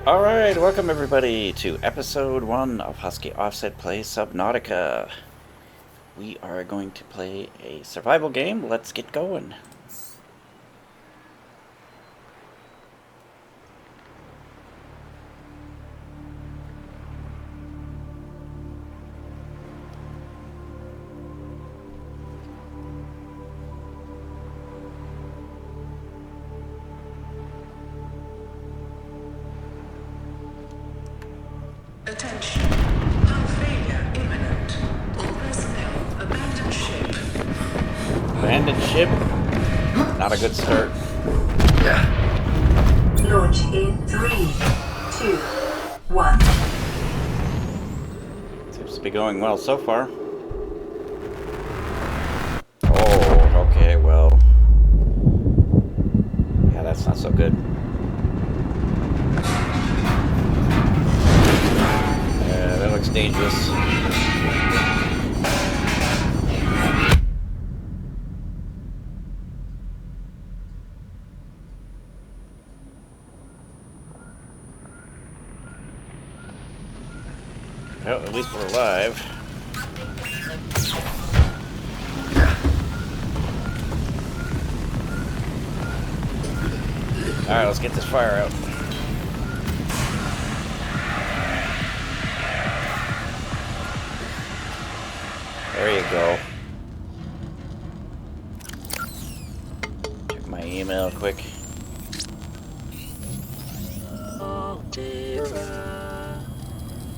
Alright, welcome everybody to episode 1 of Husky Offset Plays Subnautica. We are going to play a survival game. Let's get going. Attention. Hull failure imminent. All personnel abandon ship. Abandoned ship. Not a good start. Launch in 3, 2, 1. Seems to be going well so far. Oh, okay, well. Yeah, that's not so good. That looks dangerous. Well, at least we're alive. Alright, let's get this fire out. There you go. Check my email quick.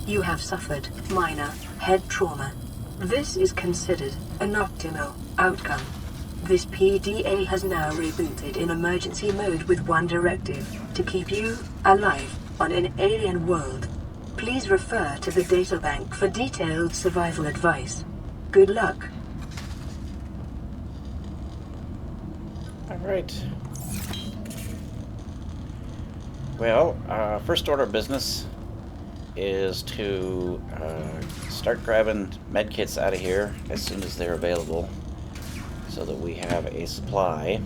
You have suffered minor head trauma. This is considered an optimal outcome. This PDA has now rebooted in emergency mode with one directive: to keep you alive on an alien world. Please refer to the databank for detailed survival advice. Good luck. Alright. Well, first order of business is to start grabbing medkits out of here as soon as they're available so that we have a supply.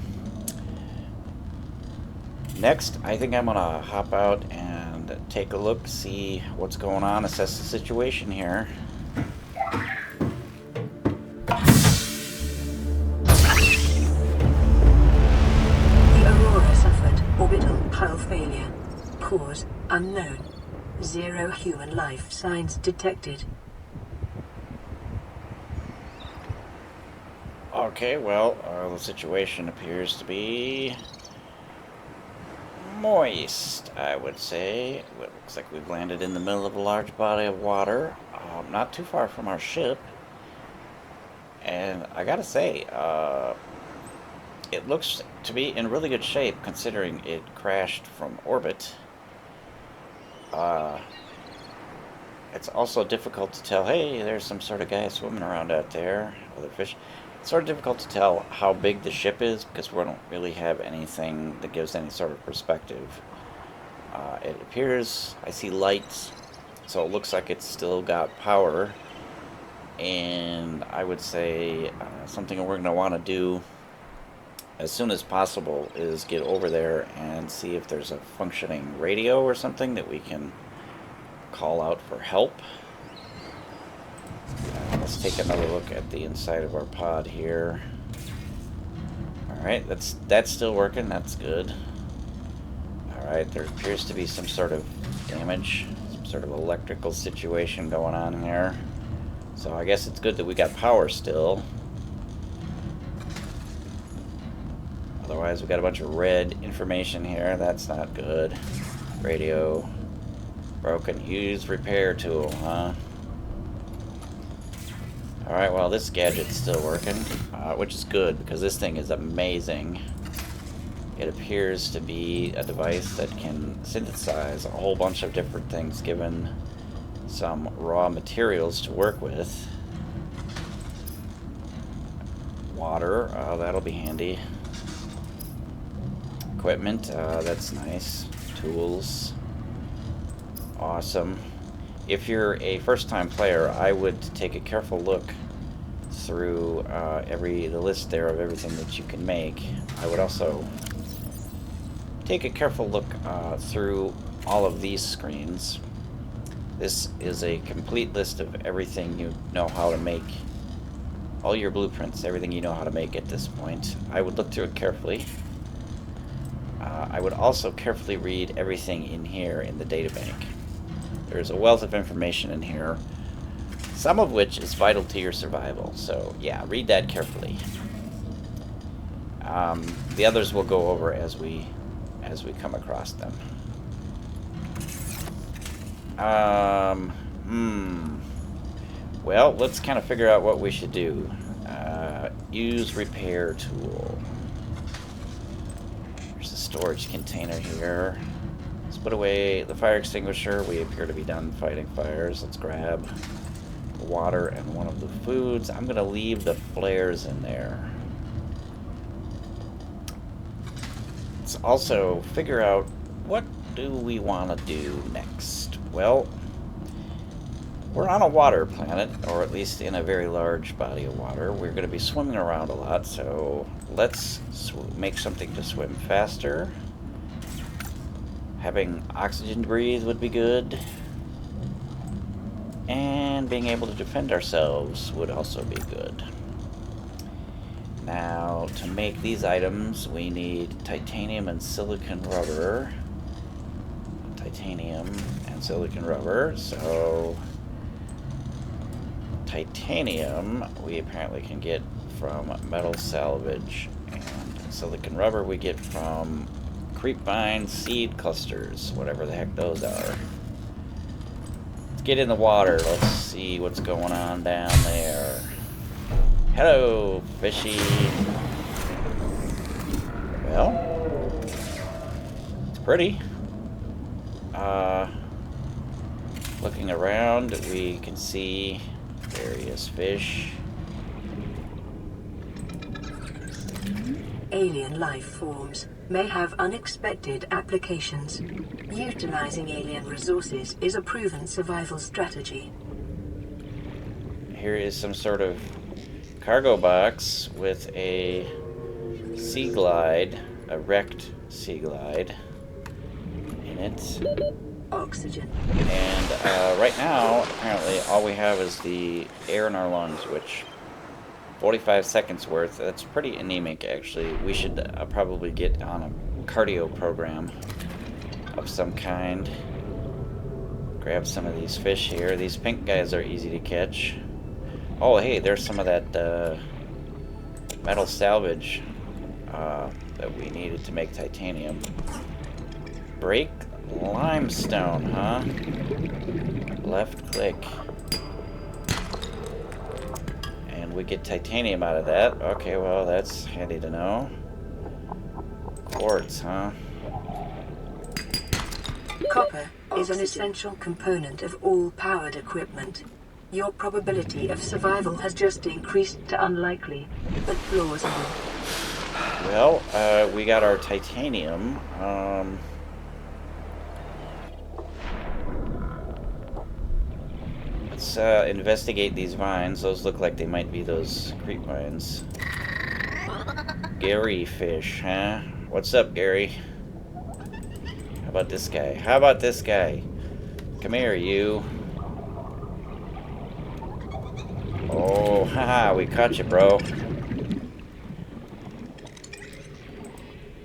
Next, I think I'm gonna hop out and take a look, see what's going on, assess the situation here. The Aurora suffered orbital hull failure. Cause unknown. 0 human life signs detected. Okay, well, the situation appears to be moist, I would say. It looks like we've landed in the middle of a large body of water, not too far from our ship. And I gotta say, it looks to be in really good shape considering it crashed from orbit. It's also difficult to tell, hey, there's some sort of guy swimming around out there, other fish. It's sort of difficult to tell how big the ship is because we don't really have anything that gives any sort of perspective. It appears, I see lights, so it looks like it's still got power. And I would say something we're going to want to do as soon as possible is get over there and see if there's a functioning radio or something that we can call out for help. Let's take another look at the inside of our pod here. Alright, that's still working, that's good. Alright, there appears to be some sort of damage, some sort of electrical situation going on here. So I guess it's good that we got power still. Otherwise, we got a bunch of red information here. That's not good. Radio broken. Use repair tool, huh? Alright, well, this gadget's still working, which is good because this thing is amazing. It appears to be a device that can synthesize a whole bunch of different things given some raw materials to work with. Water, that'll be handy. Equipment, that's nice. Tools, awesome. If you're a first-time player, I would take a careful look through the list there of everything that you can make. I would also take a careful look through all of these screens. This is a complete list of everything you know how to make. All your blueprints, everything you know how to make at this point. I would look through it carefully. I would also carefully read everything in here in the databank. There's a wealth of information in here, some of which is vital to your survival. So yeah, read that carefully. The others we'll go over as we come across them. Well, let's kind of figure out what we should do. Use repair tool. There's a storage container here. Let's put away the fire extinguisher. We appear to be done fighting fires. Let's grab the water and one of the foods. I'm going to leave the flares in there. Let's also figure out what do we want to do next. Well, we're on a water planet, or at least in a very large body of water. We're going to be swimming around a lot, so let's make something to swim faster. Having oxygen to breathe would be good. And being able to defend ourselves would also be good. Now, to make these items, we need titanium and silicon rubber. Titanium and silicon rubber, so titanium we apparently can get from metal salvage, and silicon rubber we get from creepvine seed clusters, whatever the heck those are. Let's get in the water. Let's see what's going on down there. Hello, fishy. Well, it's pretty. Looking around, we can see various fish. Alien life forms may have unexpected applications. Utilizing alien resources is a proven survival strategy. Here is some sort of cargo box with a Seaglide, a wrecked Seaglide in it. Oxygen. And right now, apparently, all we have is the air in our lungs, which 45 seconds worth. That's pretty anemic, actually. We should probably get on a cardio program of some kind. Grab some of these fish here. These pink guys are easy to catch. Oh, hey, there's some of that metal salvage that we needed to make titanium. Break limestone, huh? Left click. And we get titanium out of that. Okay, well, that's handy to know. Quartz, huh? Copper is an essential component of all powered equipment. Your probability of survival has just increased to unlikely, but plausible. Well, we got our titanium. Let's investigate these vines. Those look like they might be those creep vines. Gary fish, huh? What's up, Gary? How about this guy? How about this guy? Come here, you. Oh, haha, we caught you, bro.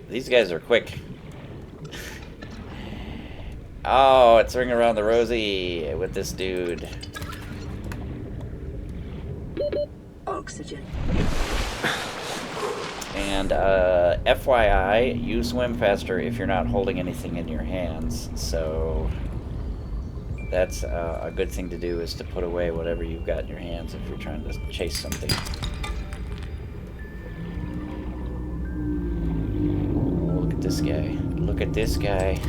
These guys are quick. Oh, it's Ring Around the Rosie with this dude. Oxygen. And FYI, you swim faster if you're not holding anything in your hands. So that's a good thing to do, is to put away whatever you've got in your hands if you're trying to chase something. Oh, look at this guy. Look at this guy.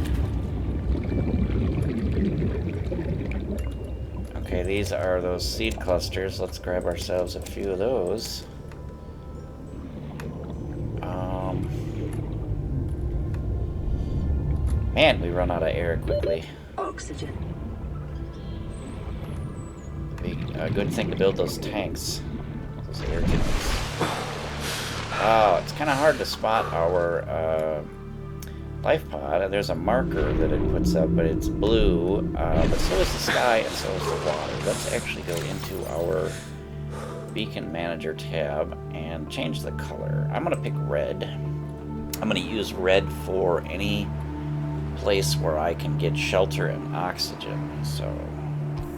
Okay, these are those seed clusters. Let's grab ourselves a few of those. Man, we run out of air quickly. Oxygen. Be a good thing to build those tanks. Those air tanks. Oh, it's kind of hard to spot our Lifepod, and there's a marker that it puts up, but it's blue, but so is the sky and so is the water. Let's actually go into our Beacon Manager tab and change the color. I'm going to pick red. I'm going to use red for any place where I can get shelter and oxygen, so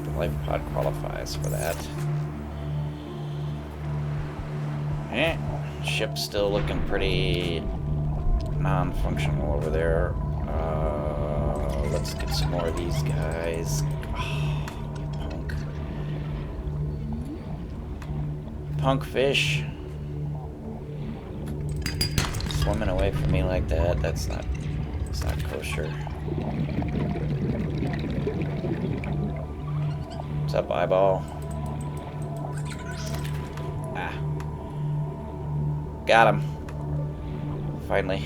the Lifepod qualifies for that. Ship's still looking pretty non-functional over there. Let's get some more of these guys. Oh, punk. Punk fish. Swimming away from me like that, that's not kosher. What's up, eyeball? Ah. Got him. Finally.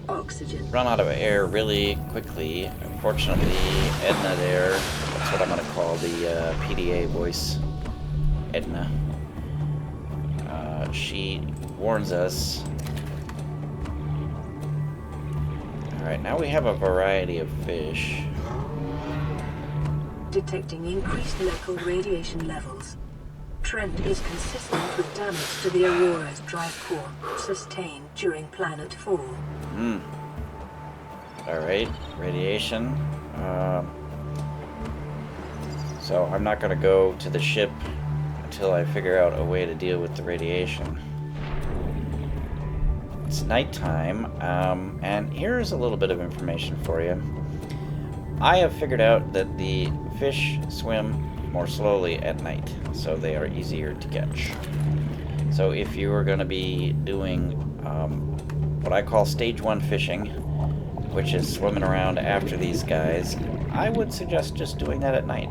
Oxygen. Run out of air really quickly. Unfortunately, Edna there, that's what I'm going to call the PDA voice. Edna. She warns us. Alright, now we have a variety of fish. Detecting increased local radiation levels. Trend is consistent with damage to the Aurora's drive core sustained during planet fall. Alright, radiation. So I'm not going to go to the ship until I figure out a way to deal with the radiation. It's nighttime, and here's a little bit of information for you. I have figured out that the fish swim more slowly at night, so they are easier to catch. So if you are going to be doing what I call stage 1 fishing, which is swimming around after these guys, I would suggest just doing that at night.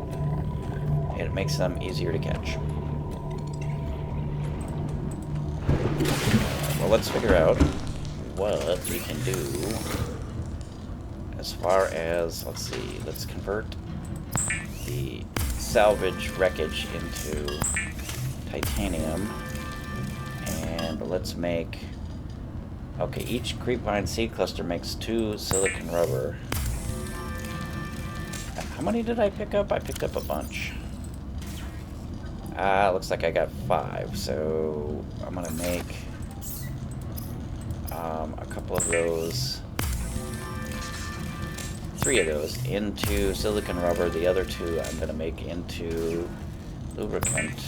It makes them easier to catch. Well, let's figure out what we can do as far as, let's see, let's convert the salvage wreckage into titanium, and let's make, okay, each creepvine seed cluster makes 2 silicon rubber. How many did I pick up? I picked up a bunch. Looks like I got 5, so I'm gonna make a couple of those, 3 of those into silicon rubber. The other 2 I'm gonna make into lubricant.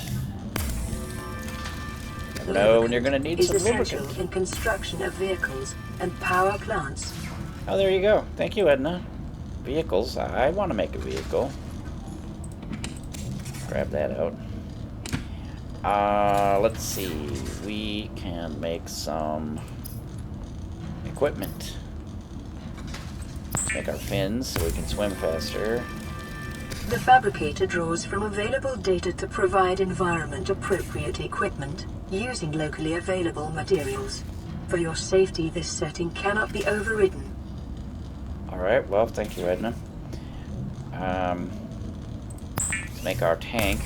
Never know when you're gonna need some lubricant. In construction of vehicles and power plants. Oh, there you go. Thank you, Edna. Vehicles. I want to make a vehicle. Grab that out. Let's see. We can make some equipment. Let's make our fins so we can swim faster. The fabricator draws from available data to provide environment-appropriate equipment using locally available materials. For your safety, this setting cannot be overridden. Alright, well, thank you, Edna. Let's make our tank.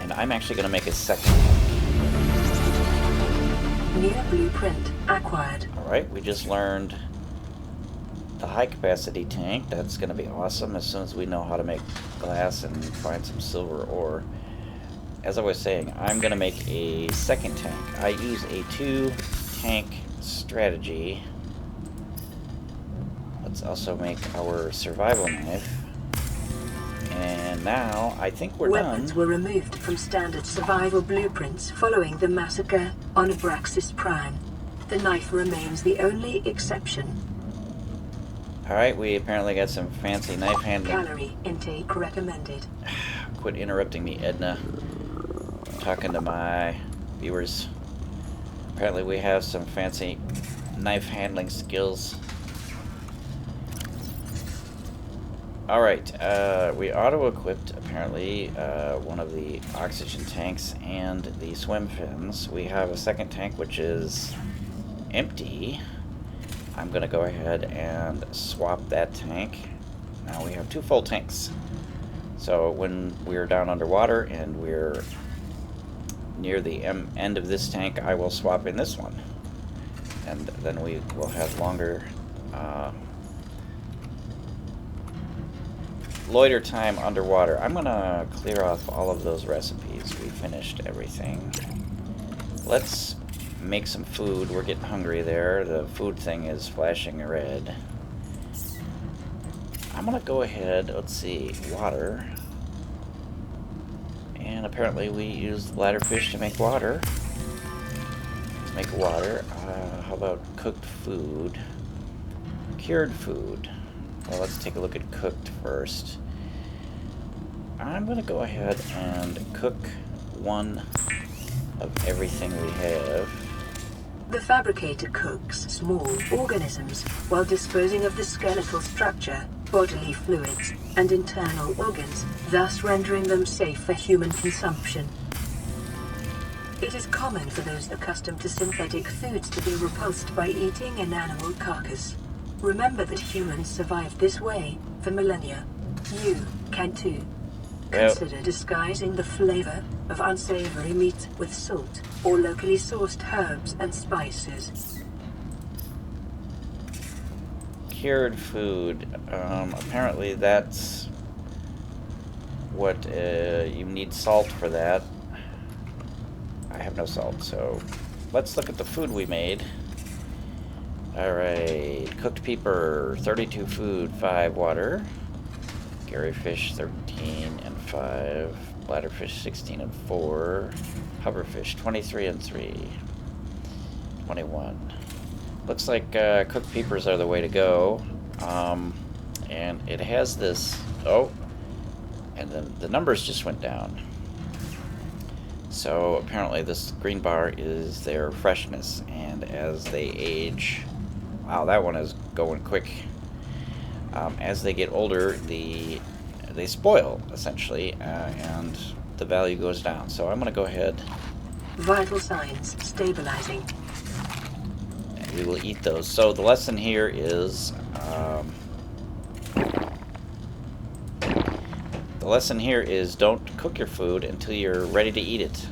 And I'm actually going to make a second tank. New blueprint acquired. Alright, we just learned the high-capacity tank. That's going to be awesome as soon as we know how to make glass and find some silver ore. As I was saying, I'm going to make a second tank. I use a 2-tank strategy. Let's also make our survival knife. And now, I think we're done. Weapons were removed from standard survival blueprints following the massacre on Abraxas Prime. The knife remains the only exception. Alright, we apparently got some fancy knife handling. Calorie intake recommended. Quit interrupting me, Edna. I'm talking to my viewers. Apparently we have some fancy knife handling skills. Alright, we auto-equipped, apparently, one of the oxygen tanks and the swim fins. We have a second tank which is empty. I'm going to go ahead and swap that tank. Now we have 2 full tanks. So when we're down underwater and we're near the end of this tank, I will swap in this one. And then we will have longer loiter time underwater. I'm gonna clear off all of those recipes. We finished everything. Let's make some food. We're getting hungry there. The food thing is flashing red. I'm gonna go ahead, let's see, water. And apparently we use bladderfish to make water. Let's make water. How about cooked food? Cured food. Well, let's take a look at cooked first. I'm gonna go ahead and cook one of everything we have. The fabricator cooks small organisms while disposing of the skeletal structure, bodily fluids, and internal organs, thus rendering them safe for human consumption. It is common for those accustomed to synthetic foods to be repulsed by eating an animal carcass. Remember that humans survived this way for millennia. You can too. Consider disguising the flavor of unsavory meat with salt or locally sourced herbs and spices. Cured food. Apparently that's what you need salt for that. I have no salt, so let's look at the food we made. Alright, cooked peeper, 32 food, 5 water. Garyfish, 13 and 5. Bladderfish, 16 and 4. Hoverfish, 23 and 3. 21. Looks like cooked peepers are the way to go. And it has this... Oh, and then the numbers just went down. So apparently this green bar is their freshness, and as they age... Wow, that one is going quick. As they get older, they spoil, essentially, and the value goes down. So I'm going to go ahead. Vital signs stabilizing. And we will eat those. So the lesson here is... don't cook your food until you're ready to eat it.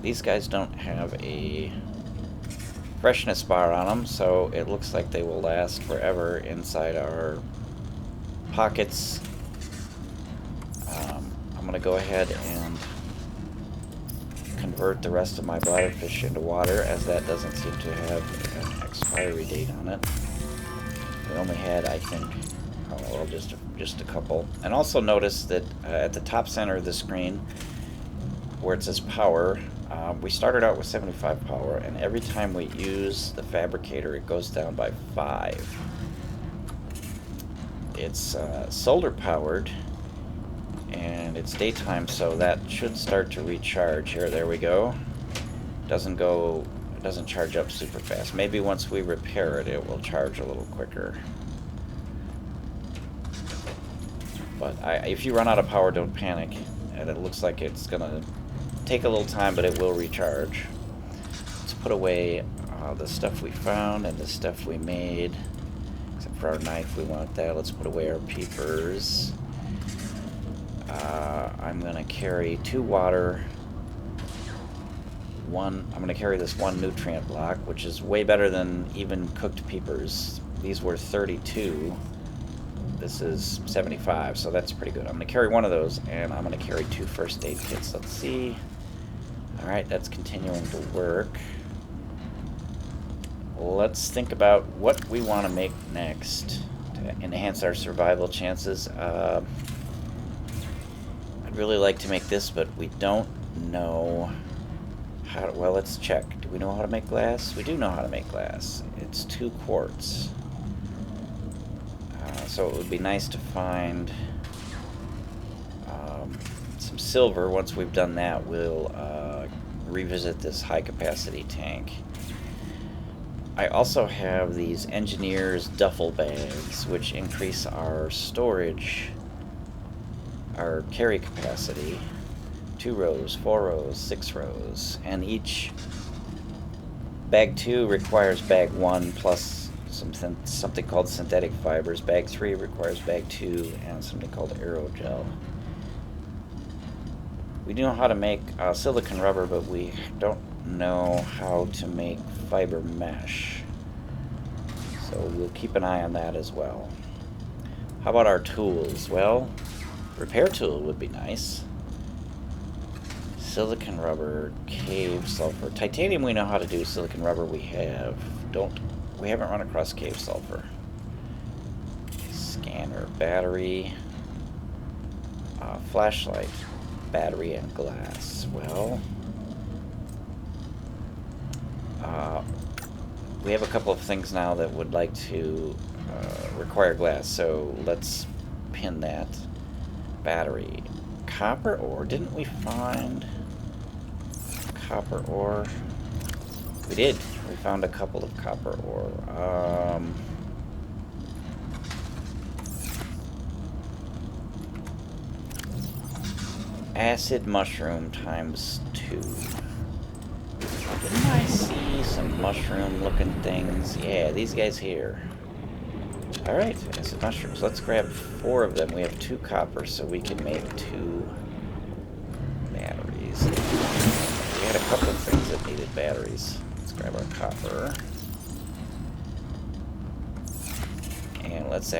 These guys don't have a freshness bar on them, so it looks like they will last forever inside our pockets. I'm going to go ahead and convert the rest of my bladderfish into water, as that doesn't seem to have an expiry date on it. We only had, I think, just a couple. And also notice that at the top center of the screen, where it says power, we started out with 75 power, and every time we use the fabricator, it goes down by 5. It's solar powered, and it's daytime, so that should start to recharge here. There we go. It doesn't charge up super fast. Maybe once we repair it, it will charge a little quicker. But if you run out of power, don't panic. And it looks like it's gonna take a little time, but it will recharge. Let's put away the stuff we found and the stuff we made. Except for our knife, we want that. Let's put away our peepers. I'm gonna carry 2 water. I'm gonna carry this 1 nutrient block, which is way better than even cooked peepers. These were 32. This is 75, so that's pretty good. I'm going to carry 1 of those, and I'm going to carry 2 first aid kits. Let's see. Alright, that's continuing to work. Let's think about what we want to make next to enhance our survival chances. I'd really like to make this, but we don't know how to... Well, let's check. Do we know how to make glass? We do know how to make glass. It's 2 quartz. So it would be nice to find some silver. Once we've done that, we'll revisit this high-capacity tank. I also have these engineer's duffel bags, which increase our storage, our carry capacity. 2 rows, 4 rows, 6 rows, and each bag 2 requires bag 1 plus something called synthetic fibers. Bag 3 requires bag 2 and something called aerogel. We know how to make silicon rubber, but we don't know how to make fiber mesh. So we'll keep an eye on that as well. How about our tools? Well, repair tool would be nice. Silicon rubber, cave sulfur. Titanium we know how to do, silicon rubber we haven't run across cave sulfur. Scanner, battery, flashlight, battery and glass. Well, we have a couple of things now that would like to require glass, so let's pin that. Battery. Copper ore. Didn't we find copper ore? We did. We found a couple of copper ore. Acid mushroom times 2. Didn't I see some mushroom-looking things? Yeah, these guys here. Alright, acid mushrooms. Let's grab 4 of them. We have 2 copper, so we can make 2 batteries. We had a couple of things that needed batteries. Let's grab our copper. And let's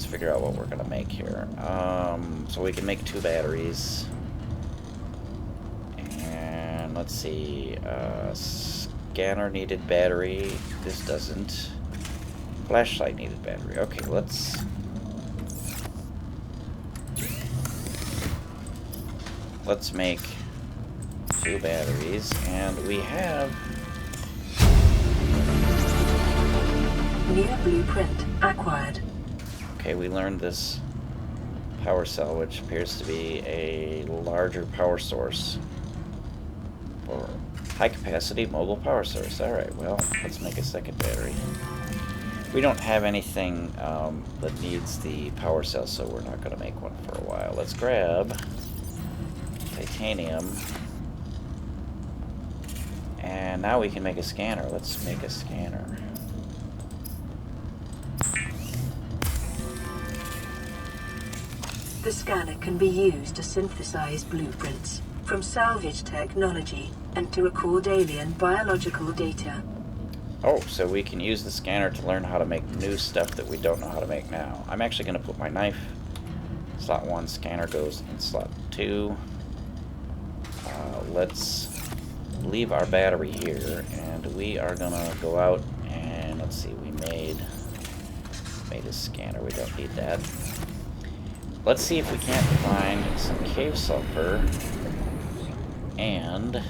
figure out what we're going to make here. So we can make 2 batteries. And let's see. Scanner needed battery. This doesn't. Flashlight needed battery. Okay, let's make 2 batteries, and we have new blueprint acquired. Okay, we learned this power cell, which appears to be a larger power source for high capacity mobile power source. Alright, well, let's make a second battery. We don't have anything that needs the power cell, so we're not going to make one for a while. Let's grab titanium. And now we can make a scanner. Let's make a scanner. The scanner can be used to synthesize blueprints from salvage technology and to record alien biological data. Oh, so we can use the scanner to learn how to make new stuff that we don't know how to make now. I'm actually going to put my knife. Slot 1, scanner goes in slot 2. Let's leave our battery here, and we are going to go out and, let's see, we made a scanner. We don't need that. Let's see if we can't find some cave sulfur and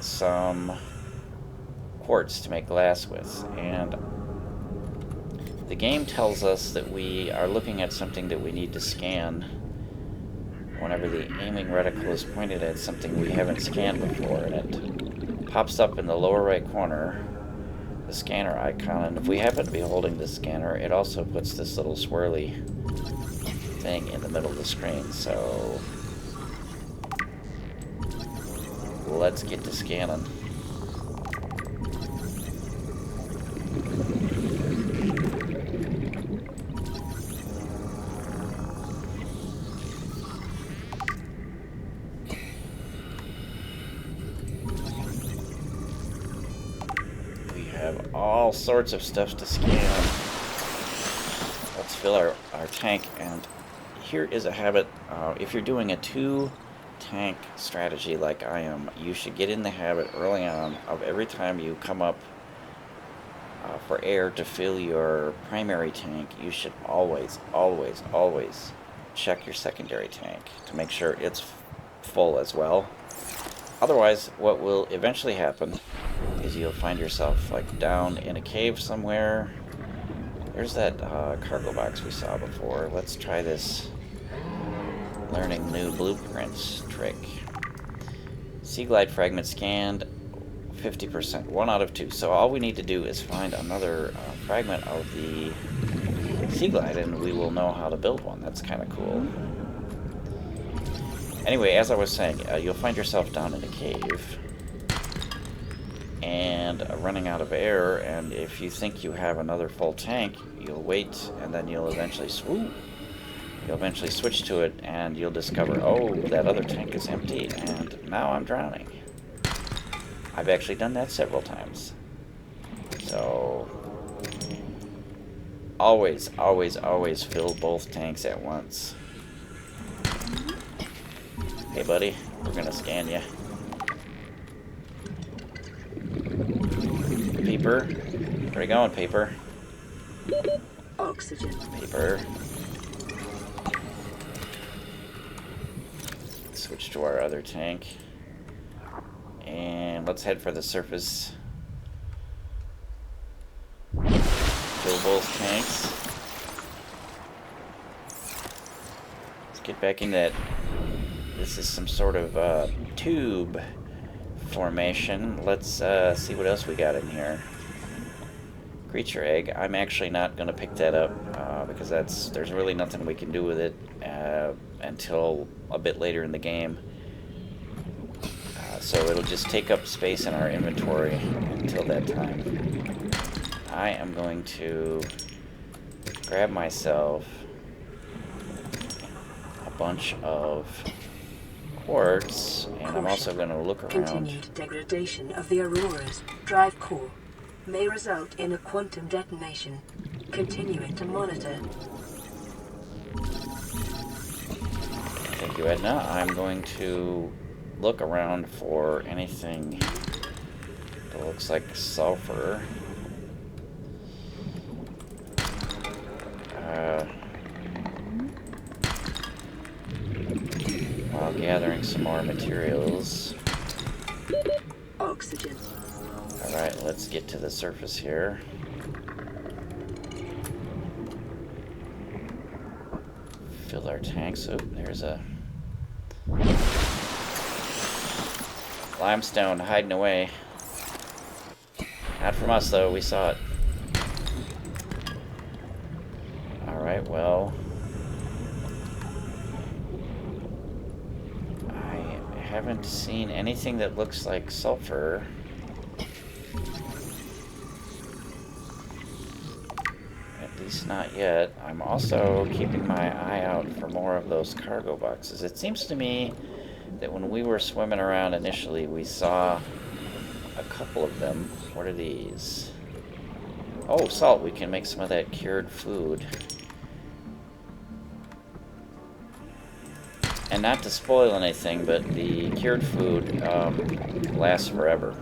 some quartz to make glass with. And the game tells us that we are looking at something that we need to scan whenever the aiming reticle is pointed at something we haven't scanned before, and it pops up in the lower right corner, the scanner icon. And if we happen to be holding the scanner, it also puts this little swirly thing in the middle of the screen. So let's get to scanning. We have all sorts of stuff to scan. Let's fill our tank, and here is a habit. If you're doing a 2-tank strategy like I am, you should get in the habit early on of every time you come up for air to fill your primary tank, you should always check your secondary tank to make sure it's full as well. Otherwise, what will eventually happen is you'll find yourself like down in a cave somewhere. There's that cargo box we saw before. Let's try this learning new blueprints trick. Seaglide fragment scanned, 50%, 1 out of 2. So all we need to do is find another fragment of the Seaglide, and we will know how to build one. That's kind of cool. Anyway, as I was saying, you'll find yourself down in a cave and running out of air, and if you think you have another full tank, you'll wait, and then you'll eventually swoop. you'll eventually switch to it, and you'll discover, oh, that other tank is empty, and now I'm drowning. I've actually done that several times. So, always, always, always fill both tanks at once. Hey, buddy, we're gonna scan you. Paper. Where you going, Paper? Oxygen. Paper. Switch to our other tank. And let's head for the surface. Fill both tanks. Let's get back in that. This is some sort of tube formation. Let's see what else we got in here. Creature egg. I'm actually not going to pick that up because there's really nothing we can do with it until a bit later in the game. So it'll just take up space in our inventory until that time. I am going to grab myself a bunch of quartz, and I'm also going to look around. Continued degradation of the Aurora's drive core may result in a quantum detonation. Continuing to monitor. Thank you, Edna. I'm going to look around for anything that looks like sulfur. While gathering some more materials. Oxygen. Alright, let's get to the surface here. Fill our tanks. Oh, there's a limestone hiding away. Not from us, though. We saw it. Alright, well, I haven't seen anything that looks like sulfur. At least not yet. I'm also keeping my eye out for more of those cargo boxes. It seems to me that when we were swimming around initially, we saw a couple of them. What are these? Oh, salt. We can make some of that cured food. And not to spoil anything, but the cured food lasts forever.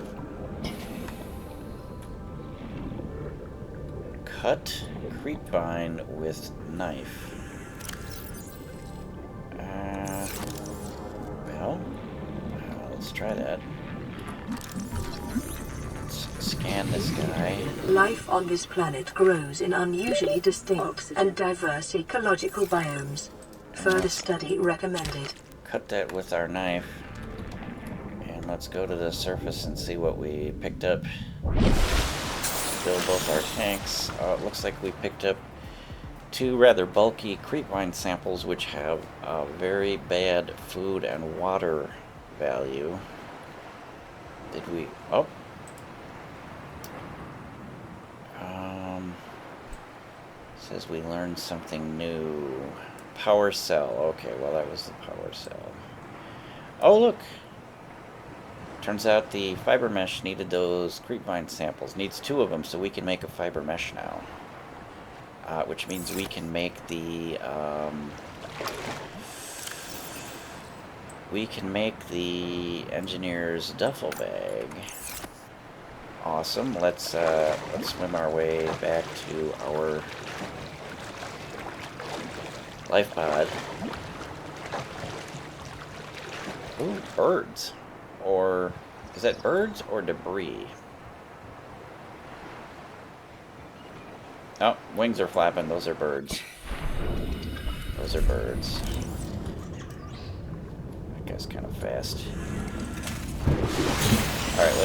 Cut creepvine with knife. Well, let's try that. Let's scan this guy. Life on this planet grows in unusually distinct and diverse ecological biomes. Further study recommended. Cut that with our knife. And let's go to the surface and see what we picked up. Fill both our tanks. It looks like we picked up two rather bulky creepvine samples which have very bad food and water value. Did we... Oh. Says we learned something new. Power cell. Okay, well that was the power cell. Oh, look! Turns out the fiber mesh needed those creepvine samples. Needs two of them, so we can make a fiber mesh now. Which means we can make the engineer's duffel bag. Awesome. Let's swim our way back to our Lifepod. Ooh, birds. Or is that birds or debris? Oh, wings are flapping. Those are birds. Those are birds. That guy's kind of fast. All right,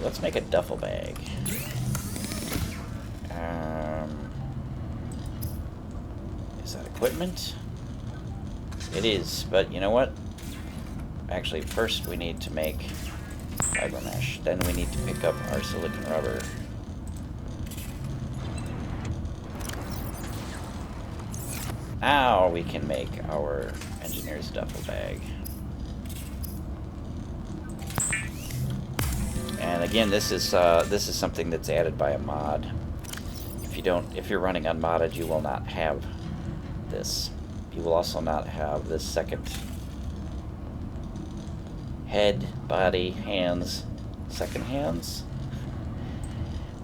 let's make a duffel bag. Is that equipment? It is, but you know what? Actually, first we need to make fiber mesh. Then we need to pick up our silicon rubber. Now we can make our engineer's duffel bag. And again, this is something that's added by a mod. If you're running unmodded, you will not have this. You will also not have this second head, body, hands, second hands.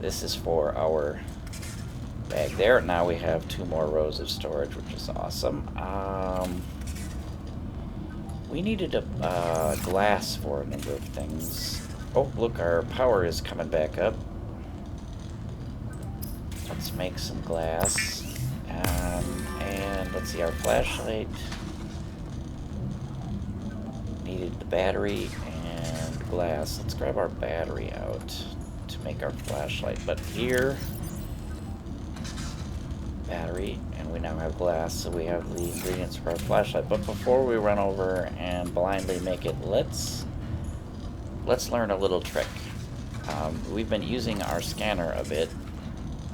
This is for our bag there. Now we have 2 more rows of storage, which is awesome. We needed a glass for a number of things. Oh, look, our power is coming back up. Let's make some glass. And let's see, our flashlight needed the battery and glass. Let's grab our battery out to make our flashlight. But here, battery, and we now have glass, so we have the ingredients for our flashlight. But before we run over and blindly make it, let's learn a little trick. We've been using our scanner a bit,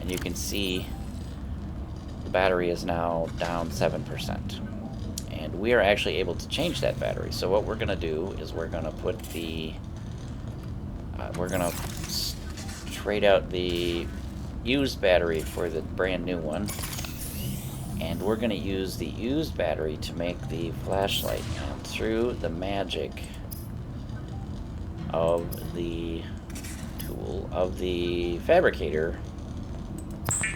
and you can see the battery is now down 7%. And we are actually able to change that battery. So what we're going to do is we're going to put the... we're going to trade out the used battery for the brand new one. And we're going to use the used battery to make the flashlight. And through the magic of the tool, of the fabricator,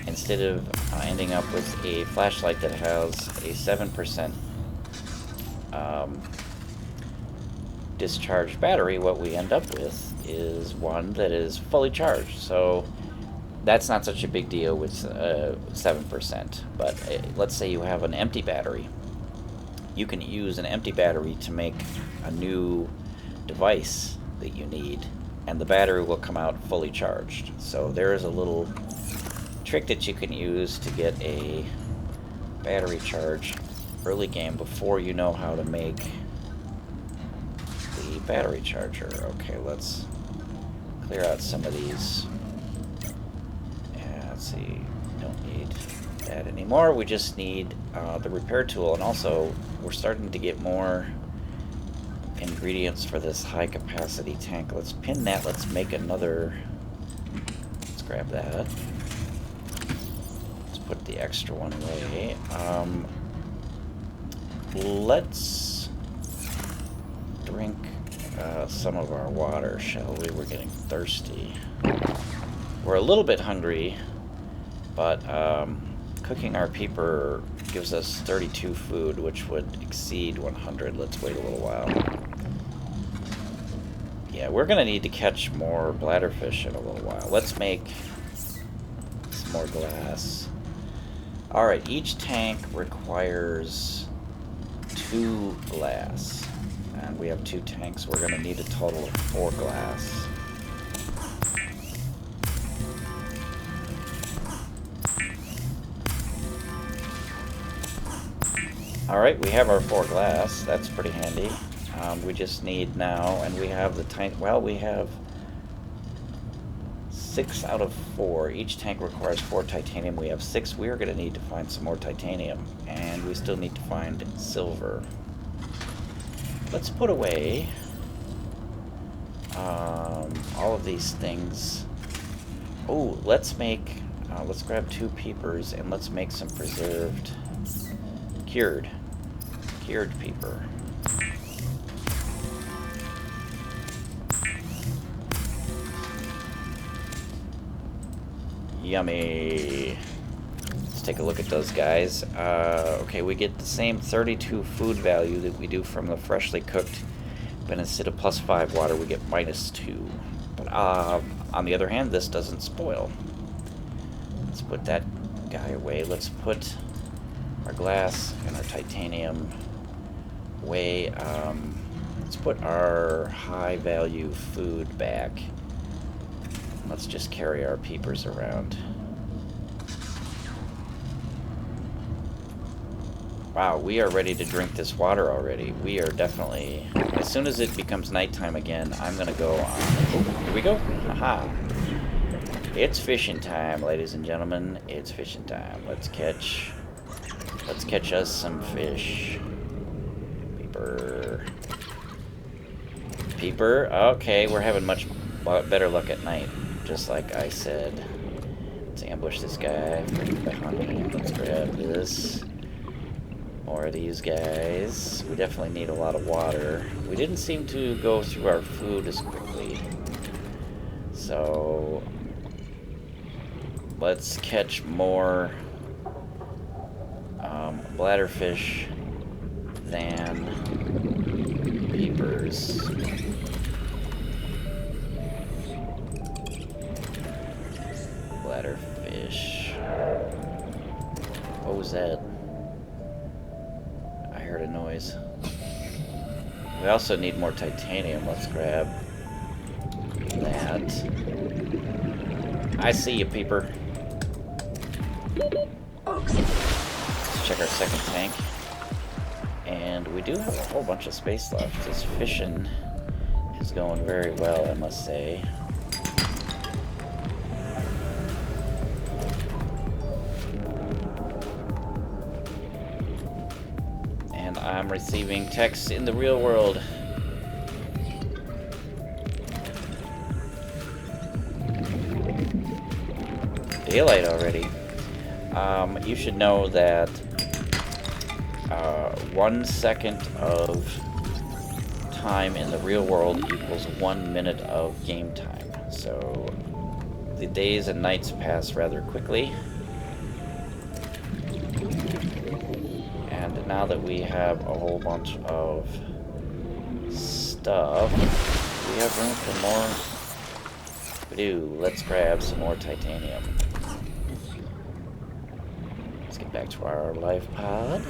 instead of ending up with a flashlight that has a 7% discharged battery, what we end up with is one that is fully charged. So that's not such a big deal with 7%. But let's say you have an empty battery. You can use an empty battery to make a new device that you need, and the battery will come out fully charged. So there is a little trick that you can use to get a battery charge early game before you know how to make the battery charger. Okay, let's clear out some of these. Yeah, let's see, don't need that anymore. We just need the repair tool, and also we're starting to get more ingredients for this high capacity tank. Let's pin that. Let's make another. Let's grab that. Let's put the extra one away. Let's drink some of our water, shall we? We're getting thirsty. We're a little bit hungry, but cooking our peeper gives us 32 food, which would exceed 100. Let's wait a little while. Yeah, we're going to need to catch more bladderfish in a little while. Let's make some more glass. Alright, each tank requires 2 glass. And we have 2 tanks. We're going to need a total of 4 glass. Alright, we have our 4 glass. That's pretty handy. We just need now, and we have the tank. Well, we have 6 out of 4. Each tank requires 4 titanium. We have 6. We are going to need to find some more titanium, and we still need to find silver. Let's put away all of these things. Oh, let's grab 2 peepers, and let's make some preserved, cured peeper. Yummy. Let's take a look at those guys. Okay, we get the same 32 food value that we do from the freshly cooked, but instead of +5 water, we get -2. But on the other hand, this doesn't spoil. Let's put that guy away. Let's put our glass and our titanium away. Let's put our high value food back. Let's just carry our peepers around. Wow, we are ready to drink this water already. We are definitely... As soon as it becomes nighttime again, I'm going to go on... Oh, here we go. Aha. It's fishing time, ladies and gentlemen. It's fishing time. Let's catch Let's catch us some fish. Peeper. Peeper. Okay, we're having much better luck at night, just like I said. Let's ambush this guy from behind me. Let's grab this. More of these guys. We definitely need a lot of water. We didn't seem to go through our food as quickly. So let's catch more bladderfish than peepers. Bladderfish. What was that? I heard a noise. We also need more titanium. Let's grab that. I see you, peeper. Let's check our second tank. And we do have a whole bunch of space left. This fishing is going very well, I must say. And I'm receiving texts in the real world. Daylight already. You should know that 1 second of time in the real world equals 1 minute of game time. So the days and nights pass rather quickly. And now that we have a whole bunch of stuff, we have room for more. We do. Let's grab some more titanium. Let's get back to our Lifepod.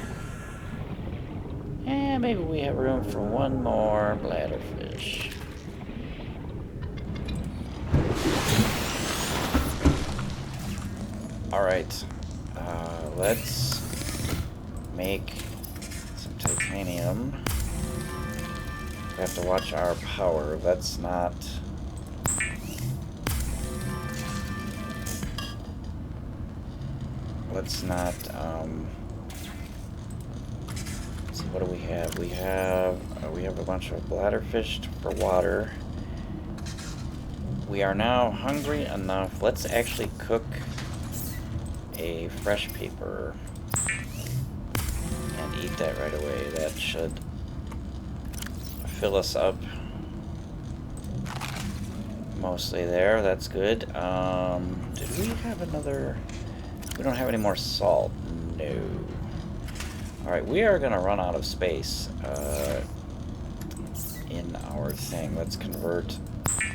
And maybe we have room for one more bladderfish. Alright. Let's make some titanium. We have to watch our power. Let's not... Let's not, let's see, what do we have? We have a bunch of bladderfish for water. We are now hungry enough. Let's actually cook a fresh peeper and eat that right away. That should fill us up mostly there. That's good. Did we have another... We don't have any more salt. No. Alright, we are going to run out of space in our thing. Let's convert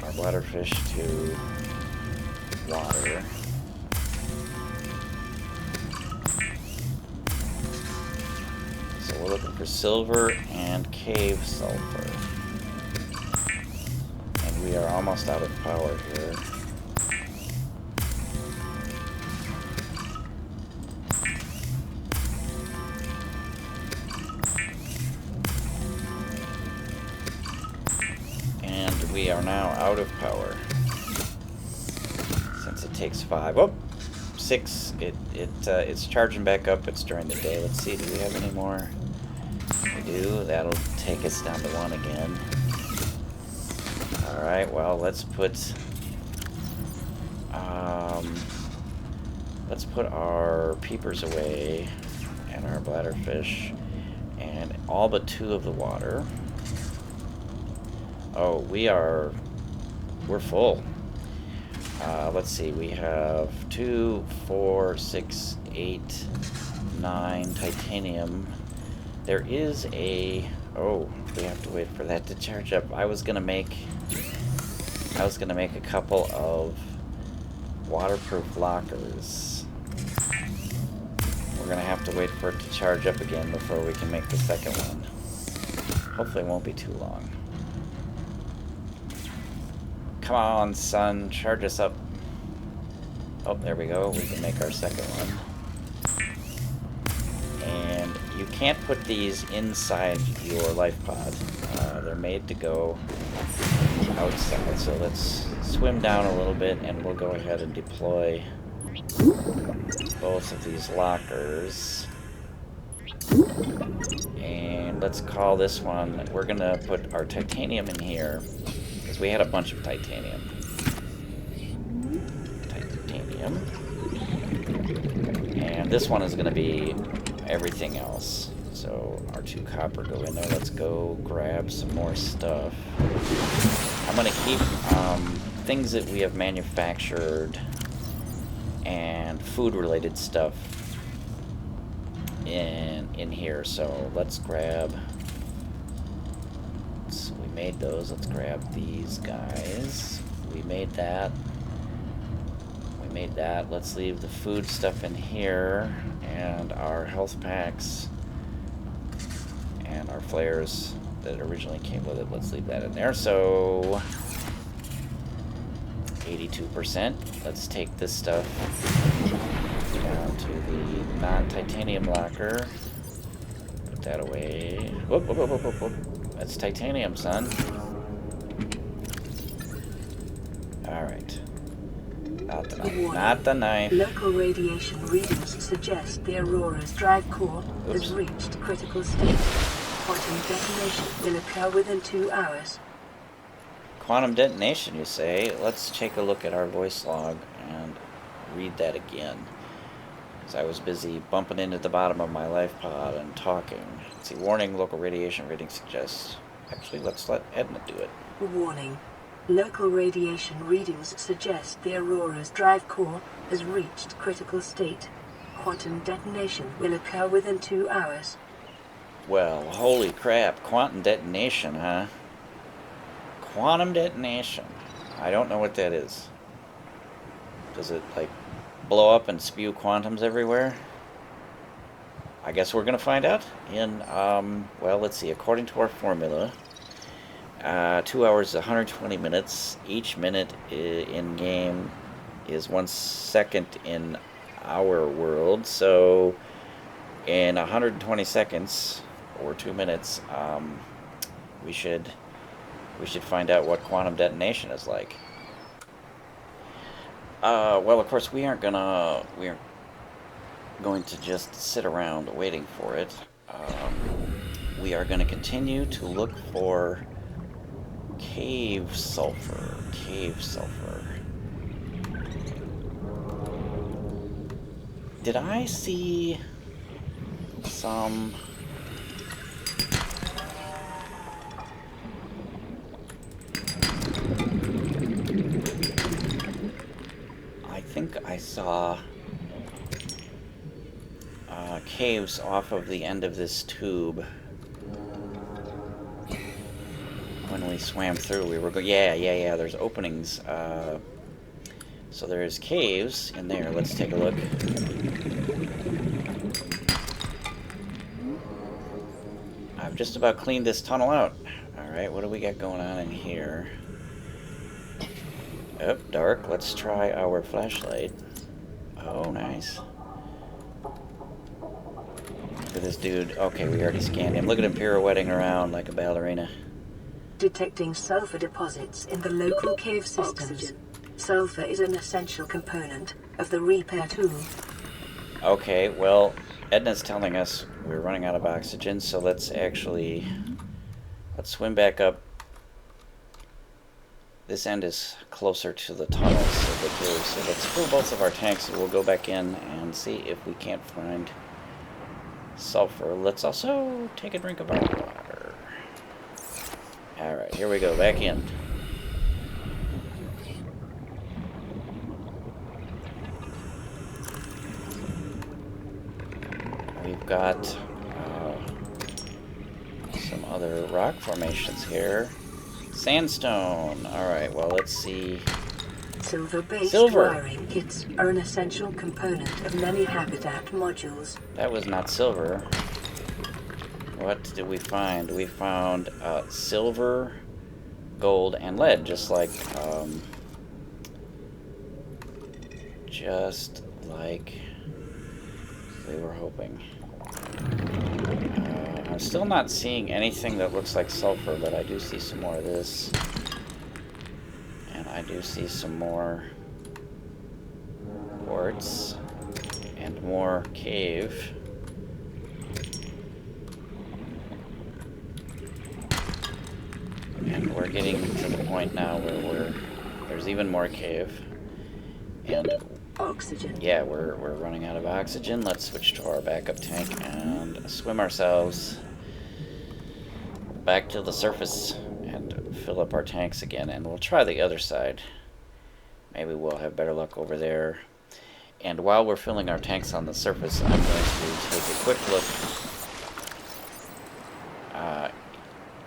our bladderfish to water. So we're looking for silver and cave sulfur. And we are almost out of power here. We are now out of power. Since it takes 5. Oh! 6. It's charging back up. It's during the day. Let's see, do we have any more? We do. That'll take us down to 1 again. Alright, well, let's put our peepers away and our bladderfish and all but 2 of the water. Oh, we're full. Let's see, we have 2, 4, 6, 8, 9 titanium. There is a... Oh, we have to wait for that to charge up. I was gonna make a couple of waterproof lockers. We're gonna have to wait for it to charge up again before we can make the second one. Hopefully it won't be too long. Come on, son, charge us up. Oh, there we go. We can make our second one. And you can't put these inside your Lifepod. They're made to go outside. So let's swim down a little bit and we'll go ahead and deploy both of these lockers. And let's call this one, we're gonna put our titanium in here, because we had a bunch of titanium. Titanium. And this one is gonna be everything else. So our 2 copper go in there. Let's go grab some more stuff. I'm gonna keep things that we have manufactured and food-related stuff in here. So let's grab. So we made those. Let's grab these guys. We made that. We made that. Let's leave the food stuff in here and our health packs and our flares that originally came with it. Let's leave that in there. So 82%. Let's take this stuff down to the non-titanium locker. Put that away. Whoop, whoop, whoop, whoop, whoop. That's titanium, son. Alright. Not the knife. Not the knife. Local radiation readings suggest the Aurora's drive core has reached critical state. Quantum detonation will occur within 2 hours. Quantum detonation, you say? Let's take a look at our voice log and read that again. Because I was busy bumping into the bottom of my Lifepod and talking. Let's see, warning, local radiation reading suggests. Actually, let's let Edna do it. Warning. Local radiation readings suggest the Aurora's drive core has reached critical state. Quantum detonation will occur within 2 hours. Well, holy crap. Quantum detonation, huh? Quantum detonation. I don't know what that is. Does it, like, blow up and spew quantums everywhere? I guess we're going to find out in, well, let's see. According to our formula, 2 hours is 120 minutes. Each minute in-game is 1 second in our world. So, in 120 seconds, or 2 minutes, we should find out what quantum detonation is like. Well, of course, we aren't going to just sit around waiting for it. We are going to continue to look for cave sulfur. Cave sulfur. Did I see some... I think I saw caves off of the end of this tube when we swam through. We were yeah, there's openings. So there's caves in there. Let's take a look. I've just about cleaned this tunnel out. Alright, what do we got going on in here? Oh, dark. Let's try our flashlight. Oh, nice. Look at this dude. Okay, we already scanned him. Look at him pirouetting around like a ballerina. Detecting sulfur deposits in the local cave systems. Oxygen. Sulfur is an essential component of the repair tool. Okay, well, Edna's telling us we're running out of oxygen, so let's swim back up. This end is closer to the tunnels of the cave, so let's fill both of our tanks and we'll go back in and see if we can't find sulfur. Let's also take a drink of our water. Alright, here we go, back in. We've got some other rock formations here. Sandstone. Alright, well, let's see. Silver-based Silver. wiring kits are an essential component of many habitat modules. That was not silver. What did we find? We found silver, gold, and lead, just like we were hoping. I'm still not seeing anything that looks like sulfur, but I do see some more of this. And I do see some more quartz and more cave. we're getting to the point now where there's even more cave. And Oxygen. yeah, we're running out of oxygen. Let's switch to our backup tank and swim ourselves back to the surface and fill up our tanks again. And we'll try the other side. Maybe we'll have better luck over there. And while we're filling our tanks on the surface, I'm going to take a quick look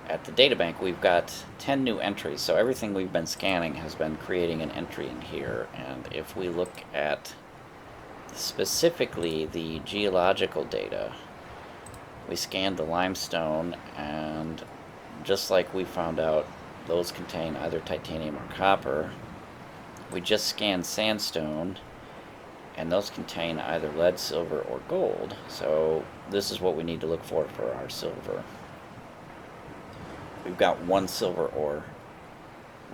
at the databank. We've got 10 new entries, so everything we've been scanning has been creating an entry in here. And if we look at specifically the geological data, we scanned the limestone, and just like we found out those contain either titanium or copper, we just scanned sandstone, and those contain either lead, silver, or gold. So this is what we need to look for our silver. We've got 1 silver ore.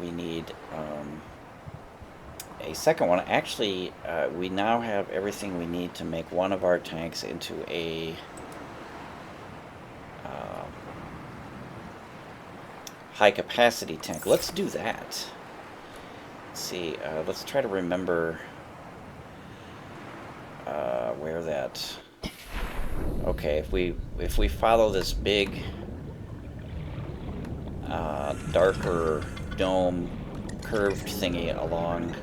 We need a second one. Actually, we now have everything we need to make one of our tanks into a high-capacity tank. Let's do that. Let's see. Let's try to remember where that... Okay, if we follow this big darker dome curved thingy along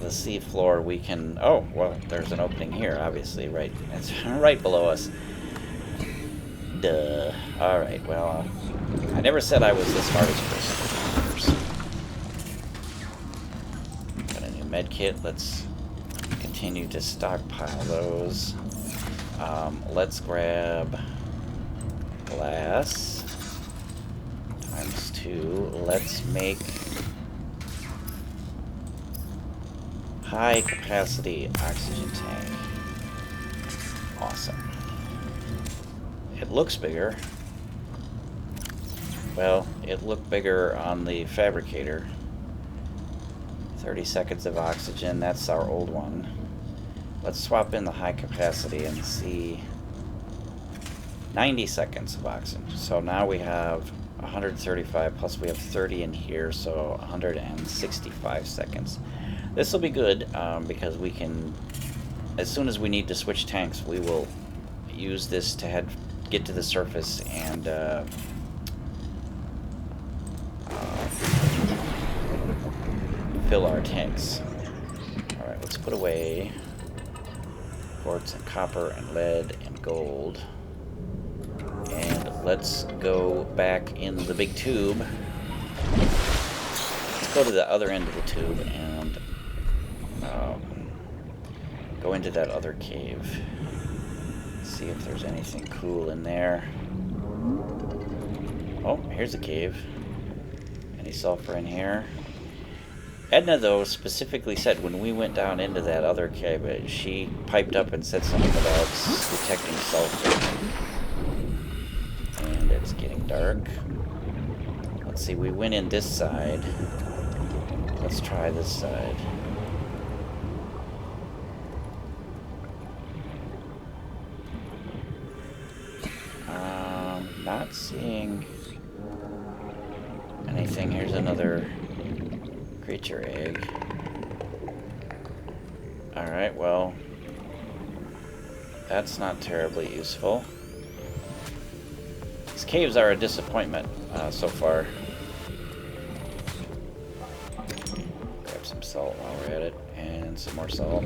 the sea floor, we can... Oh, well, there's an opening here, obviously, right? It's right below us. Duh. Alright, well, I never said I was the smartest person. Got a new med kit. Let's continue to stockpile those. Let's grab glass ×2. Let's make high capacity oxygen tank. Awesome. It looks bigger. Well, it looked bigger on the fabricator. 30 seconds of oxygen, that's our old one. Let's swap in the high capacity and see. 90 seconds of oxygen. So now we have 135 plus we have 30 in here, so 165 seconds. This will be good because we can, as soon as we need to switch tanks, we will use this to get to the surface and fill our tanks. Alright, let's put away quartz and copper and lead and gold. And let's go back in the big tube. Let's go to the other end of the tube and go into that other cave. See if there's anything cool in there. Oh, here's a cave. Any sulfur in here? Edna, though, specifically said when we went down into that other cave, she piped up and said something about detecting sulfur. And it's getting dark. Let's see, we went in this side. Let's try this side. Not seeing anything. Here's another creature egg. Alright, well, that's not terribly useful. These caves are a disappointment so far. Grab some salt while we're at it, and some more salt.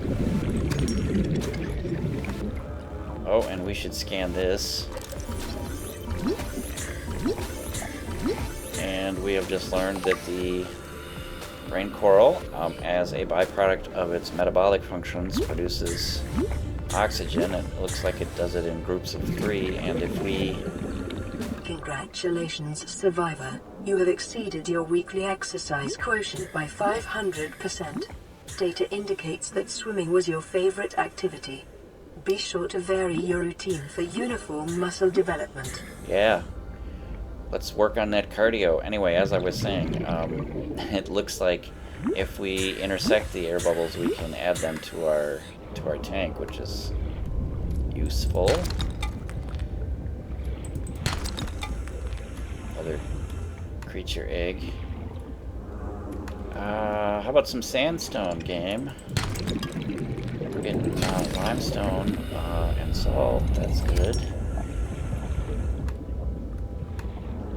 Oh, and we should scan this. And we have just learned that the rain coral, as a byproduct of its metabolic functions, produces oxygen. It looks like it does it in groups of 3, and if we... Congratulations, survivor. You have exceeded your weekly exercise quotient by 500%. Data indicates that swimming was your favorite activity. Be sure to vary your routine for uniform muscle development. Yeah. Let's work on that cardio. Anyway, as I was saying, it looks like if we intersect the air bubbles, we can add them to our tank, which is useful. creature egg. How about some sandstone, game? We're getting limestone and salt. That's good.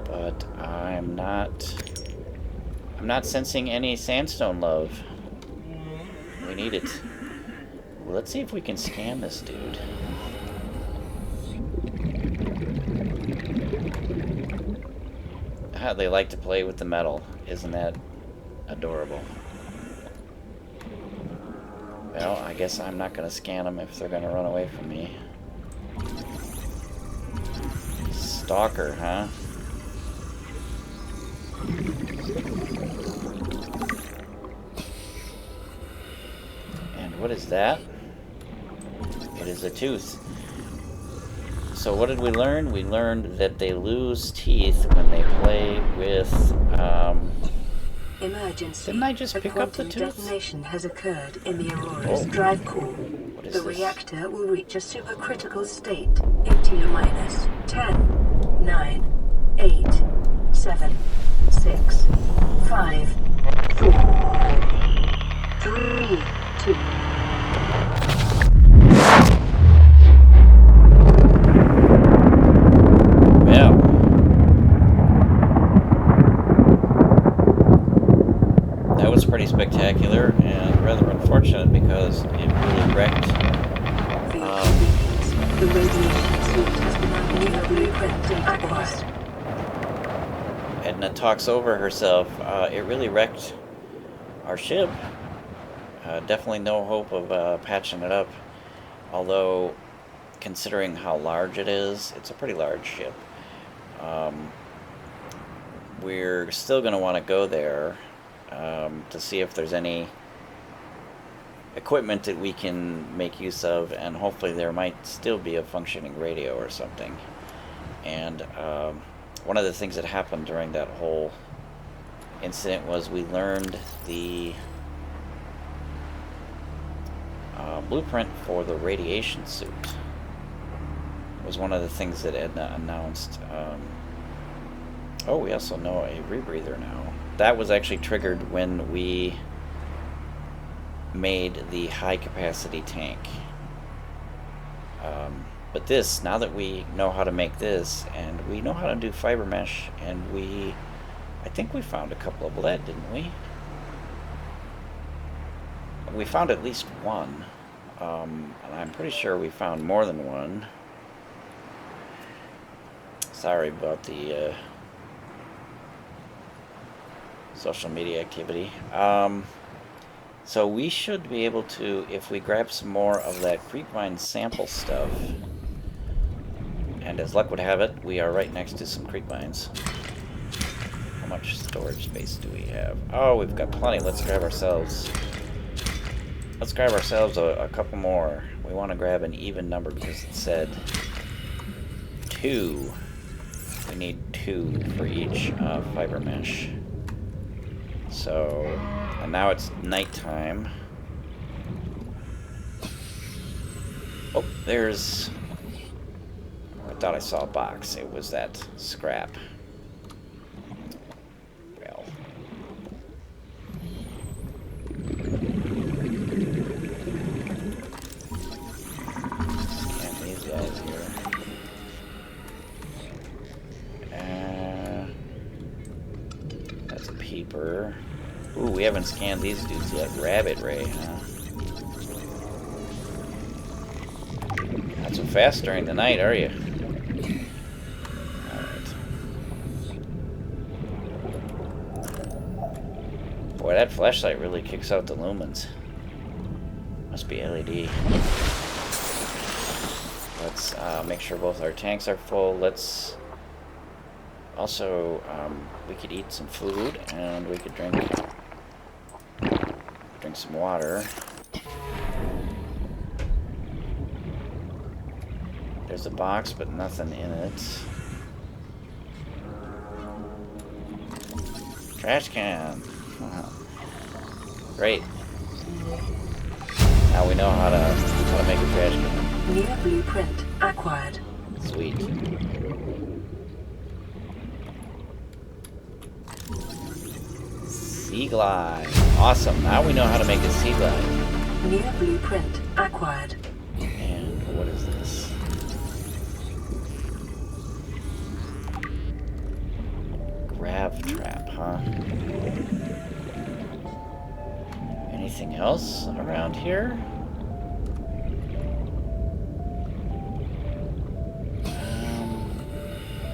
But I'm not sensing any sandstone love. We need it. Well, let's see if we can scan this dude. How they like to play with the metal. Isn't that adorable? Well, I guess I'm not going to scan them if they're going to run away from me. Stalker, huh? And what is that? It is a tooth. So what did we learn? We learned that they lose teeth when they play with, Emergency. Didn't I just pick up the quantum tooth? detonation has occurred in the Aurora's drive core. What is The this? reactor will reach a supercritical state in T-minus 10, 9, 8, 7, 6, 5, 4, 3, 2. Well, that was pretty spectacular and rather unfortunate because it really wrecked. The radiation suit has been new blueprint acquired. Edna talks over herself. It really wrecked our ship. Definitely no hope of patching it up. Although, considering how large it is, it's a pretty large ship. We're still going to want to go there to see if there's any equipment that we can make use of, and hopefully there might still be a functioning radio or something. And one of the things that happened during that whole incident was we learned the blueprint for the radiation suit. It was one of the things that Edna announced. Oh, we also know a rebreather now. That was actually triggered when we made the high capacity tank. But this, now that we know how to make this, and we know how to do fiber mesh, and I think we found a couple of lead, didn't we? We found at least one. And I'm pretty sure we found more than one. Sorry about the social media activity. So we should be able to, if we grab some more of that creepvine sample stuff, and as luck would have it, we are right next to some creepvines. How much storage space do we have? Oh, we've got plenty. Let's grab ourselves a couple more. We want to grab an even number because it said 2. We need 2 for each fiber mesh. So, and now it's nighttime. Oh, there's... I thought I saw a box. It was that scrap. Well. Scan these guys here. That's a peeper. Ooh, we haven't scanned these dudes yet. Rabbit ray, huh? Not so fast during the night, are you? Alright. Boy, that flashlight really kicks out the lumens. Must be LED. Let's make sure both our tanks are full. Let's also, we could eat some food and we could drink some water. There's a box, but nothing in it. Trash can. Great. Now we know how to make a trash can. New blueprint acquired. Sweet. Seaglide. Awesome. Now we know how to make a Seaglide. New blueprint acquired. And what is this? Grav trap, huh? Anything else around here?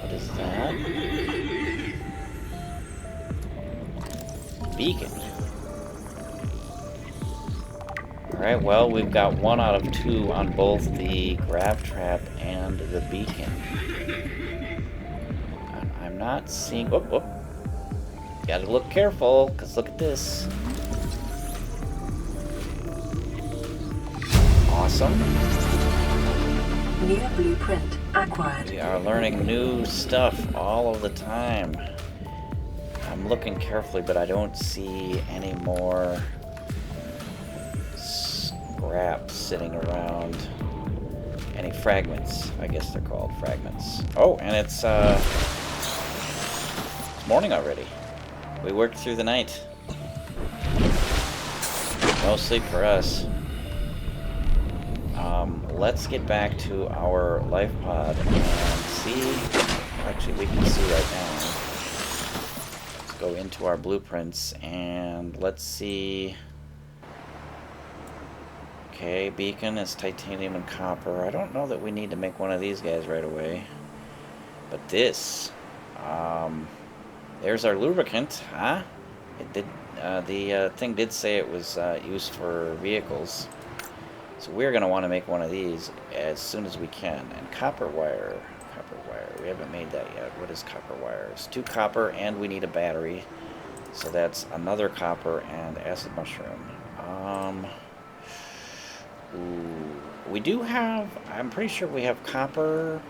What is that? Beacon. Alright, well, we've got 1 out of 2 on both the Grav trap and the beacon. I'm not seeing... Oh, oh. Gotta look careful, because look at this. Awesome. New blueprint acquired. We are learning new stuff all of the time. I'm looking carefully, but I don't see any more scrap sitting around. Any fragments. I guess they're called fragments. Oh, and it's morning already. We worked through the night. No sleep for us. Let's get back to our Lifepod and see. Actually, we can see right now. Let's go into our blueprints and let's see. Okay, beacon is titanium and copper. I don't know that we need to make one of these guys right away. But this, there's our lubricant, huh? It did. The thing did say it was used for vehicles. So we're going to want to make one of these as soon as we can. And copper wire. Copper wire. We haven't made that yet. What is copper wire? It's 2 copper and we need a battery. So that's another copper and acid mushroom. We do have... I'm pretty sure we have copper...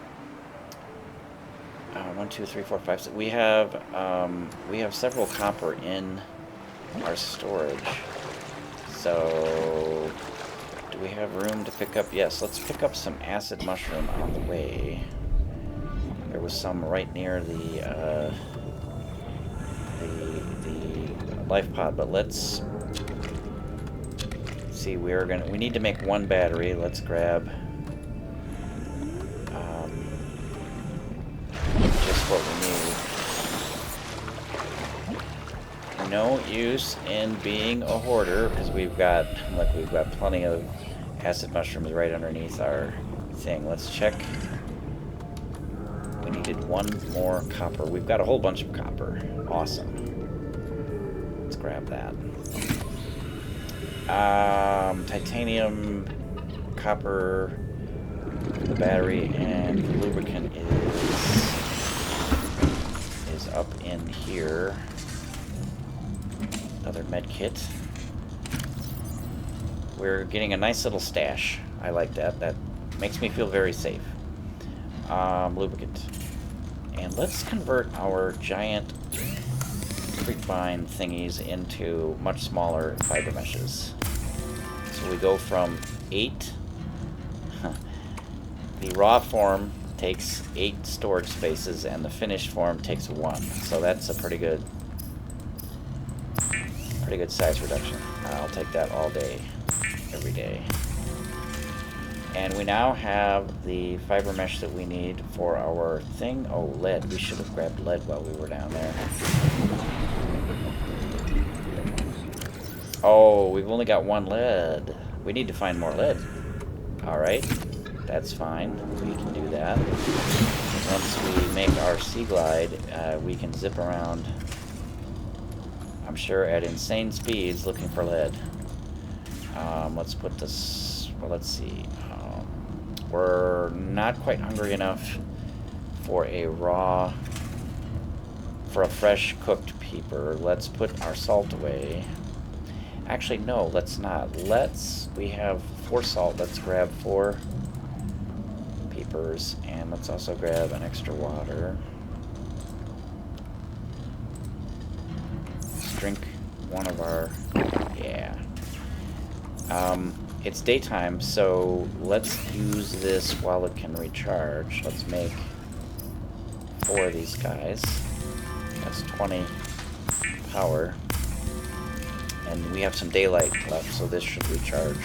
1, 2, 3, 4, 5, 6. We have several copper in our storage. So... Do we have room to pick up? Yes, let's pick up some acid mushroom on the way. There was some right near the Lifepod, but let's see. We need to make 1 battery. Let's grab just what we need. No use in being a hoarder because we've got plenty of acid mushrooms right underneath our thing. Let's check. We needed 1 more copper. We've got a whole bunch of copper. Awesome. Let's grab that. Titanium, copper, the battery, and the lubricant is up in here. Another med kit. We're getting a nice little stash. I like that. That makes me feel very safe. Lubricant. And let's convert our giant creepvine thingies into much smaller fiber meshes. So we go from 8. The raw form takes 8 storage spaces, and the finished form takes 1. So that's a pretty good size reduction. I'll take that all day, every day. And we now have the fiber mesh that we need for our thing. Oh, lead. We should have grabbed lead while we were down there. Oh, we've only got 1 lead. We need to find more lead. Alright, that's fine. We can do that. Once we make our Seaglide, we can zip around, I'm sure, at insane speeds looking for lead. Let's put this... Well, let's see. We're not quite hungry enough for a fresh cooked peeper. Let's put our salt away. Actually, no, let's not. We have 4 salt. Let's grab 4 peepers, and let's also grab an extra water. Let's drink one of our... Yeah. It's daytime, so let's use this while it can recharge. Let's make 4 of these guys. That's 20 power. And we have some daylight left, so this should recharge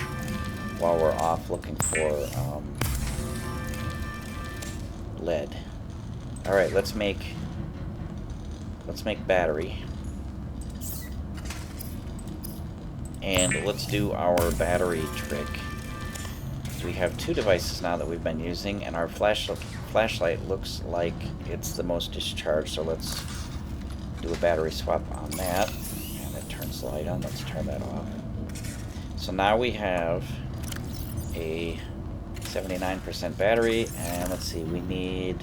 while we're off looking for lead. Alright, let's make battery. And let's do our battery trick. We have 2 devices now that we've been using, and our flashlight looks like it's the most discharged, so let's do a battery swap on that. And it turns the light on. Let's turn that off. So now we have a 79% battery, and let's see, we need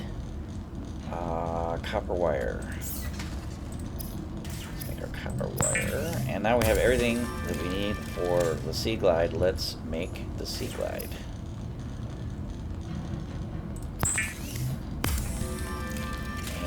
copper wire. Let's make our copper wire, and now we have everything that we need for the Seaglide. Let's make the Seaglide.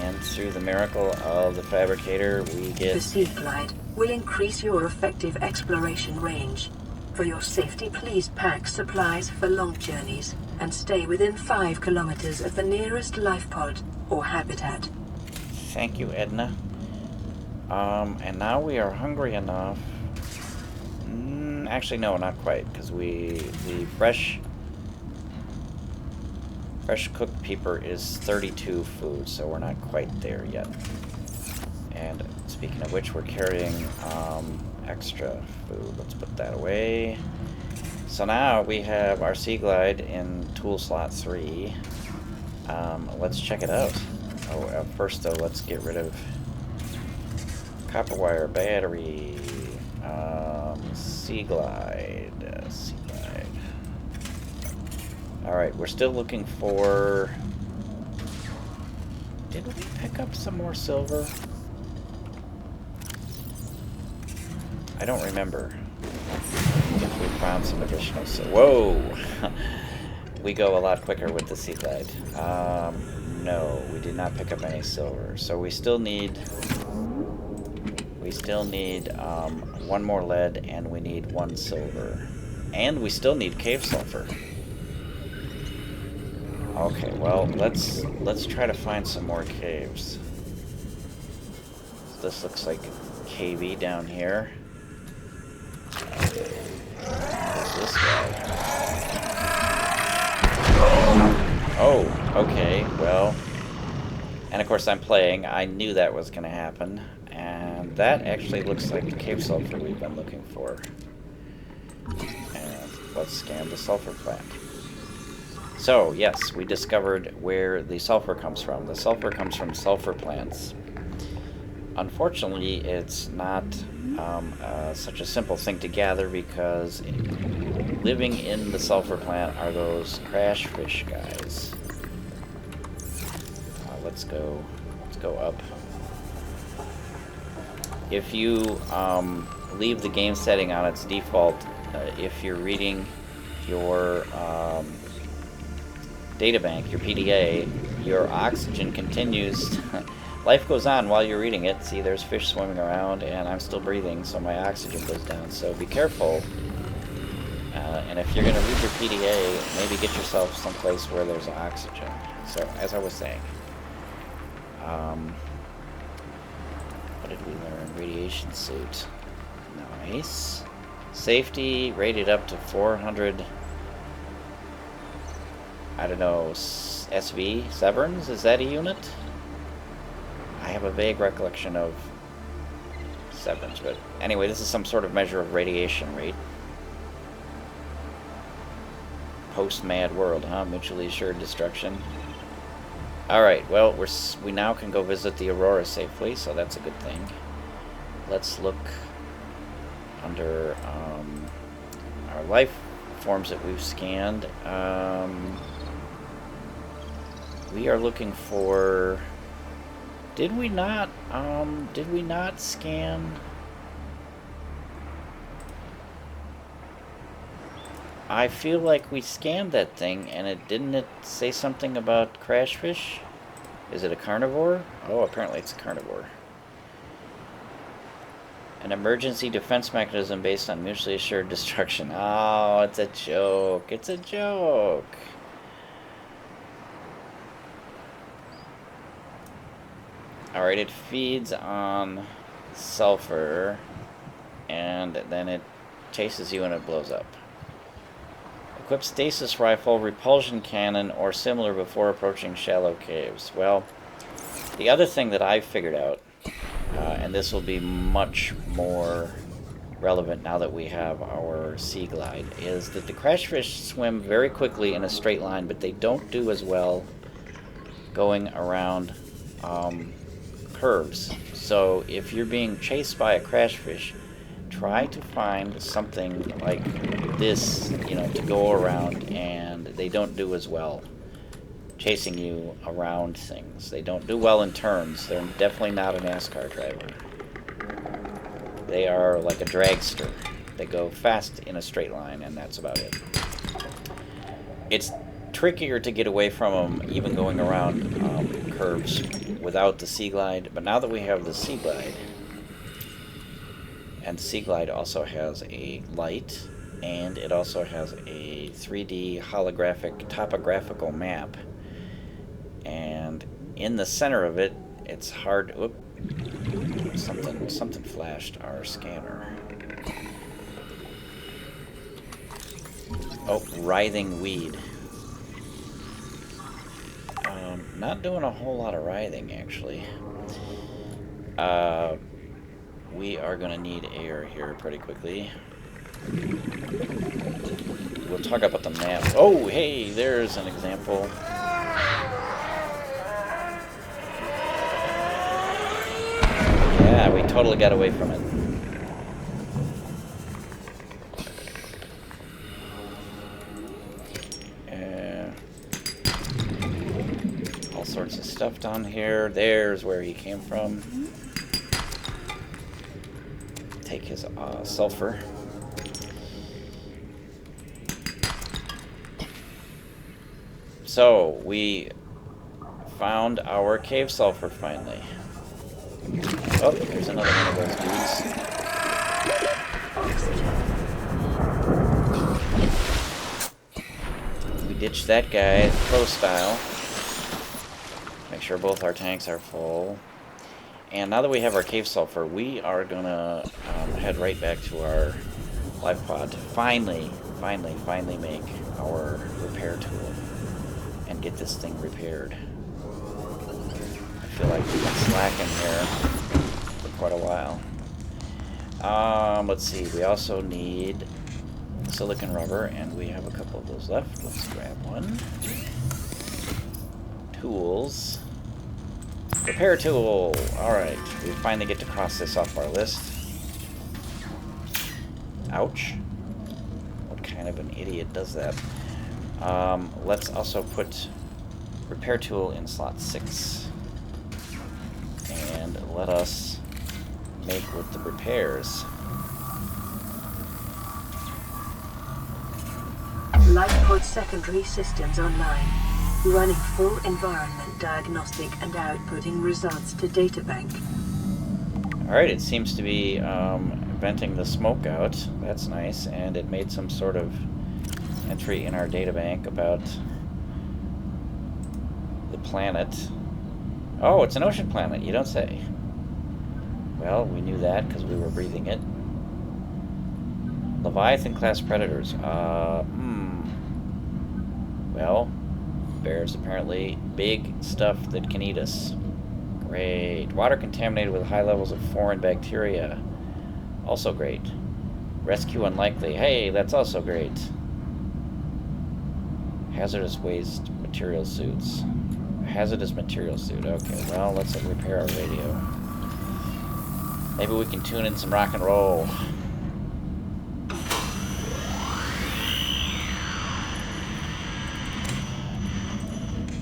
And through the miracle of the fabricator, we get... The Seaglide will increase your effective exploration range. For your safety, please pack supplies for long journeys and stay within 5 kilometers of the nearest Lifepod or habitat. Thank you, Edna. And now we are hungry enough... actually, no, not quite, because the fresh cooked peeper is 32 food, so we're not quite there yet. And speaking of which, we're carrying extra food. Let's put that away. So now we have our Seaglide in tool slot 3. Let's check it out. Oh, first though, let's get rid of copper wire, battery, Seaglide. Alright, we're still looking for... Did we pick up some more silver? I don't remember if we found some additional silver. Whoa! We go a lot quicker with the Seaglide. No, we did not pick up any silver. So we still need... one more lead, and we need 1 silver. And we still need cave sulfur. Okay, well, let's try to find some more caves. This looks like cavey down here. Who's this guy? Oh, okay, well... And of course I'm playing. I knew that was going to happen. And that actually looks like the cave sulfur we've been looking for. And let's scan the sulfur plant. So, yes, we discovered where the sulfur comes from. The sulfur comes from sulfur plants. Unfortunately, it's not such a simple thing to gather because living in the sulfur plant are those crashfish guys. Let's go up. If you leave the game setting on its default, if you're reading your databank, your PDA, your oxygen continues. Life goes on while you're reading it. See, there's fish swimming around, and I'm still breathing, so my oxygen goes down. So be careful. And if you're going to read your PDA, maybe get yourself someplace where there's oxygen. So, as I was saying, what did we learn? Radiation suit. Nice. Safety rated up to 400. I don't know, SV? Severns? Is that a unit? I have a vague recollection of Severns, but anyway, this is some sort of measure of radiation rate. Post-mad world, huh? Mutually assured destruction. Alright, well, we now can go visit the Aurora safely, so that's a good thing. Let's look under our life forms that we've scanned. We are looking for... Did we not scan... I feel like we scanned that thing, and didn't it say something about crashfish? Is it a carnivore? Oh, apparently it's a carnivore. An emergency defense mechanism based on mutually assured destruction. Oh, it's a joke. It's a joke. Alright, it feeds on sulfur. and then it chases you and it blows up. Equip stasis rifle, repulsion cannon, or similar before approaching shallow caves. Well, the other thing that I figured out, and this will be much more relevant now that we have our Seaglide, is that the Crashfish swim very quickly in a straight line, but they don't do as well going around curves. So if you're being chased by a Crashfish, try to find something like this, you know, to go around, and they don't do as well chasing you around things. They don't do well in turns. They're definitely not a NASCAR driver. They are like a dragster. They go fast in a straight line, and that's about it. It's trickier to get away from them, even going around curves without the Seaglide. But now that we have the Seaglide, and Seaglide also has a light, and it also has a 3D holographic topographical map. And in the center of it, it's hard. Whoop, something flashed our scanner. Oh, writhing weed. Not doing a whole lot of writhing, actually. We are going to need air here pretty quickly. We'll talk about the map. Oh, hey, there's an example. Yeah, we totally got away from it. All sorts of stuff down here. There's where he came from. Take his sulfur. So, we found our cave sulfur finally. Oh, there's another one of those dudes. We ditched that guy pro style. Make sure both our tanks are full. And now that we have our cave sulfur, we are gonna head right back to our Lifepod to finally make our repair tool and get this thing repaired. I feel like we've been slacking here for quite a while. Let's see, we also need silicon rubber, and we have a couple of those left. Let's grab one. Tools. Repair tool! Alright, we finally get to cross this off our list. Ouch. What kind of an idiot does that? Let's also put repair tool in slot 6. And let us make with the repairs. Lifepod secondary systems online. Running full environment diagnostic and outputting results to databank. Alright, it seems to be venting the smoke out. That's nice. And it made some sort of entry in our databank about the planet. Oh, it's an ocean planet, you don't say. Well, we knew that because we were breathing it. Leviathan-class predators. Well, bears apparently big stuff that can eat us. Great. Water contaminated with high levels of foreign bacteria. Also great. Rescue unlikely. Hey, that's also great. Hazardous waste material suits. Hazardous material suit. Okay, well, let's repair our radio. Maybe we can tune in some rock and roll.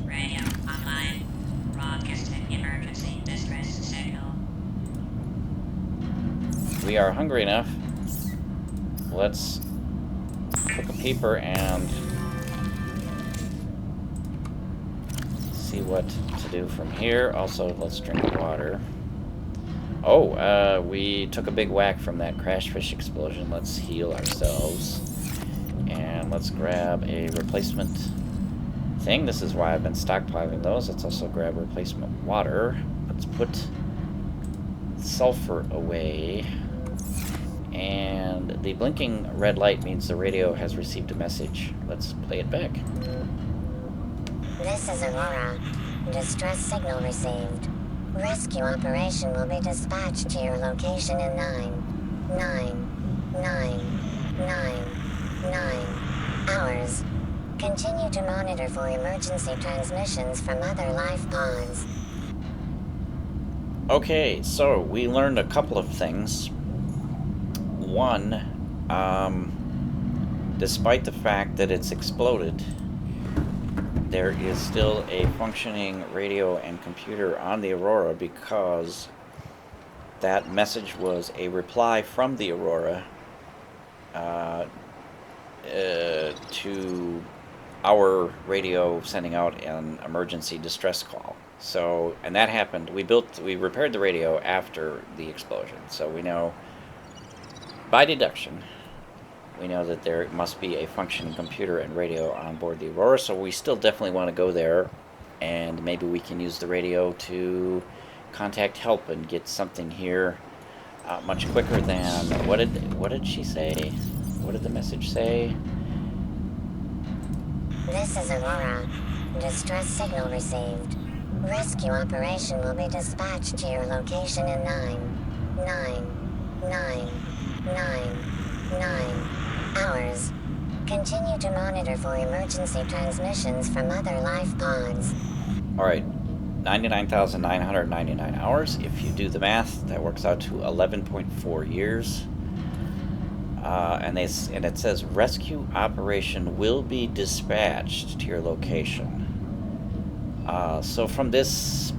Radio online. Broadcasting emergency distress signal. We are hungry enough. Let's cook a peeper and see what to do from here. Also, let's drink water. Oh, we took a big whack from that Crashfish explosion. Let's heal ourselves. And let's grab a replacement thing. This is why I've been stockpiling those. Let's also grab replacement water. Let's put sulfur away. And the blinking red light means the radio has received a message. Let's play it back. This is Aurora. Distress signal received. Rescue operation will be dispatched to your location in 9 hours. Continue to monitor for emergency transmissions from other life pods. Okay, so we learned a couple of things. One, despite the fact that it's exploded, there is still a functioning radio and computer on the Aurora because that message was a reply from the Aurora to our radio sending out an emergency distress call. So, and that happened, we repaired the radio after the explosion. So we know, by deduction, we know that there must be a functioning computer and radio on board the Aurora, so we still definitely want to go there, and maybe we can use the radio to contact help and get something here much quicker than... What did she say? What did the message say? This is Aurora. Distress signal received. Rescue operation will be dispatched to your location in 9 hours. Continue to monitor for emergency transmissions from other life pods. Alright, 99,999 hours. If you do the math, that works out to 11.4 years. And it says rescue operation will be dispatched to your location. So from this,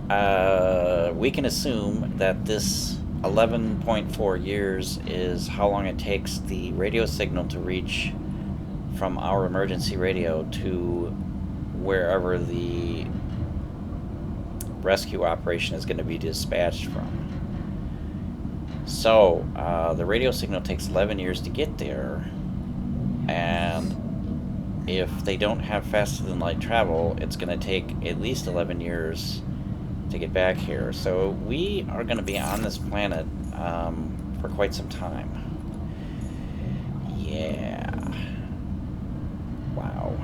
we can assume that this 11.4 years is how long it takes the radio signal to reach from our emergency radio to wherever the rescue operation is going to be dispatched from. So, the radio signal takes 11 years to get there, and if they don't have faster than light travel, it's going to take at least 11 years to get back here. So we are going to be on this planet for quite some time. Yeah. Wow.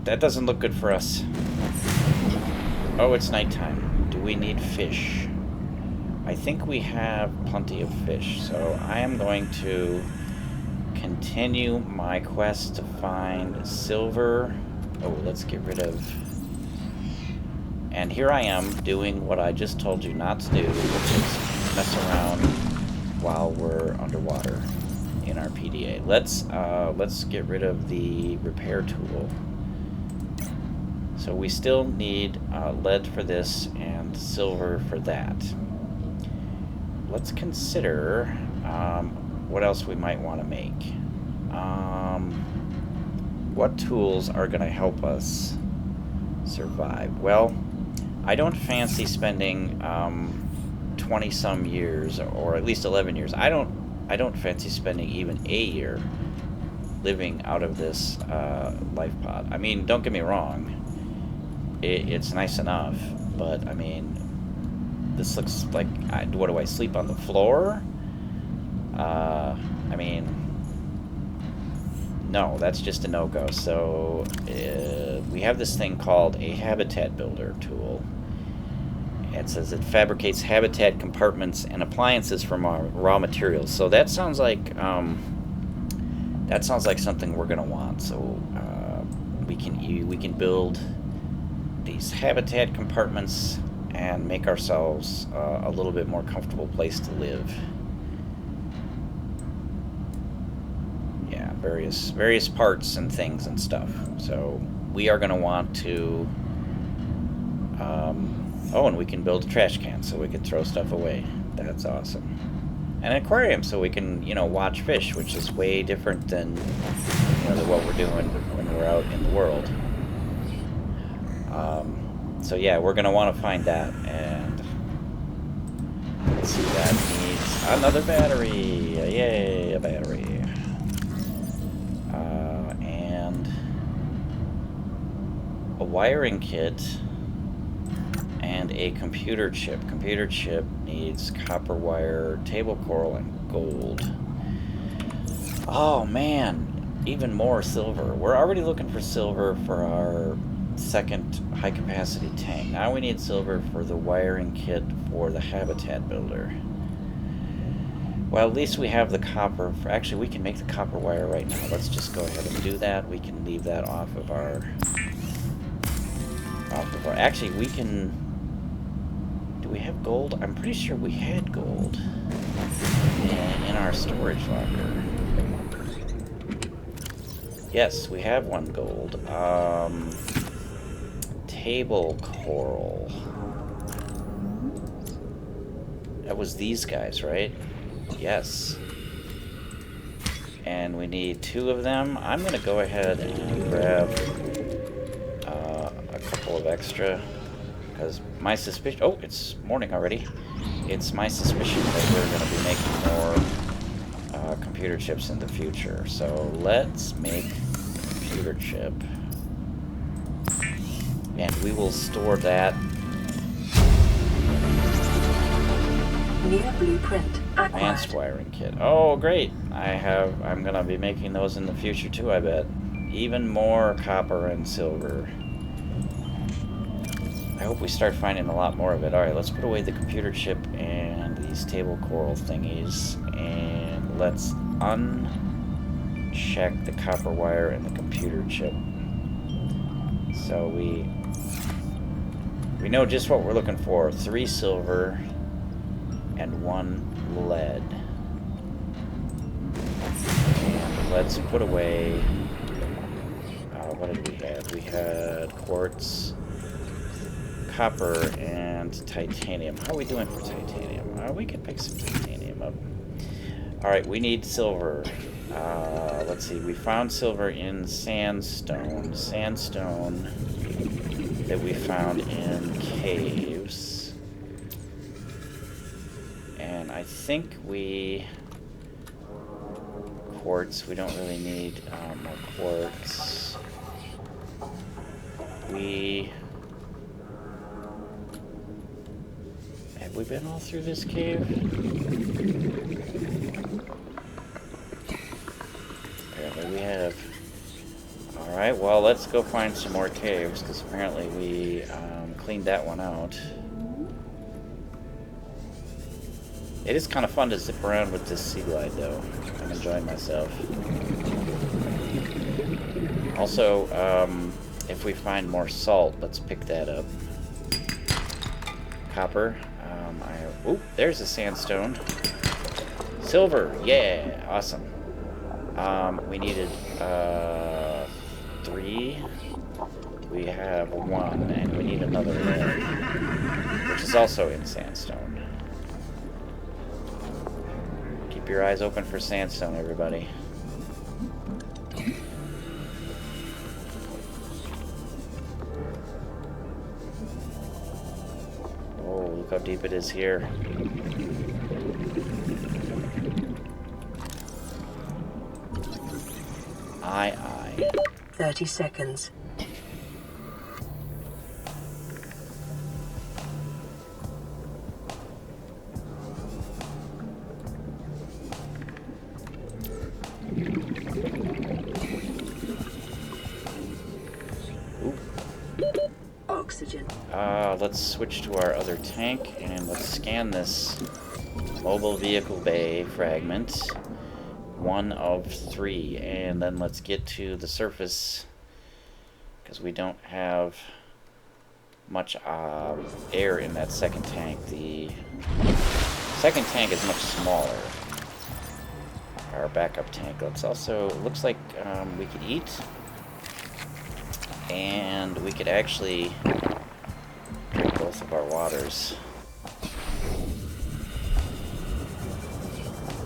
That doesn't look good for us. Oh, it's nighttime. Do we need fish? I think we have plenty of fish, so I am going to continue my quest to find silver. Oh, let's get rid of... And here I am doing what I just told you not to do, which is mess around while we're underwater in our PDA. Let's get rid of the repair tool. So we still need lead for this and silver for that. Let's consider what else we might want to make. What tools are going to help us survive? Well, I don't fancy spending 20-some years, or at least 11 years. I don't fancy spending even a year living out of this life pod. I mean, don't get me wrong. It's nice enough, but I mean, this looks like, what do I sleep on the floor? I mean, no, that's just a no-go. So we have this thing called a habitat builder tool. It says it fabricates habitat compartments and appliances from our raw materials. So that sounds like something we're gonna want. So we can build these habitat compartments and make ourselves a little bit more comfortable place to live. Yeah, various parts and things and stuff. So we are going to want to... oh, and we can build a trash can so we can throw stuff away. That's awesome. And an aquarium so we can, watch fish, which is way different than, than what we're doing when we're out in the world. So yeah, we're going to want to find that, and let's see, that needs another battery. Yay, a battery. And a wiring kit and a computer chip. Computer chip needs copper wire, table coral, and gold. Oh man, even more silver. We're already looking for silver for our second high capacity tank. Now we need silver for the wiring kit for the habitat builder. Well, at least we have the copper. Actually, we can make the copper wire right now. Let's just go ahead and do that. We can leave that off of our... Actually, we can... Do we have gold? I'm pretty sure we had gold in our storage locker. Yes, we have one gold. Table coral. That was these guys, right? Yes. And we need 2 of them. I'm going to go ahead and grab a couple of extra, because my suspicion... Oh, it's morning already. It's my suspicion that we're going to be making more computer chips in the future. So let's make a computer chip. And we will store that. Near blueprint acquired. Advanced wiring kit. Oh, great. I'm going to be making those in the future too, I bet. Even more copper and silver. I hope we start finding a lot more of it. Alright, let's put away the computer chip and these table coral thingies. And let's uncheck the copper wire and the computer chip. So we know just what we're looking for. 3 silver and 1 lead. And let's put away... what did we have? We had quartz, copper, and titanium. How are we doing for titanium? We could pick some titanium up. Alright, we need silver. Let's see, we found silver in sandstone. Sandstone that we found in caves. And I think quartz, we don't really need more quartz. Have we been all through this cave? Apparently we have. Alright, well, let's go find some more caves, because apparently we cleaned that one out. It is kind of fun to zip around with this Seaglide, though. I'm enjoying myself. Also, if we find more salt, let's pick that up. Copper. Oop, there's a sandstone. Silver, yeah, awesome. We needed 3. We have 1, and we need another one, which is also in sandstone. Keep your eyes open for sandstone, everybody. Oh, look how deep it is here. Aye. 30 seconds. Oxygen. Let's switch to our other tank and let's scan this mobile vehicle bay fragment. 1 of 3, and then let's get to the surface because we don't have much air in that second tank. The second tank is much smaller. Our backup tank. Let's also, looks like we could eat, and we could actually drink both of our waters.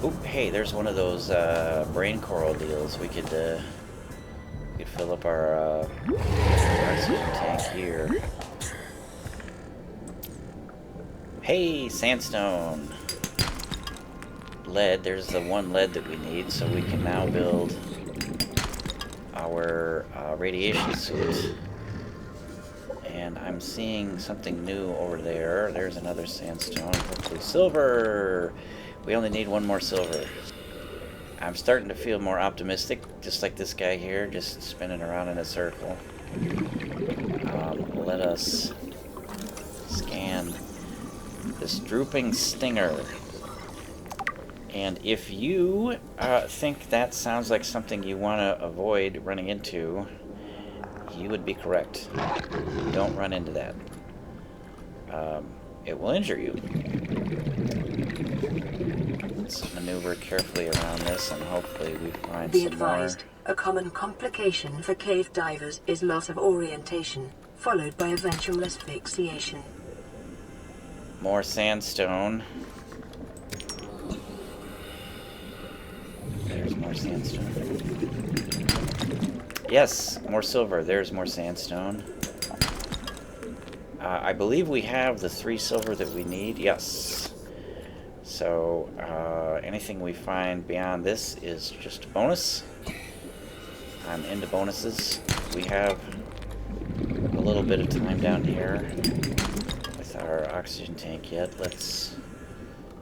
Oop, hey, there's one of those brain coral deals. We could fill up our oxygen tank here. Hey, sandstone. Lead, there's the 1 lead that we need, so we can now build our radiation suit. And I'm seeing something new over there. There's another sandstone. Hopefully silver! We only need one more silver. I'm starting to feel more optimistic, just like this guy here, just spinning around in a circle. Let us scan this drooping stinger. And if you think that sounds like something you want to avoid running into, you would be correct. Don't run into that. It will injure you. Let's maneuver carefully around this and hopefully we find Be some advised, a common complication for cave divers is loss of orientation, followed by eventual asphyxiation. more sandstone. There's more sandstone. Yes, more silver. There's more sandstone. I believe we have the 3 silver that we need. Yes. So anything we find beyond this is just a bonus. I'm into bonuses. We have a little bit of time down here with our oxygen tank yet. Let's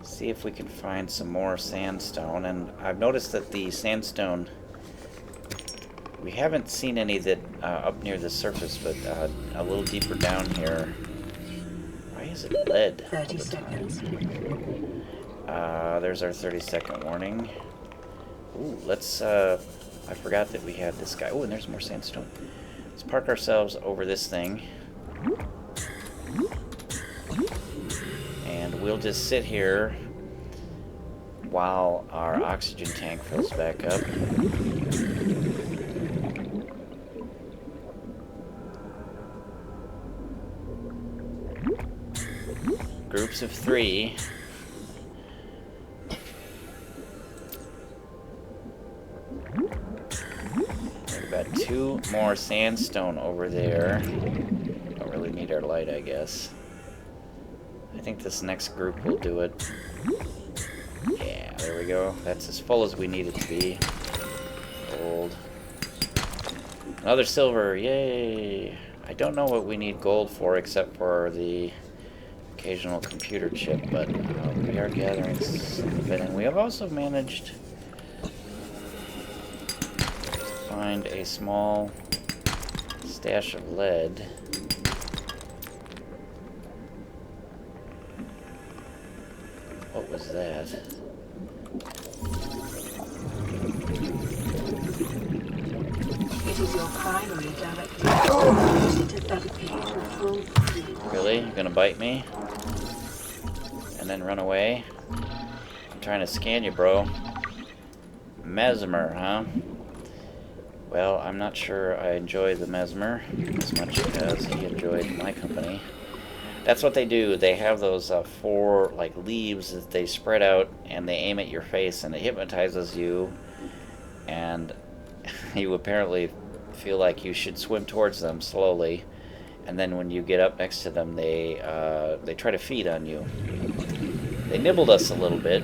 see if we can find some more sandstone. And I've noticed that the sandstone, we haven't seen any that up near the surface, but a little deeper down here. Why is it lead? 30 seconds. There's our 30-second warning. Ooh, let's, I forgot that we had this guy. Oh, and there's more sandstone. Let's park ourselves over this thing. And we'll just sit here while our oxygen tank fills back up. Groups of 3. We've got 2 more sandstone over there. Don't really need our light, I guess. I think this next group will do it. Yeah, there we go. That's as full as we need it to be. Gold. Another silver, yay! I don't know what we need gold for except for the occasional computer chip, but we are gathering some of it, and we have also managed to find a small stash of lead. What was that? It is your primary directive. Really? You're gonna bite me? And then run away? I'm trying to scan you, bro. Mesmer, huh? Well, I'm not sure I enjoy the Mesmer as much as he enjoyed my company. That's what they do. They have those 4 like leaves that they spread out and they aim at your face and it hypnotizes you, and you apparently feel like you should swim towards them slowly, and then when you get up next to them they try to feed on you. They nibbled us a little bit.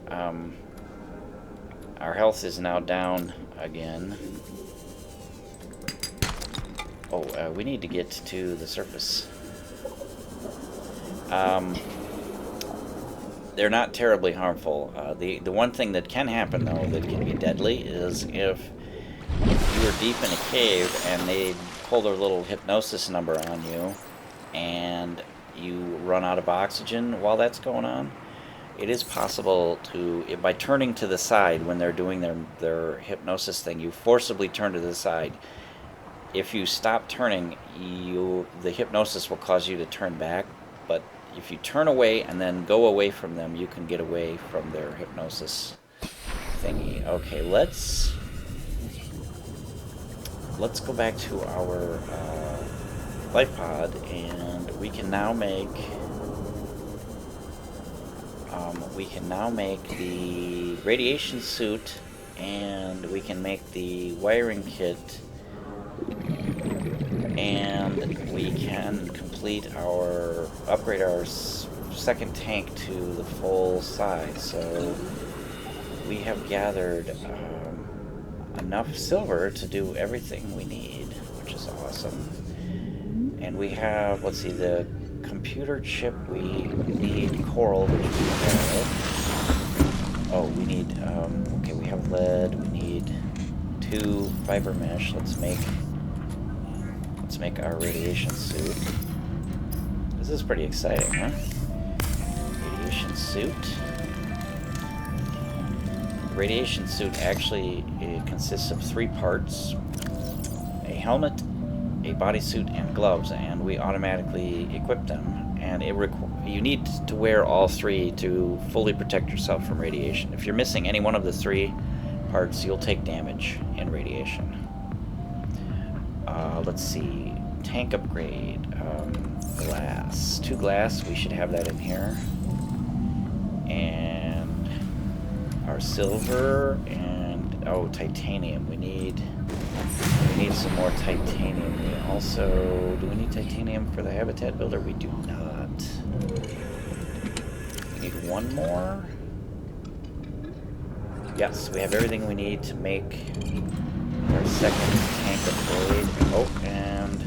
Our health is now down again. Oh, we need to get to the surface. They're not terribly harmful. The one thing that can happen, though, that can be deadly is if you are deep in a cave and they pull their little hypnosis number on you and you run out of oxygen while that's going on. It is possible to, by turning to the side when they're doing their hypnosis thing, you forcibly turn to the side. If you stop turning, the hypnosis will cause you to turn back, but if you turn away and then go away from them, you can get away from their hypnosis thingy. Okay, let's go back to our Lifepod, and we can now make the radiation suit, and we can make the wiring kit, and we can upgrade our second tank to the full size. So we have gathered enough silver to do everything we need, which is awesome. And we have, let's see, the computer chip, we need coral, which we have. Oh, we need, okay, we have lead, we need 2 fiber mesh. Let's make our radiation suit. This is pretty exciting, huh? Radiation suit. The radiation suit actually consists of 3 parts: a helmet, a bodysuit, and gloves, and we automatically equip them. And you need to wear all 3 to fully protect yourself from radiation. If you're missing any one of the 3 parts, you'll take damage in radiation. Let's see, tank upgrade, glass, 2 glass, we should have that in here. And our silver and, oh, titanium, we need some more titanium. We also, do we need titanium for the habitat builder? We do not. We need 1 more. Yes, we have everything we need to make our second tank upgrade. Oh, and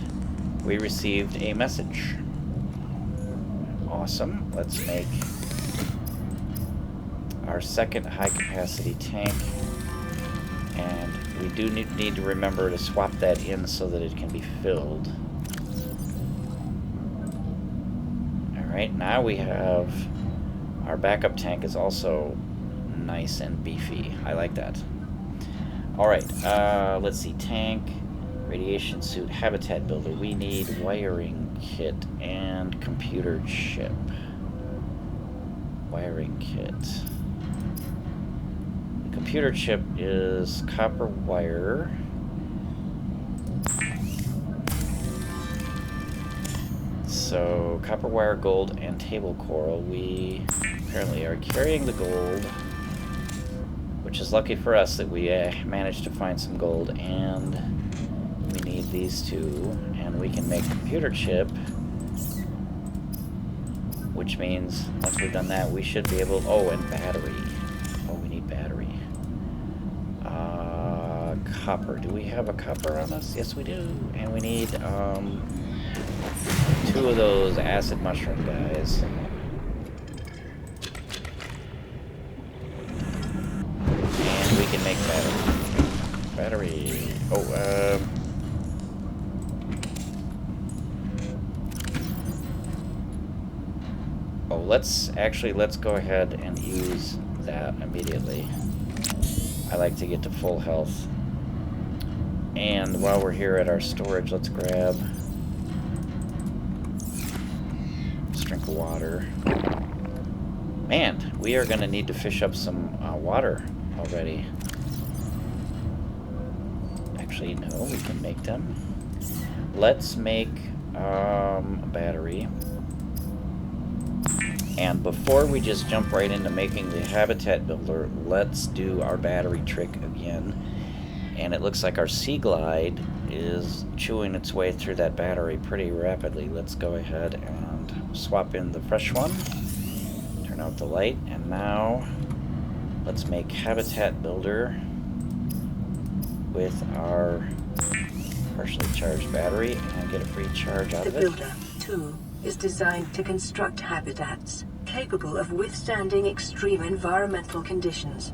we received a message. Awesome. Let's make our second high-capacity tank. And we do need to remember to swap that in so that it can be filled. Alright, now we have our backup tank is also nice and beefy. I like that. Alright, let's see. Tank, radiation suit, habitat builder. We need wiring kit and computer chip. Wiring kit. The computer chip is copper wire. So, copper wire, gold, and table coral. We apparently are carrying the gold, which is lucky for us that we managed to find some gold, and we need these 2, and we can make computer chip, which means once we've done that, we should be able, oh, and battery. Oh, we need battery. Copper. Do we have a copper on us? Yes, we do. And we need 2 of those acid mushroom guys. And we can make battery. Oh, oh, let's go ahead and use that immediately. I like to get to full health. And while we're here at our storage, let's grab a drink of water. Man, we are going to need to fish up some water already. Actually, no, we can make them. Let's make a battery. And before we just jump right into making the habitat builder, let's do our battery trick again. And it looks like our Seaglide is chewing its way through that battery pretty rapidly. Let's go ahead and swap in the fresh one. Turn out the light. And now let's make habitat builder with our partially charged battery and get a free charge out of it. The builder, too, is designed to construct habitats capable of withstanding extreme environmental conditions.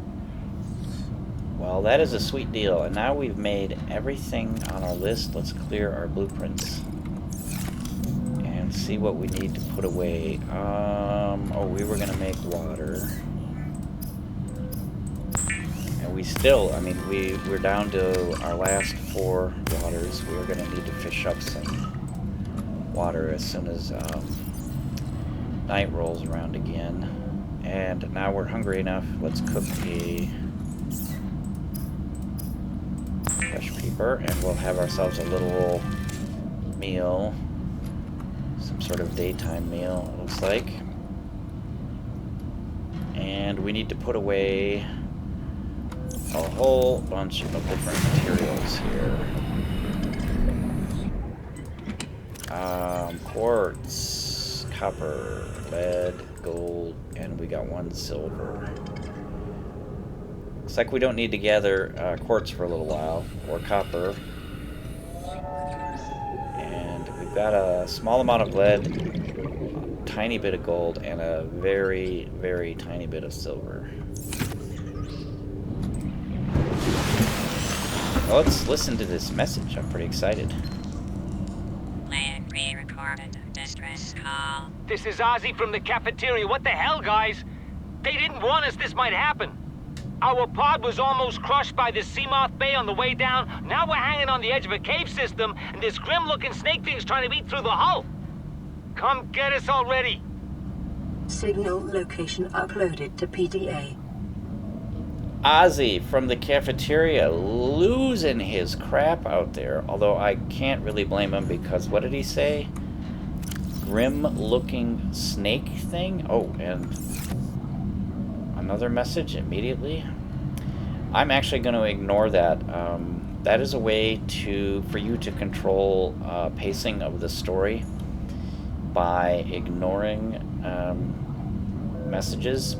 Well, that is a sweet deal, and now we've made everything on our list. Let's clear our blueprints and see what we need to put away. Oh, we were gonna make water. And we still, I mean, we're down to our last 4 waters. We're gonna need to fish up some water as soon as night rolls around again. And now we're hungry enough. Let's cook a fresh peeper, and we'll have ourselves a little meal, some sort of daytime meal, it looks like. And we need to put away a whole bunch of different materials here. Quartz, copper, lead, gold, and we got 1 silver. Looks like we don't need to gather quartz for a little while, or copper. And we've got a small amount of lead, a tiny bit of gold, and a very, very tiny bit of silver. Well, let's listen to this message. I'm pretty excited. Land re-recorded distress call. This is Ozzy from the cafeteria. What the hell, guys? They didn't warn us this might happen. Our pod was almost crushed by the Seamoth Bay on the way down. Now we're hanging on the edge of a cave system, and this grim-looking snake thing's trying to eat through the hull. Come get us already. Signal location uploaded to PDA. Ozzy from the cafeteria losing his crap out there. Although I can't really blame him because what did he say? Grim-looking snake thing? Oh, and another message immediately. I'm actually going to ignore that. That is a way for you to control pacing of the story by ignoring messages.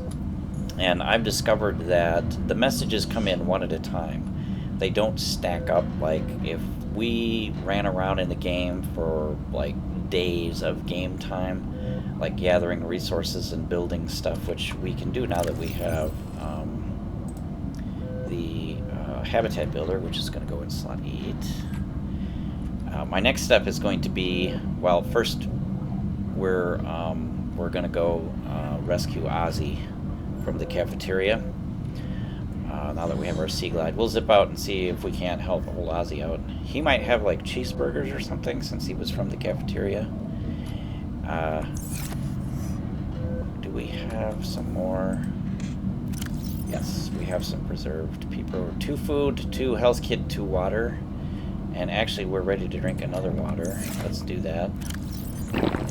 And I've discovered that the messages come in one at a time. They don't stack up. Like if we ran around in the game for like days of game time, like gathering resources and building stuff, which we can do now that we have the habitat builder, which is going to go in slot 8. My next step is going to be, well, first we're going to go rescue Ozzy from the cafeteria. Now that we have our Seaglide, we'll zip out and see if we can't help old Ozzy out. He might have like cheeseburgers or something since he was from the cafeteria. Do we have some more? Yes, we have some preserved people. 2 food, 2 health kit, 2 water. And actually we're ready to drink another water. Let's do that.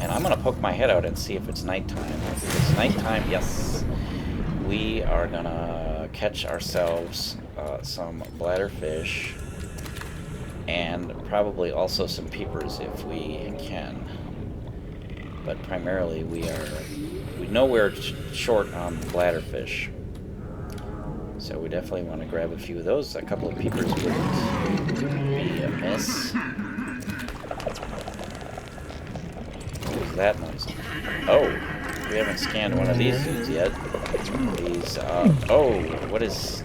And I'm gonna poke my head out and see if it's nighttime. If it's nighttime, yes. We are gonna catch ourselves some bladderfish and probably also some peepers if we can. But primarily we know we're short on bladderfish, so we definitely want to grab a few of those. A couple of peepers wouldn't be amiss. What was that noise? Oh, we haven't scanned one of these dudes yet. These, oh, what is...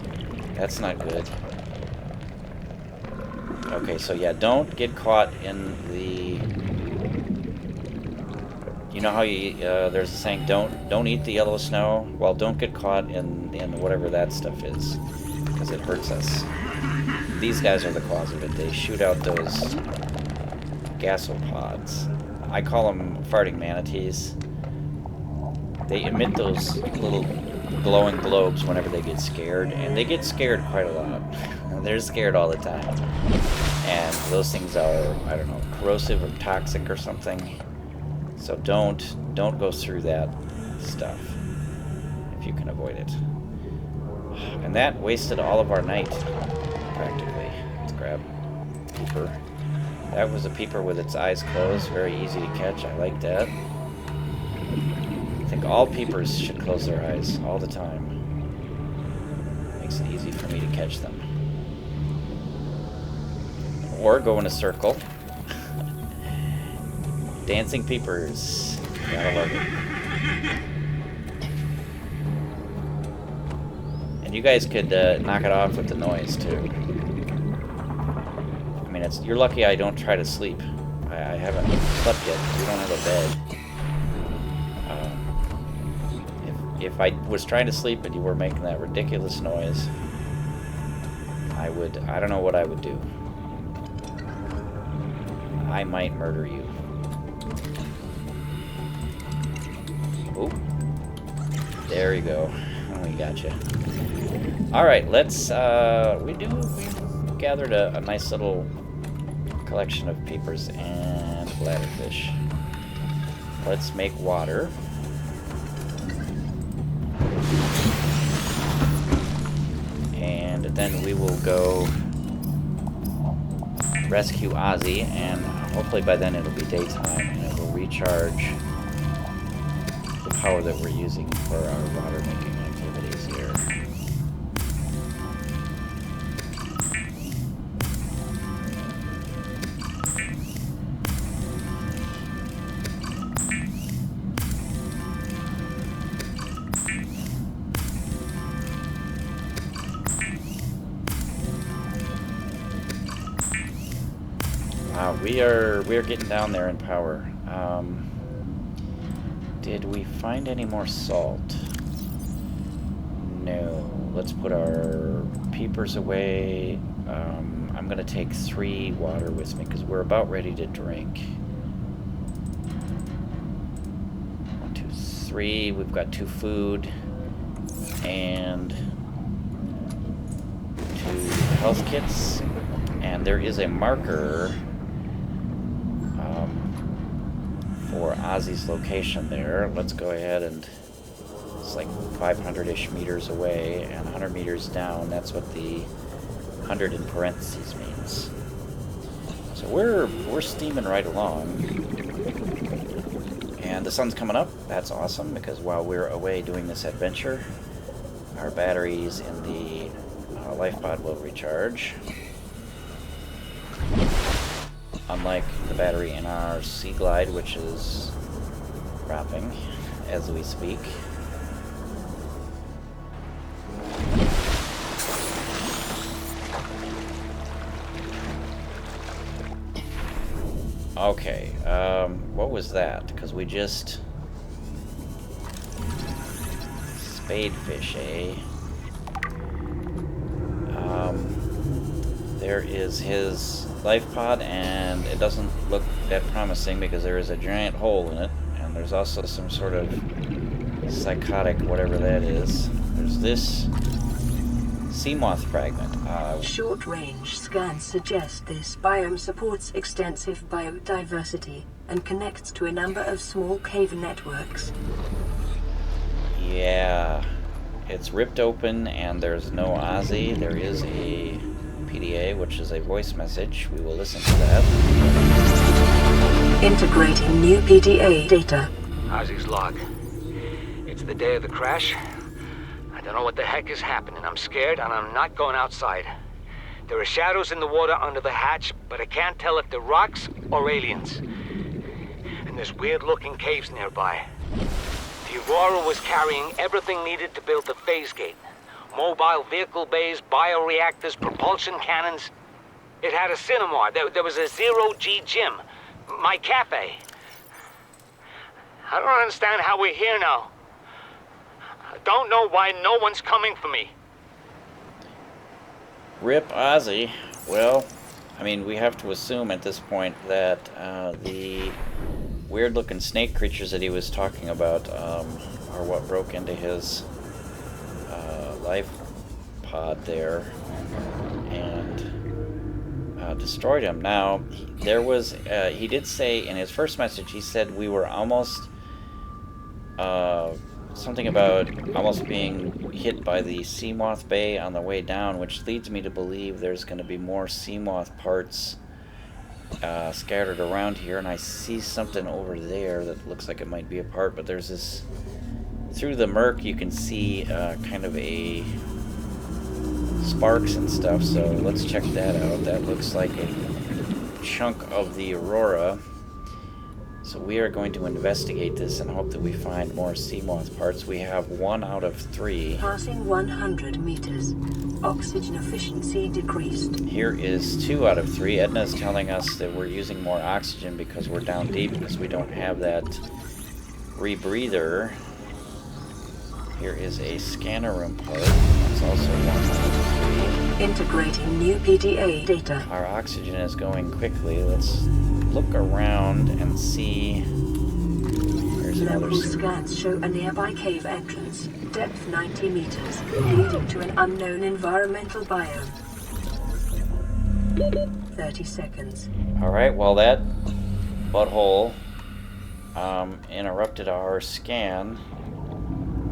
That's not good. Okay, so yeah, don't get caught in the... You know how you, there's a saying, don't eat the yellow snow? Well, don't get caught in whatever that stuff is, because it hurts us. These guys are the cause of it. They shoot out those gasopods. I call them farting manatees. They emit those little glowing globes whenever they get scared, and they get scared quite a lot. They're scared all the time. And those things are, I don't know, corrosive or toxic or something. So don't go through that stuff if you can avoid it. And that wasted all of our night, practically. Let's grab a peeper. That was a peeper with its eyes closed, very easy to catch. I like that. I think all peepers should close their eyes all the time. Makes it easy for me to catch them. Or go in a circle. Dancing peepers. Gotta love it. And you guys could knock it off with the noise too. I mean, you're lucky I don't try to sleep. I haven't slept yet. We don't have a bed. If I was trying to sleep and you were making that ridiculous noise, I don't know what I would do. I might murder you. Oh, there you go. Oh, we got you. All right, let's. We gathered a nice little collection of peepers and bladderfish. Let's make water. And then we will go rescue Ozzy, and hopefully by then it'll be daytime, and it will recharge the power that we're using for our water making activities here. we are getting down there in power. Did we find any more salt? No. Let's put our peepers away. I'm gonna take 3 water with me because we're about ready to drink. 1, 2, 3. We've got 2 food and 2 health kits. And there is a marker for Ozzy's location there. Let's go ahead and it's like 500-ish meters away and 100 meters down. That's what the 100 in parentheses means. So we're steaming right along. And the sun's coming up. That's awesome because while we're away doing this adventure, our batteries in the Lifepod will recharge. Unlike the battery in our Seaglide, which is wrapping as we speak. Okay, what was that? Because we just spade fish, eh? There is his Lifepod, and it doesn't look that promising because there is a giant hole in it, and there's also some sort of psychotic whatever that is. There's this Seamoth fragment. Short-range scans suggest this biome supports extensive biodiversity and connects to a number of small cave networks. Yeah, it's ripped open and there's no Ozzy. There is a PDA, which is a voice message. We will listen to that. Integrating new PDA data. Ozzy's log. It's the day of the crash. I don't know what the heck is happening. I'm scared and I'm not going outside. There are shadows in the water under the hatch, but I can't tell if they're rocks or aliens. And there's weird-looking caves nearby. The Aurora was carrying everything needed to build the phase gate. Mobile vehicle bays, bioreactors, propulsion cannons. It had a cinema. There was a zero-G gym. My cafe. I don't understand how we're here now. I don't know why no one's coming for me. Rip Ozzy. Well, I mean, we have to assume at this point that the weird-looking snake creatures that he was talking about are what broke into his Lifepod there and destroyed him. Now, there was, he did say in his first message, he said we were almost, something about almost being hit by the Seamoth Bay on the way down, which leads me to believe there's going to be more Seamoth parts scattered around here, and I see something over there that looks like it might be a part, but there's this, through the murk you can see kind of a sparks and stuff, so let's check that out. That looks like a chunk of the Aurora. So we are going to investigate this and hope that we find more Seamoth parts. We have 1 out of 3. Passing 100 meters. Oxygen efficiency decreased. Here is 2 out of 3. Edna is telling us that we're using more oxygen because we're down deep, because we don't have that rebreather. Here is a scanner room part. That's also 1 out of 3. Integrating new PDA data. Our oxygen is going quickly. Let's look around and see. There's another. Local scans show a nearby cave entrance, depth 90 meters, leading to an unknown environmental biome. 30 seconds. Alright, well that butthole interrupted our scan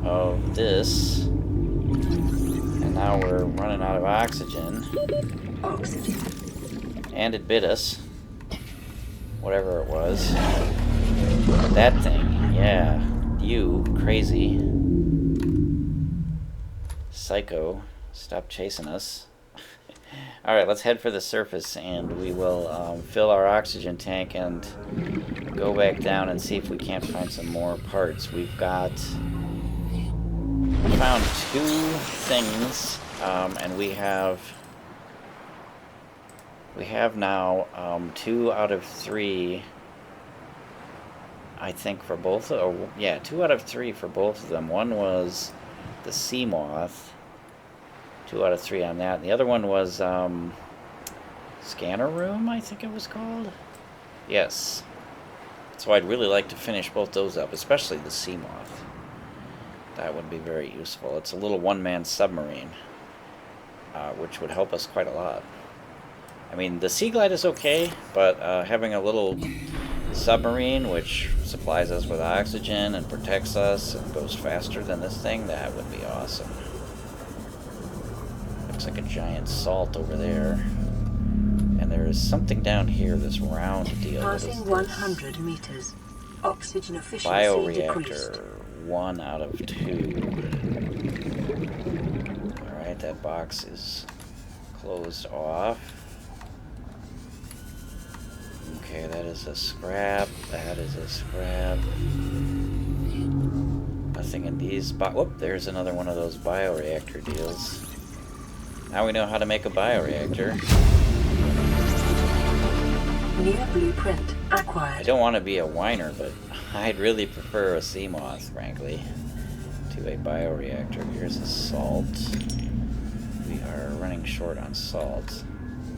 of this. And now we're running out of oxygen. Oxygen. And it bit us. Whatever it was. That thing, yeah. You, crazy. Psycho. Stop chasing us. Alright, let's head for the surface and we will fill our oxygen tank and go back down and see if we can't find some more parts. We've got... found 2 things, and we have We have now 2 out of 3, I think, for both. Oh, yeah, 2 out of 3 for both of them. One was the Seamoth. 2 out of 3 on that. And the other one was Scanner Room, I think it was called. Yes. So I'd really like to finish both those up, especially the Seamoth. That would be very useful. It's a little one-man submarine, which would help us quite a lot. I mean, the Seaglide is okay, but having a little submarine which supplies us with oxygen and protects us and goes faster than this thing, that would be awesome. Looks like a giant salt over there. And there is something down here, this round deal. Passing 100 meters. Oxygen efficiency decreased. Bioreactor, 1 out of 2. Alright, that box is closed off. Okay, that is a scrap. That is a scrap. Nothing in these. Whoop, there's another one of those bioreactor deals. Now we know how to make a bioreactor. New blueprint acquired. I don't want to be a whiner, but I'd really prefer a Seamoth, frankly, to a bioreactor. Here's a salt. We are running short on salt.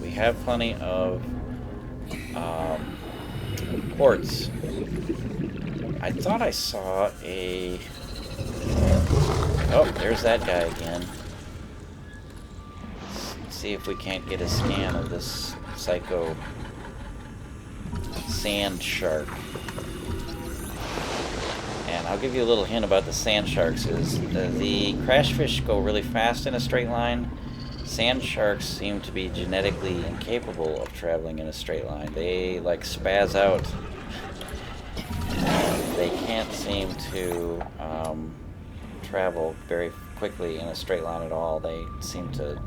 We have plenty of quartz. I thought I saw a... Oh, there's that guy again. Let's see if we can't get a scan of this psycho sand shark. And I'll give you a little hint about the sand sharks. Is the crashfish go really fast in a straight line. Sand sharks seem to be genetically incapable of traveling in a straight line. They like spaz out. They can't seem to travel very quickly in a straight line at all. They seem to...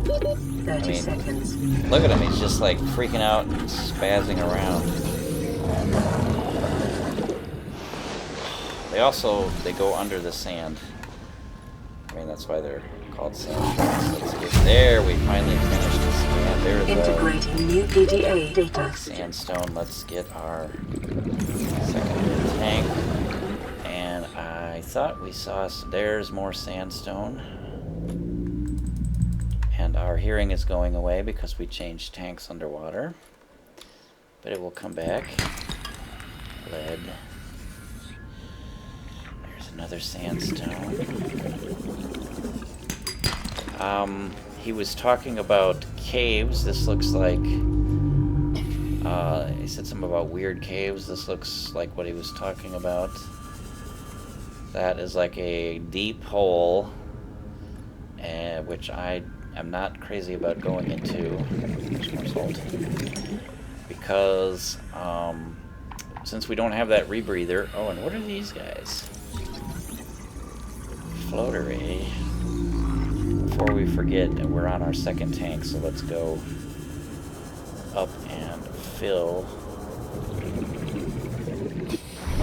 30 seconds. Look at him, he's just like freaking out and spazzing around. They go under the sand. I mean, that's why they're called sand sharks. Let's get there. We finally finished the scan. There's integrating new PDA data. Sandstone. Let's get our second tank. And I thought we saw... There's more sandstone. And our hearing is going away because we changed tanks underwater. But it will come back. Lead. There's another sandstone. He was talking about caves. This looks like... he said something about weird caves. This looks like what he was talking about. That is like a deep hole, which I'm not crazy about going into. There's more salt. Because since we don't have that rebreather... Oh, and what are these guys? Floater, eh? Before we forget, we're on our second tank, so let's go up and fill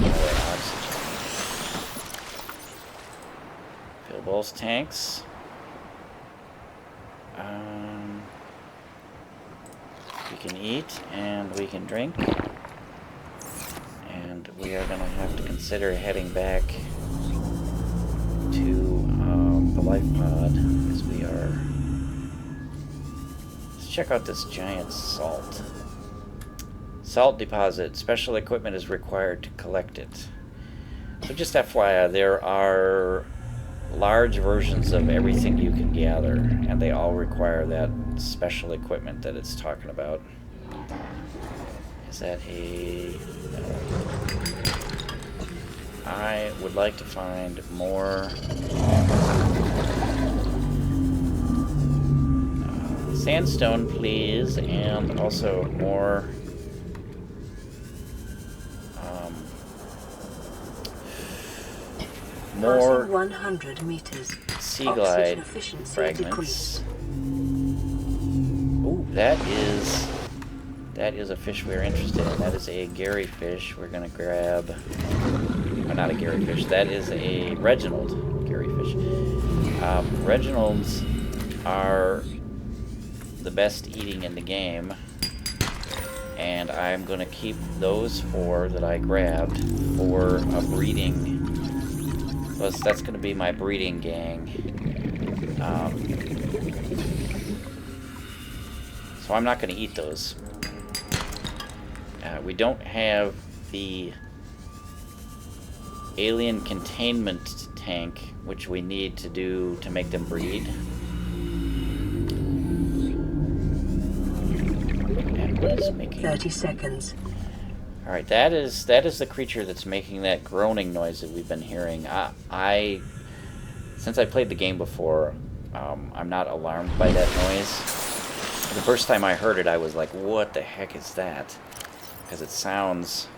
more oxygen. Fill both tanks. We can eat and we can drink, and we are going to have to consider heading back to the Lifepod, because we are... Let's check out this giant salt. Salt deposit. Special equipment is required to collect it. So just FYI, there are large versions of everything you can gather, and they all require that special equipment that it's talking about. Is that a... I would like to find more sandstone, please, and also more more 100 meters. Seaglide fragments. Ooh, that is a fish we're interested in. That is a Gary fish. We're gonna grab... Oh, not a Gary fish. That is a Reginald Gary fish. Reginalds are the best eating in the game. And I'm going to keep those 4 that I grabbed for a breeding. That's going to be my breeding gang. So I'm not going to eat those. We don't have the alien containment tank, which we need to do to make them breed. And what is making 30 seconds. Alright, that is the creature that's making that groaning noise that we've been hearing. Since I played the game before, I'm not alarmed by that noise. The first time I heard it, I was like, what the heck is that? Because it sounds...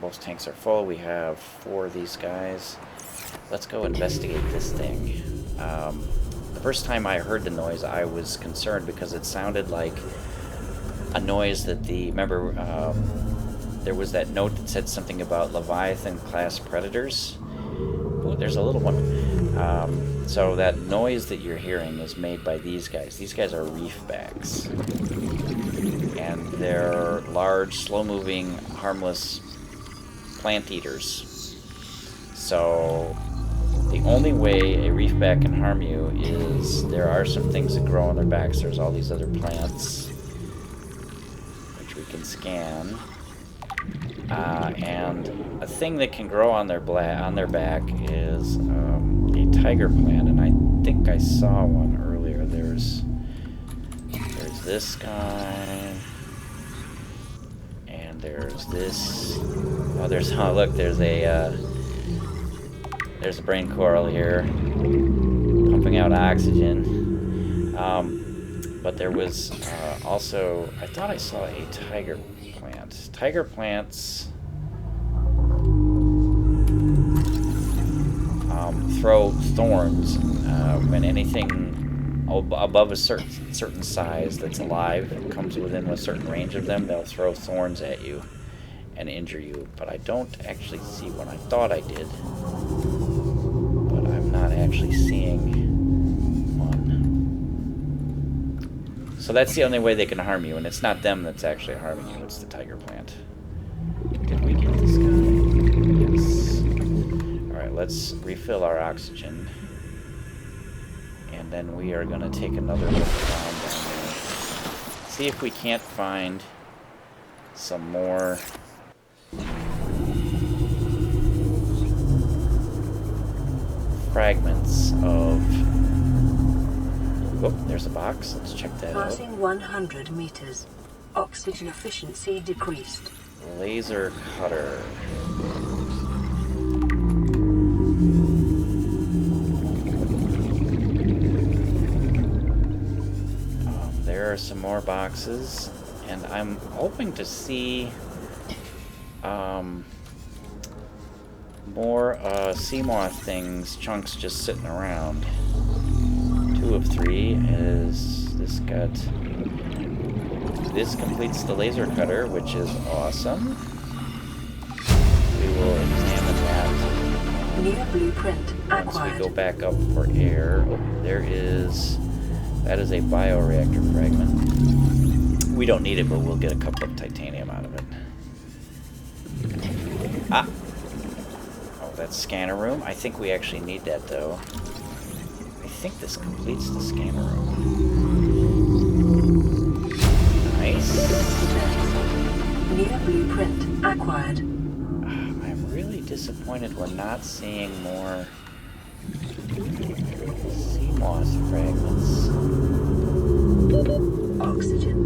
both tanks are full. We have 4 of these guys. Let's go investigate this thing. The first time I heard the noise, I was concerned because it sounded like a noise that remember, there was that note that said something about Leviathan-class predators. Ooh, there's a little one. So that noise that you're hearing is made by these guys. These guys are reefbacks. And they're large, slow-moving, harmless plant eaters. So the only way a reefback can harm you is there are some things that grow on their backs. There's all these other plants, which we can scan. And a thing that can grow on their back is a tiger plant, and I think I saw one earlier. There's this guy, and there's this. Oh, look, there's a brain coral here, pumping out oxygen. But there was also, I thought I saw a tiger plant. Tiger plants throw thorns when anything above a certain size that's alive comes within a certain range of them. They'll throw thorns at you and injure you. But I don't actually see one. I thought I did, but I'm not actually seeing one. So that's the only way they can harm you, and it's not them that's actually harming you, it's the tiger plant. Did we get this guy? Yes. Alright, let's refill our oxygen. And then we are going to take another look around down there. See if we can't find some more fragments of... Oh, there's a box. Let's check that out. Passing 100 meters. Oxygen efficiency decreased. Laser cutter. There are some more boxes, and I'm hoping to see more Seamoth things, chunks just sitting around. 2 of 3 is this got... This completes the laser cutter, which is awesome. We will examine that New blueprint once we acquired. go back up for air. Oh, there is... That is a bioreactor fragment. We don't need it, but we'll get a couple of titanium out of it. Ah! Oh, that's scanner room. I think we actually need that, though. I think this completes the scanner room. Nice. New blueprint acquired. I'm really disappointed we're not seeing more Seamoth fragments. Oxygen.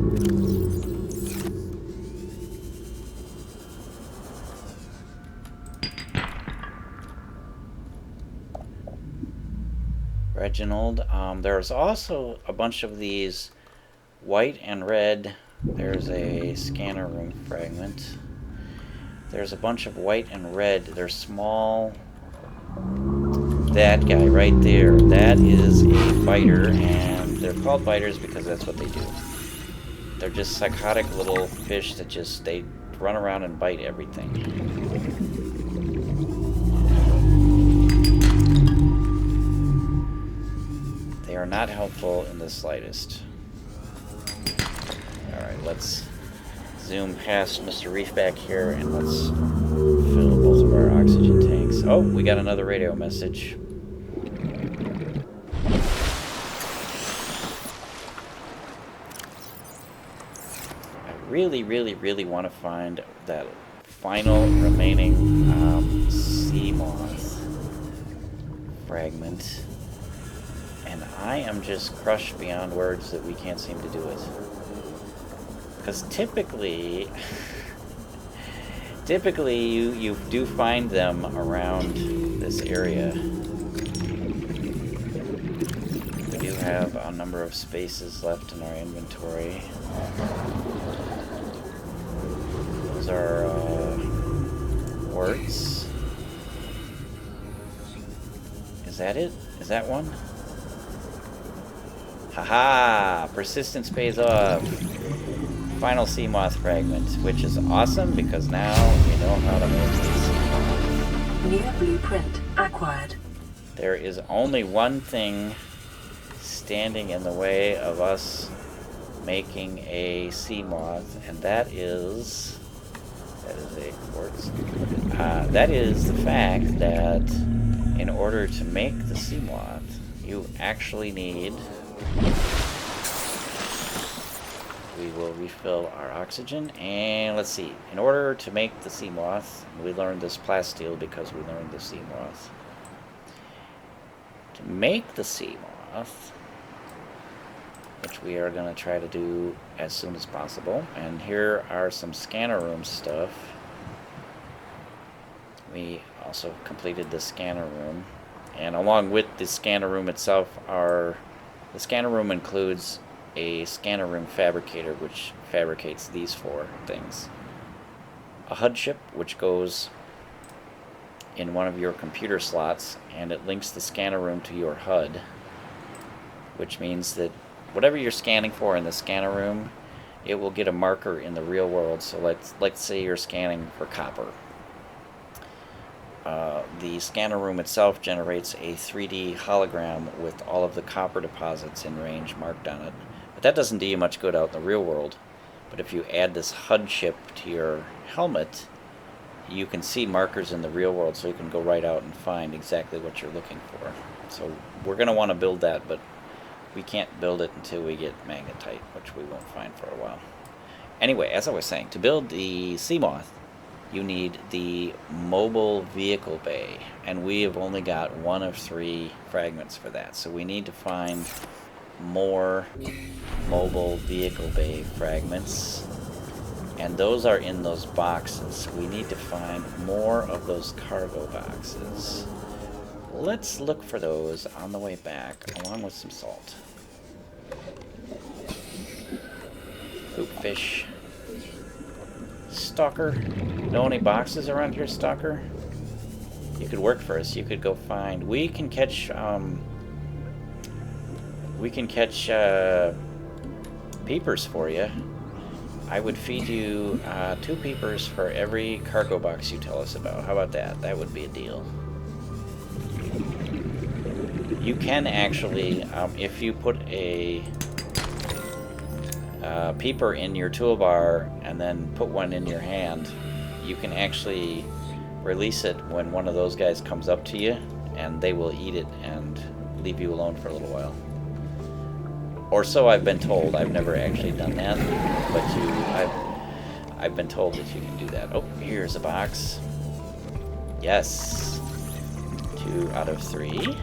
Reginald. There's also a bunch of these white and red. There's a scanner room fragment. There's a bunch of white and red. They're small. That guy right there, that is a biter, and they're called biters because that's what they do. They're just psychotic little fish that just, they run around and bite everything. They are not helpful in the slightest. Alright, let's zoom past Mr. Reef back here and let's fill both of our oxygen tanks. Oh, we got another radio message. I really, really, really want to find that final remaining Seamoth fragment. And I am just crushed beyond words that we can't seem to do it. Because typically you do find them around this area. We do have a number of spaces left in our inventory. Those are warts. Is that it? Is that one? Haha! Persistence pays off. Final Seamoth fragment, which is awesome because now we know how to make these Seamoth. New blueprint acquired. There is only one thing standing in the way of us making a Seamoth, and that is a quartz. That is the fact that in order to make the Seamoth, you actually need. We will refill our oxygen, and let's see. In order to make the Seamoth, we learned this plasteel because we learned the Seamoth. To make the Seamoth, which we are going to try to do as soon as possible, and here are some scanner room stuff. We also completed the scanner room, and along with the scanner room itself, the scanner room includes a scanner room fabricator, which fabricates these 4 things. A HUD chip, which goes in one of your computer slots, and it links the scanner room to your HUD, which means that whatever you're scanning for in the scanner room, it will get a marker in the real world. So let's say you're scanning for copper. The scanner room itself generates a 3D hologram with all of the copper deposits in range marked on it. But that doesn't do you much good out in the real world. But if you add this HUD chip to your helmet, you can see markers in the real world, so you can go right out and find exactly what you're looking for. So we're going to want to build that, but we can't build it until we get magnetite, which we won't find for a while. Anyway, as I was saying, to build the Seamoth, you need the mobile vehicle bay, and we have only got 1 of 3 fragments for that. So we need to find more mobile vehicle bay fragments, and those are in those boxes. We need to find more of those cargo boxes. Let's look for those on the way back, along with some salt. Poop fish. Stalker. Know any boxes around here, Stalker? You could work for us. You could go find. We can catch peepers for you. I would feed you 2 peepers for every cargo box you tell us about. How about that? That would be a deal. You can actually, if you put a peeper in your toolbar and then put one in your hand, you can actually release it when one of those guys comes up to you, and they will eat it and leave you alone for a little while. Or so I've been told. I've never actually done that, but I've been told that you can do that. Oh, here's a box. Yes. 2 out of 3.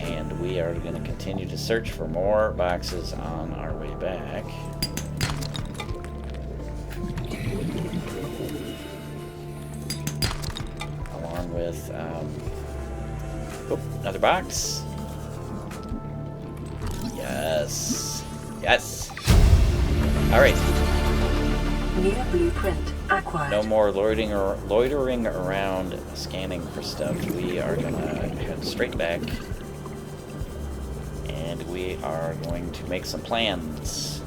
And we are going to continue to search for more boxes on our way back. Along with, another box. Yes. Yes. All right. New blueprint acquired. No more loitering around scanning for stuff. We are going to head straight back. And we are going to make some plans.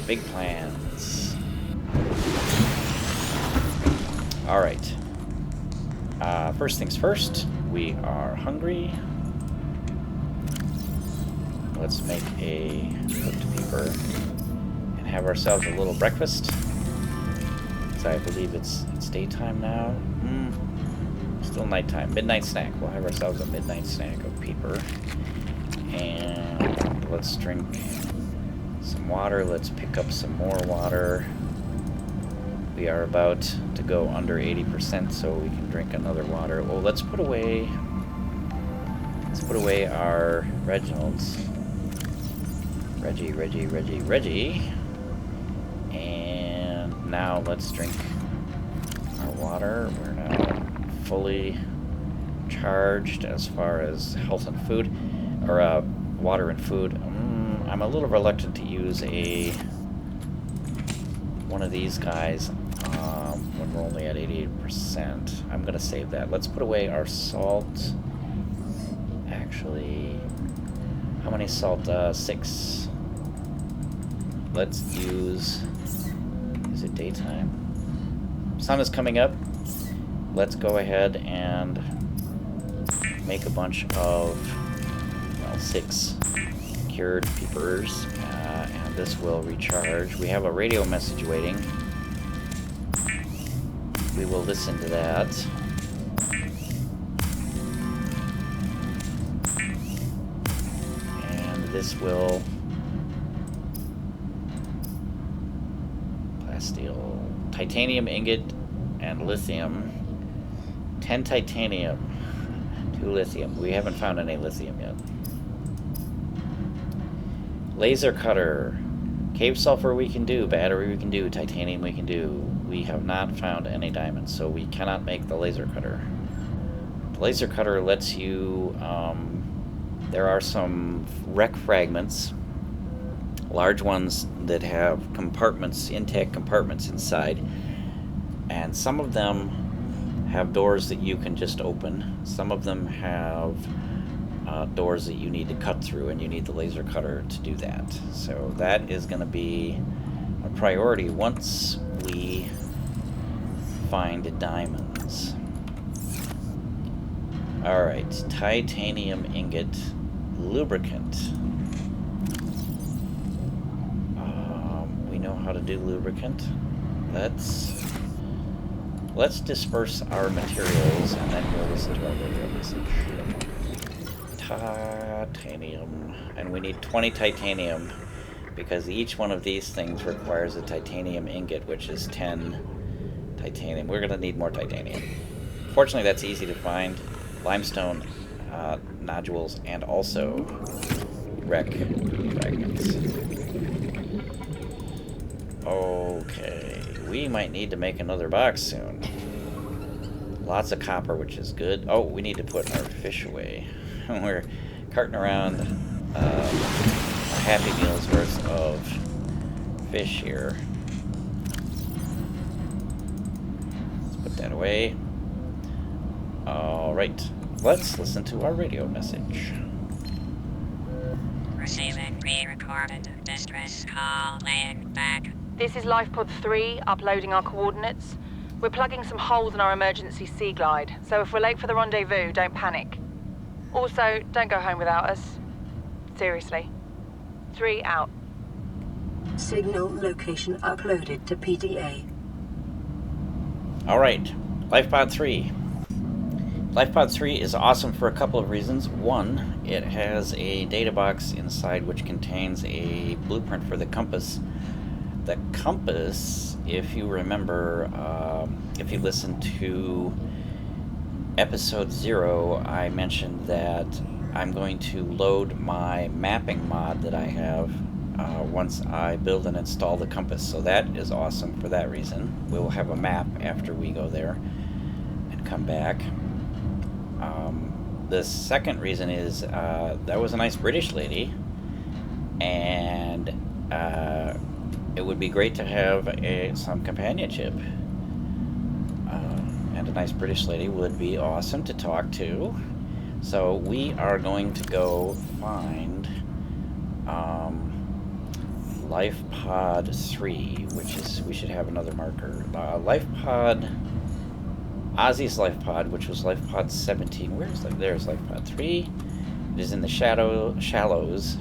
Big plans. Alright. First things first, we are hungry. let's make a cooked peeper and have ourselves a little breakfast. So I believe it's daytime now. Still nighttime. Midnight snack. We'll have ourselves a midnight snack of peeper. And let's drink some water. Let's pick up some more water. We are about to go under 80%, so we can drink another water. Well, let's put away our Reginald's. Reggie. And now let's drink our water. We're now fully charged as far as health and food, or water and food. I'm a little reluctant to use one of these guys when we're only at 88%. I'm gonna save that. Let's put away our salt. Actually, how many salt? 6. Let's use. Is it daytime? Sun is coming up. Let's go ahead and make a bunch of, well, 6 cured peepers, and this will recharge. We have a radio message waiting. We will listen to that. And this will plasteel, titanium ingot, and lithium. 10 titanium, 2 lithium. We haven't found any lithium yet. Laser cutter. Cave sulfur we can do, battery we can do, titanium we can do. We have not found any diamonds, so we cannot make the laser cutter. The laser cutter lets you, there are some wreck fragments, large ones that have compartments, intact compartments inside, and some of them have doors that you can just open. Some of them have doors that you need to cut through, and you need the laser cutter to do that. So that is going to be a priority once we find diamonds. Alright, titanium ingot, lubricant. We know how to do lubricant. Let's disperse our materials, and then we'll listen to our radio message. Titanium. And we need 20 titanium, because each one of these things requires a titanium ingot, which is 10 titanium. We're going to need more titanium. Fortunately, that's easy to find. Limestone nodules, and also wreck fragments. Okay, we might need to make another box soon. Lots of copper, which is good. Oh, we need to put our fish away. We're carting around a Happy Meal's worth of fish here. Let's put that away. Alright, let's listen to our radio message. Receiving pre-recorded distress call, laying back. This is Lifepod 3, uploading our coordinates. We're plugging some holes in our emergency Seaglide, so if we're late for the rendezvous, don't panic. Also, don't go home without us. Seriously. 3 out. Signal location uploaded to PDA. Alright, Lifepod 3. Lifepod 3 is awesome for a couple of reasons. One, it has a Databox inside which contains a blueprint for the compass. The compass, if you remember, if you listen to episode 0, I mentioned that I'm going to load my mapping mod that I have once I build and install the compass. So that is awesome for that reason. We will have a map after we go there and come back. The second reason is that was a nice British lady, and it would be great to have some companionship. And a nice British lady would be awesome to talk to. So we are going to go find Lifepod 3, which is, we should have another marker. Lifepod, Ozzy's Lifepod, which was Lifepod 17. Where's there's Lifepod 3, It is in the shallows.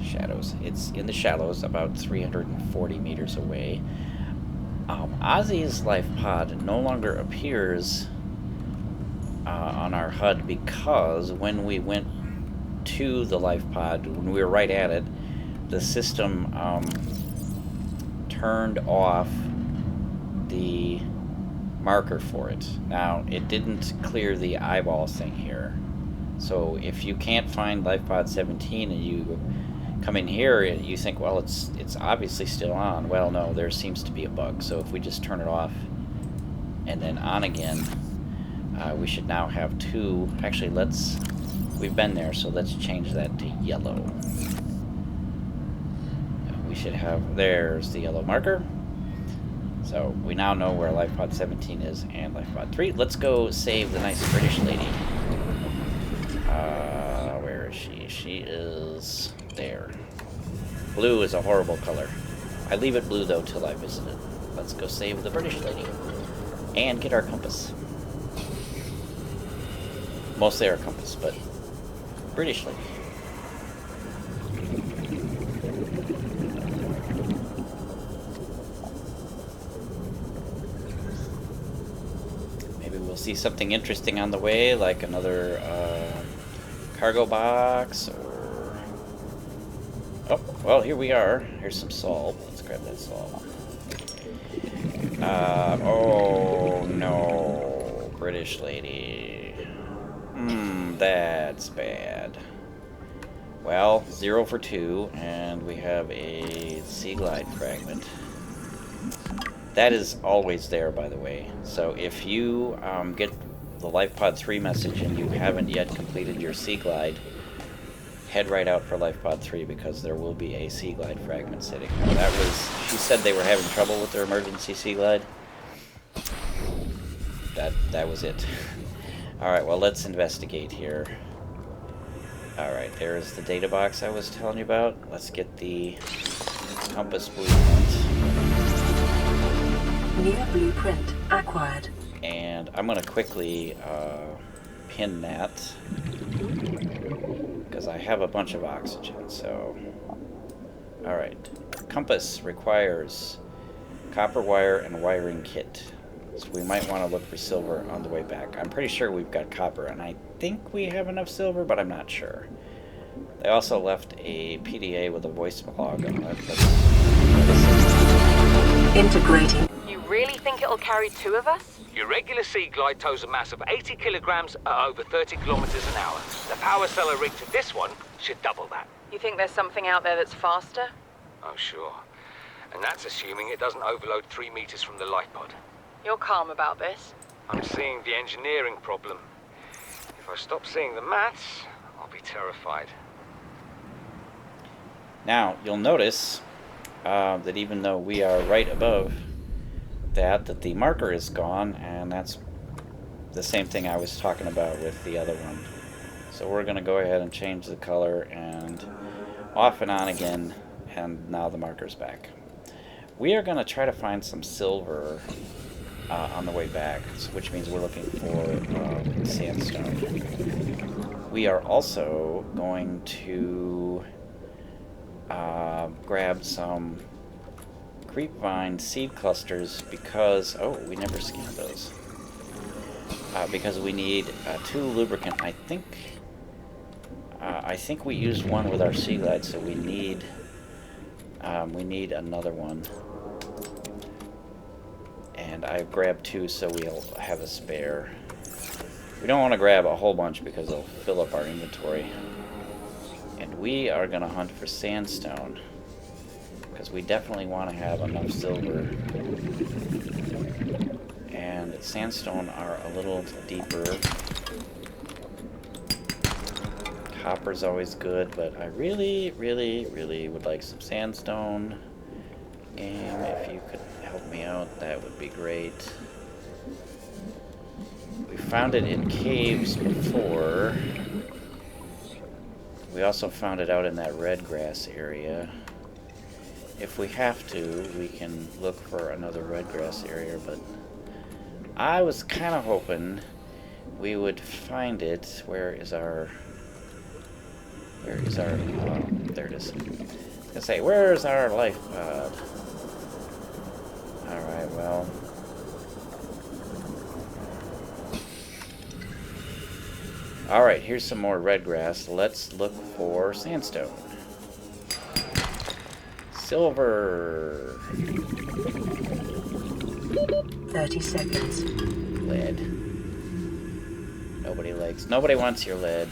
It's in the shallows, about 340 meters away. Ozzy's Lifepod no longer appears on our HUD because when we went to the Lifepod, when we were right at it, the system turned off the marker for it. Now, it didn't clear the eyeball thing here. So if you can't find Lifepod 17 and you come in here, you think, well, it's obviously still on. Well, no, there seems to be a bug. So if we just turn it off and then on again, we should now have two. Actually, we've been there, so let's change that to yellow. We should have, there's the yellow marker. So we now know where Lifepod 17 is and Lifepod 3. Let's go save the nice British lady. Where is she? She is there. Blue is a horrible color. I leave it blue, though, till I visit it. Let's go save the British lady. And get our compass. Mostly our compass, but British lady. Maybe we'll see something interesting on the way, like another cargo box, or... Oh, well, here we are. Here's some salt. Let's grab that salt. Oh, no. British lady. That's bad. Well, 0 for 2, and we have a Seaglide fragment. That is always there, by the way. So if you get the Lifepod 3 message and you haven't yet completed your Seaglide, head right out for Lifepod 3 because there will be a Seaglide fragment sitting. That was, she said they were having trouble with their emergency Seaglide. That was it. Alright, well, let's investigate here. Alright, there's the Databox I was telling you about. Let's get the compass blueprint. New blueprint acquired. And I'm going to quickly pin that because I have a bunch of oxygen, so... Alright, compass requires copper wire and wiring kit. So we might want to look for silver on the way back. I'm pretty sure we've got copper, and I think we have enough silver, but I'm not sure. They also left a PDA with a voice log on it. Integrating. You really think it'll carry 2 of us? Your regular Seaglide tows a mass of 80 kilograms at over 30 kilometers an hour. The power cellar rig to this one should double that. You think there's something out there that's faster? Oh, sure. And that's assuming it doesn't overload 3 meters from the Lifepod. You're calm about this. I'm seeing the engineering problem. If I stop seeing the maths, I'll be terrified. Now, you'll notice that even though we are right above that the marker is gone, and that's the same thing I was talking about with the other one. So we're going to go ahead and change the color and off and on again, and now the marker's back. We are going to try to find some silver on the way back, which means we're looking for sandstone. We are also going to grab some creepvine seed clusters because, oh, we never scanned those. Because we need 2 lubricant. I think we used one with our Seaglide, so we need another one. And I've grabbed 2, so we'll have a spare. We don't want to grab a whole bunch because it'll fill up our inventory. And we are going to hunt for sandstone because we definitely want to have enough silver. And sandstone are a little deeper. Copper's always good, but I really, really, really would like some sandstone. Game, if you could help me out, that would be great. We found it in caves before. We also found it out in that red grass area. If we have to, we can look for another red grass area, but I was kind of hoping we would find it. Where is our Where is our... there it is. I was gonna say, where's our Lifepod? Alright, well... Alright, here's some more red grass. Let's look for sandstone. Silver. 30 seconds. Lead. Nobody wants your lead.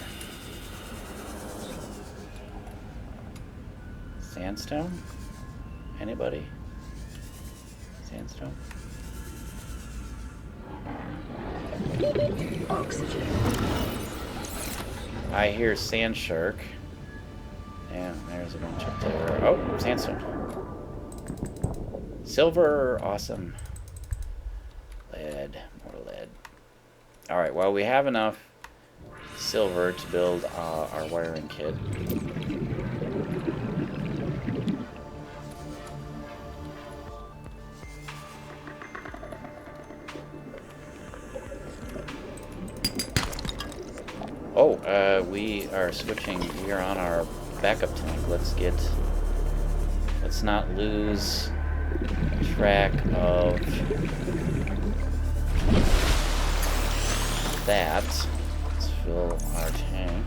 Sandstone? Anybody? Sandstone? Oxygen. I hear sand shark. And there's a bunch up there. Oh, sandstone. Silver, awesome. Lead, more lead. Alright, well, we have enough silver to build our wiring kit. Oh, we are switching. We are on our backup tank. Let's not lose track of that. Let's fill our tank.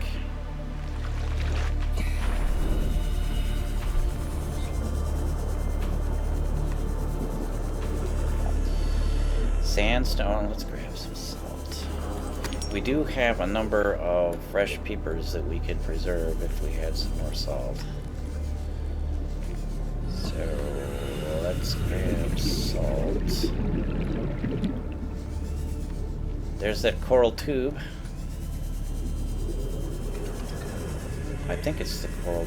Sandstone, let's grab some salt. We do have a number of fresh peepers that we could preserve if we had some more salt. So let's grab salt. There's that coral tube. I think it's the coral.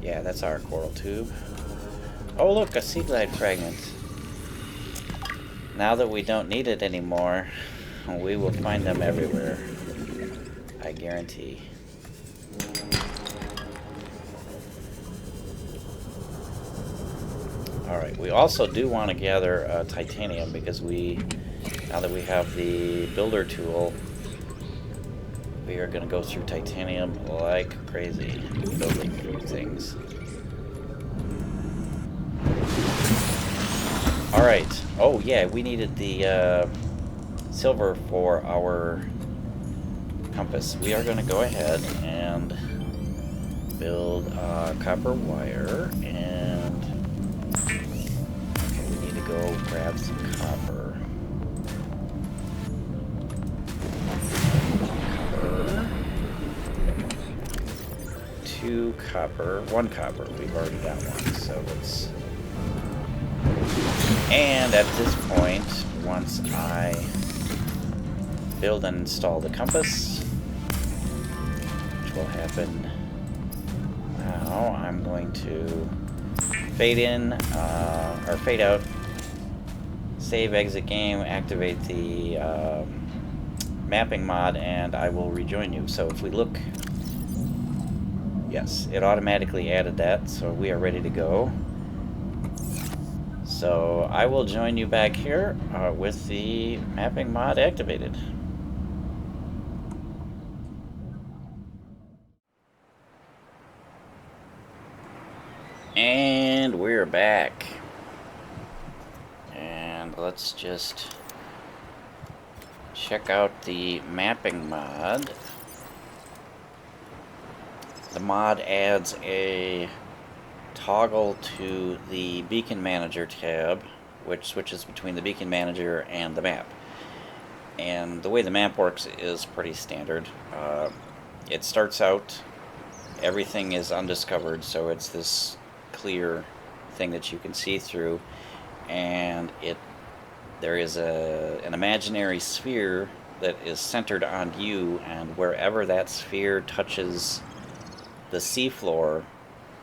Yeah, that's our coral tube. Oh look, a Seaglide fragment. Now that we don't need it anymore, we will find them everywhere. I guarantee. Alright, we also do want to gather titanium because now that we have the builder tool, we are going to go through titanium like crazy, building things. Alright, oh yeah, we needed the silver for our compass. We are going to go ahead and build copper wire, and okay, we need to go grab some copper. 2 copper, 1 copper. We've already got one, so let's... And at this point, once I build and install the compass, which will happen now, I'm going to fade in, or fade out, save, exit game, activate the mapping mod, and I will rejoin you. So if we look, yes, it automatically added that, so we are ready to go. So I will join you back here with the mapping mod activated. And we're back. And let's just check out the mapping mod. The mod adds a toggle to the beacon manager tab, which switches between the beacon manager and the map. And the way the map works is pretty standard. It starts out, everything is undiscovered, so it's this clear thing that you can see through, and there is an imaginary sphere that is centered on you, and wherever that sphere touches the seafloor,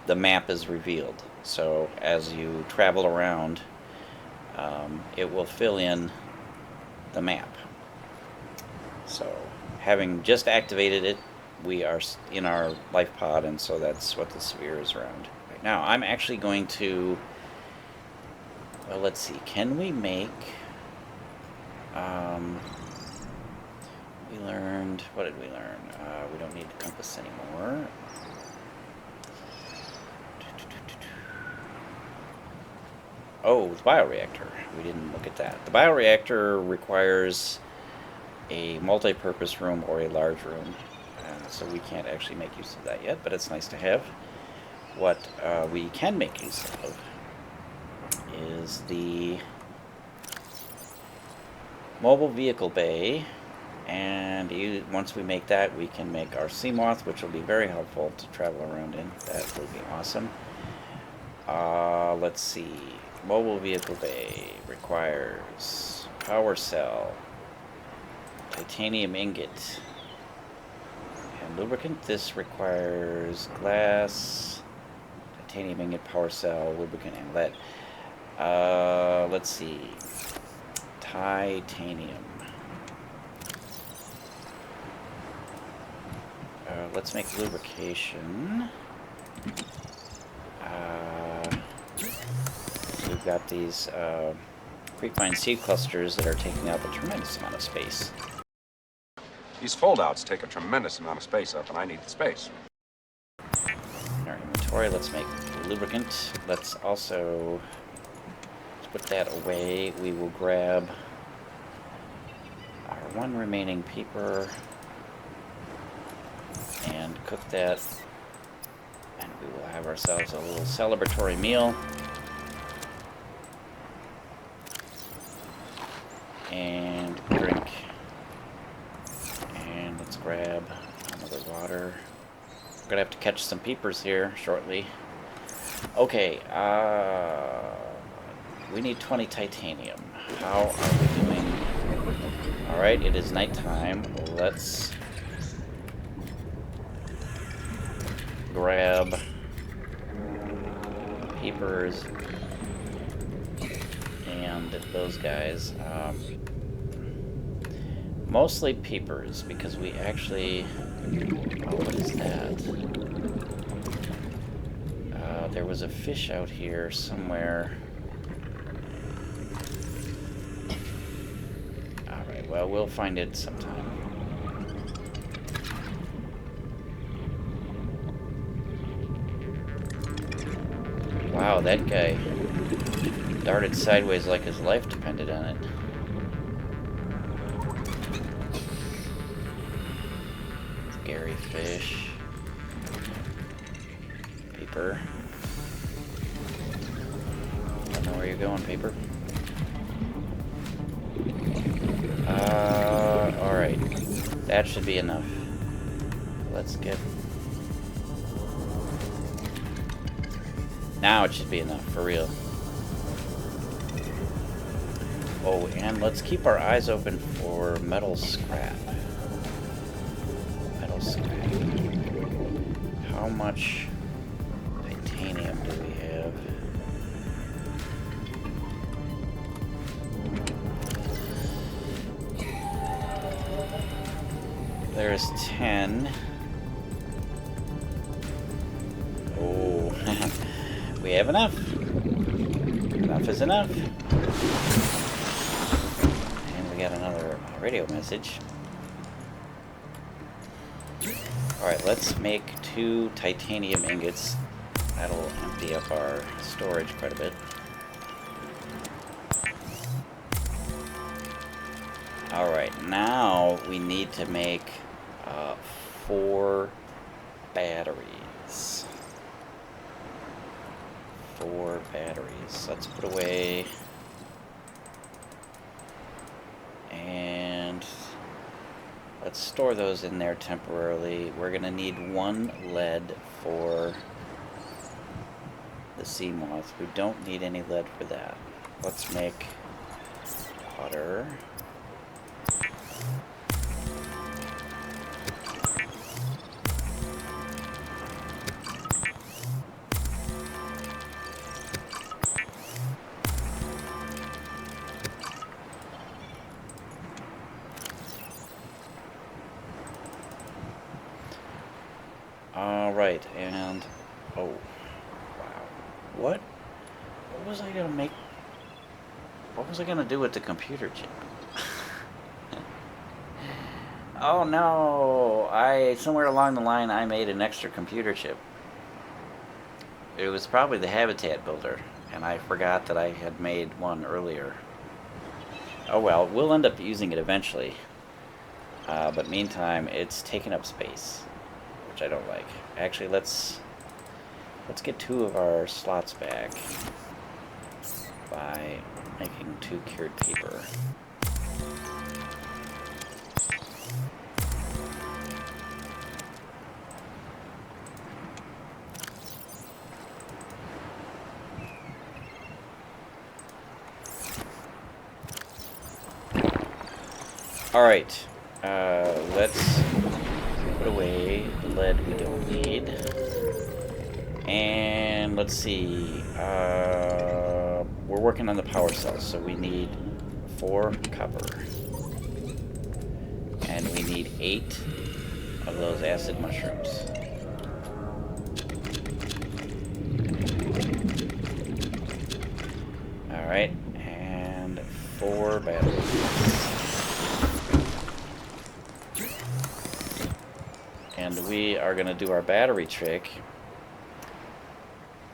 the map is revealed. So as you travel around, it will fill in the map. So having just activated it, we are in our Lifepod, and so that's what the sphere is around. Right now, I'm actually going to, well, let's see, can we make, we learned learned. What did we learn? We don't need the compass anymore. Oh, the bioreactor. We didn't look at that. The bioreactor requires a multi-purpose room or a large room. So we can't actually make use of that yet, but it's nice to have. What we can make use of is the mobile vehicle bay, and once we make that, we can make our Seamoth, which will be very helpful to travel around in. That will be awesome. Let's see. Mobile vehicle bay requires power cell, titanium ingot, and lubricant. This requires glass, titanium ingot, power cell, lubricant, and lead. Let's see. Titanium. Let's make lubrication. We've got these creepvine seed clusters that are taking up a tremendous amount of space. These foldouts take a tremendous amount of space up, and I need the space. In our inventory, let's make lubricant. Let's also put that away. We will grab our one remaining peeper and cook that, and we will have ourselves a little celebratory meal. And drink. And let's grab another water. We're gonna have to catch some peepers here shortly. Okay, we need 20 titanium. How are we doing? Alright, it is nighttime. Let's grab peepers and those guys. Mostly peepers, because we actually... Oh, what is that? There was a fish out here somewhere. Alright, well, we'll find it sometime. Wow, that guy darted sideways like his life depended on it. Scary fish. Peeper. Don't know where you're going, Peeper. Alright. That should be enough. Let's get... Now it should be enough, for real. Oh, and let's keep our eyes open for metal scrap. Metal scrap. How much titanium do we have? There's 10. Oh, we have enough. Enough is enough. And we got another radio message. Alright, let's make 2 titanium ingots. That'll empty up our storage quite a bit. Alright, now we need to make 4 batteries. 4 batteries. Let's put away. And let's store those in there temporarily. We're going to need 1 lead for the Seamoth. We don't need any lead for that. Let's make water. Alright, and... Oh. Wow. What was I gonna make? What was I gonna do with the computer chip? Oh no! Somewhere along the line I made an extra computer chip. It was probably the habitat builder, and I forgot that I had made one earlier. Oh well, we'll end up using it eventually. But meantime, it's taking up space, which I don't like. Actually, let's get 2 of our slots back by making 2 cured paper. Alright, let's put away the lead we don't need. And let's see, we're working on the power cells, so we need 4 copper. And we need 8 of those acid mushrooms. Alright, and 4 batteries. And we are going to do our battery trick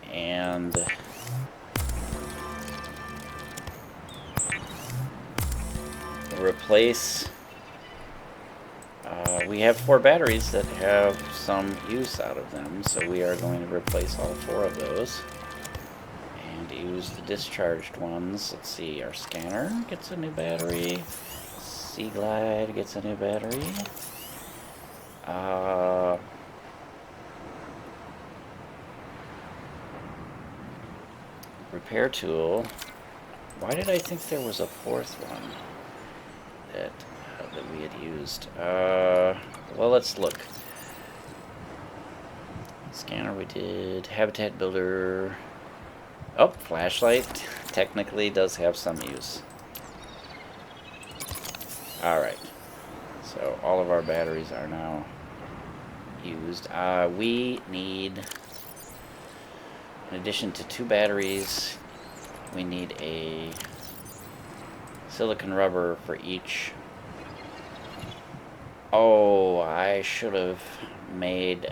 and replace, we have 4 batteries that have some use out of them, so we are going to replace all 4 of those and use the discharged ones. Let's see, our scanner gets a new battery, Seaglide gets a new battery. Repair tool. Why did I think there was a 4th one that we had used? Well, let's look. Scanner we did. Habitat builder. Oh, flashlight technically does have some use. Alright. So all of our batteries are now used. We need, in addition to 2 batteries, we need a silicon rubber for each. Oh, I should have made,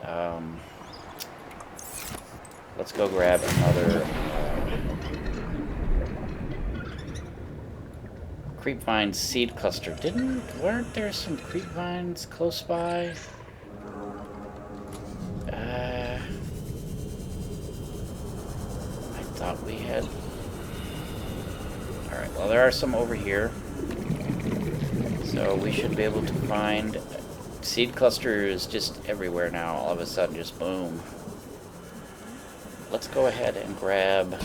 let's go grab another creepvine seed cluster. Weren't there some creepvines close by? I thought we had. Alright, well, there are some over here. So we should be able to find seed clusters just everywhere now. All of a sudden, just boom. Let's go ahead and grab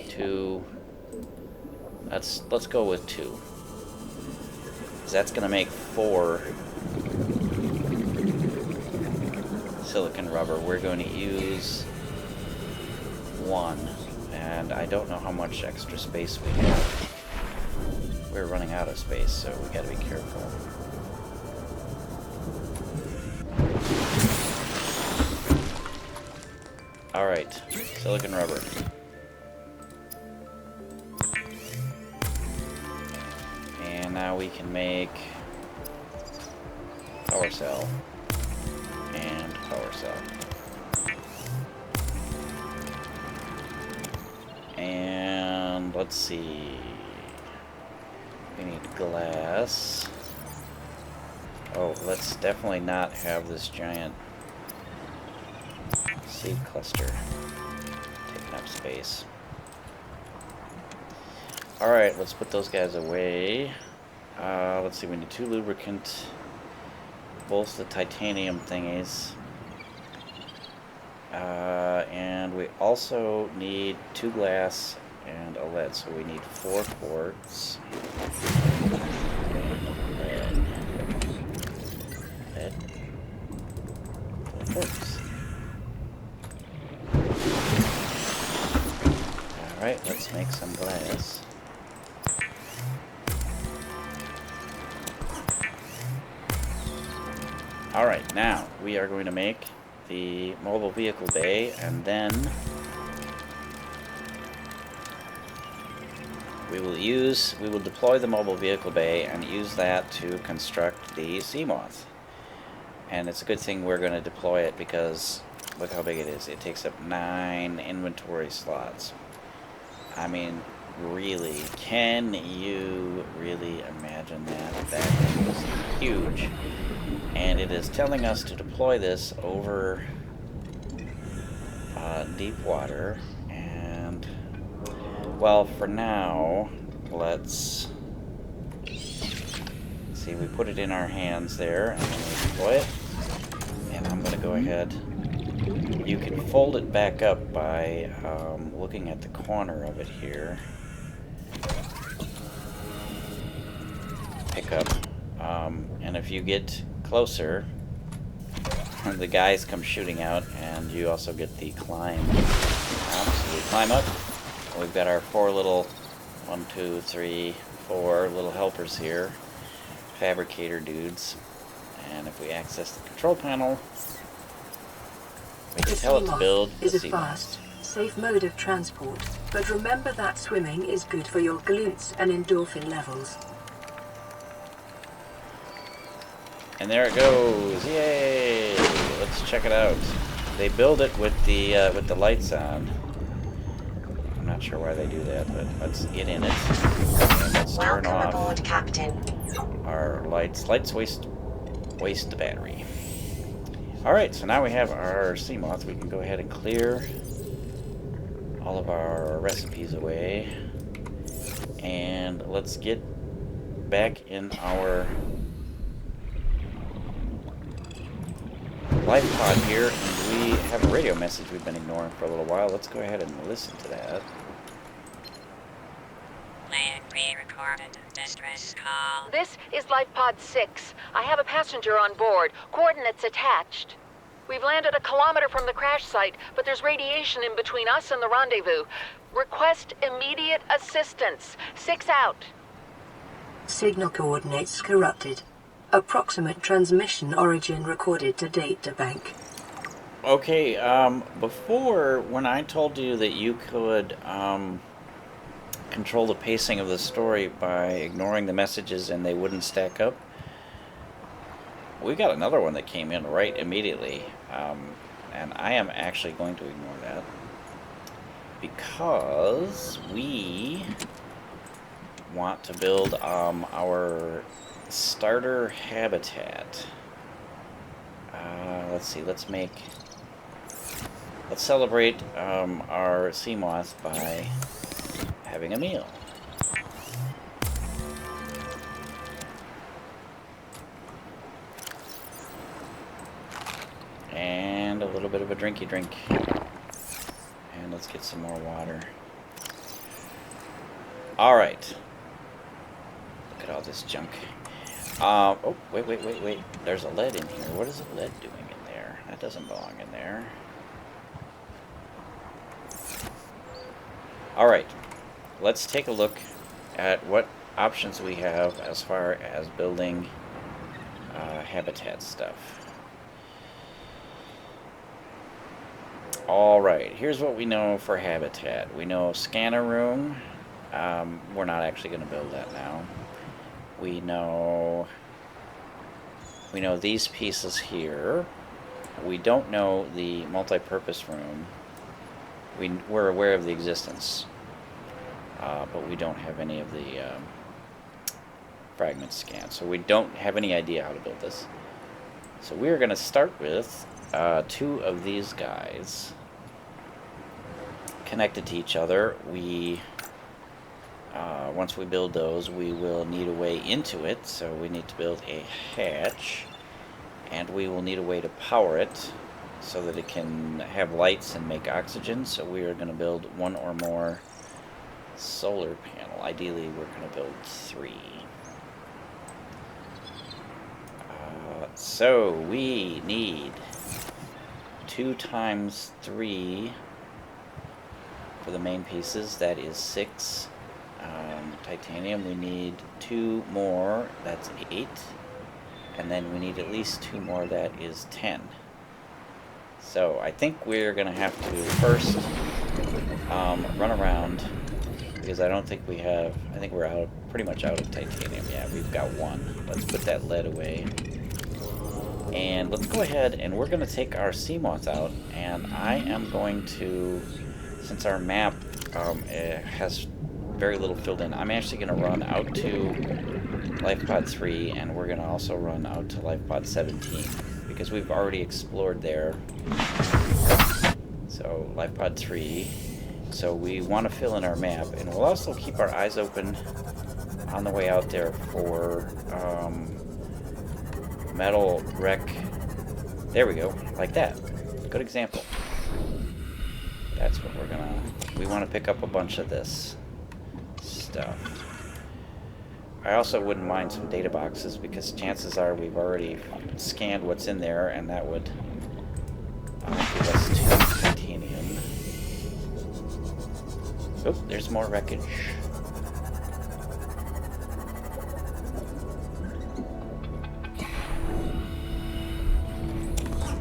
2. Let's go with 2. Because that's going to make 4 silicon rubber. We're going to use 1. And I don't know how much extra space we have. We're running out of space, so we got to be careful. Alright, silicon rubber. And now we can make power cell and power cell. And let's see. We need glass. Oh, let's definitely not have this giant seed cluster taking up space. Alright, let's put those guys away. Let's see, we need 2 lubricant, both the titanium thingies. And we also need 2 glass and a lead, so we need 4 quartz. And lead. 4 quartz. Alright, let's make some glass. Alright, now we are going to make the mobile vehicle bay, and then we will deploy the mobile vehicle bay and use that to construct the Seamoth. And it's a good thing we're going to deploy it because look how big it is. It takes up 9 inventory slots. I mean, really, can you really imagine that? That is huge. And it is telling us to deploy this over deep water. And, well, for now, let's see, we put it in our hands there, and then we deploy it. And I'm going to go ahead. You can fold it back up by looking at the corner of it here. Pick up. And if you get closer, the guys come shooting out, and you also get the climb up. So we climb up. We've got our 4 little, 1, 2, 3, 4 little helpers here. Fabricator dudes. And if we access the control panel, we can tell it to build the is a Seamoth. fast, safe mode of transport, but remember that swimming is good for your glutes and endorphin levels. And there it goes! Yay! Let's check it out. They build it with the lights on. I'm not sure why they do that, but let's get in it. And let's turn Welcome off aboard, Captain. our lights. Lights waste the battery. Alright, so now we have our Seamoth. We can go ahead and clear all of our recipes away. And let's get back in our Lifepod here, and we have a radio message we've been ignoring for a little while. Let's go ahead and listen to that. Land pre-recorded distress call. This is Lifepod 6. I have a passenger on board. Coordinates attached. We've landed a kilometer from the crash site, but there's radiation in between us and the rendezvous. Request immediate assistance. 6 out. Signal coordinates corrupted. Approximate transmission origin recorded to Databank. Okay, before, when I told you that you could control the pacing of the story by ignoring the messages and they wouldn't stack up, we got another one that came in right immediately, and I am actually going to ignore that because we want to build our starter habitat. Let's see, let's celebrate our Seamoth by having a meal. And a little bit of a drinky drink. And let's get some more water. Alright. Look at all this junk. Oh, wait. There's a lead in here. What is a lead doing in there? That doesn't belong in there. Alright. Let's take a look at what options we have as far as building habitat stuff. Alright, here's what we know for habitat. We know scanner room. We're not actually going to build that now. We know these pieces here. We don't know the multi-purpose room. We're aware of the existence, but we don't have any of the fragments scanned. So we don't have any idea how to build this. So we're going to start with 2 of these guys connected to each other. Once we build those, we will need a way into it, so we need to build a hatch, and we will need a way to power it so that it can have lights and make oxygen. So we are going to build 1 or more solar panel. Ideally, we're going to build 3. So we need 2 times 3 for the main pieces. That is 6. Titanium, we need 2 more, that's 8, and then we need at least 2 more, that is 10. So I think we're going to have to first run around because I don't think we have... I think we're out, pretty much out of titanium. Yeah, we've got one. Let's put that lead away. And let's go ahead and we're going to take our Seamoth out. And I am going to, since our map has very little filled in, I'm actually going to run out to Lifepod 3, and we're going to also run out to Lifepod 17, because we've already explored there. So, Lifepod 3. So we want to fill in our map, and we'll also keep our eyes open on the way out there for metal wreck. There we go, like that. Good example. That's what we're gonna... We want to pick up a bunch of this stuff. I also wouldn't mind some data boxes, because chances are we've already scanned what's in there, and that would give us 2 titanium. Oh, there's more wreckage.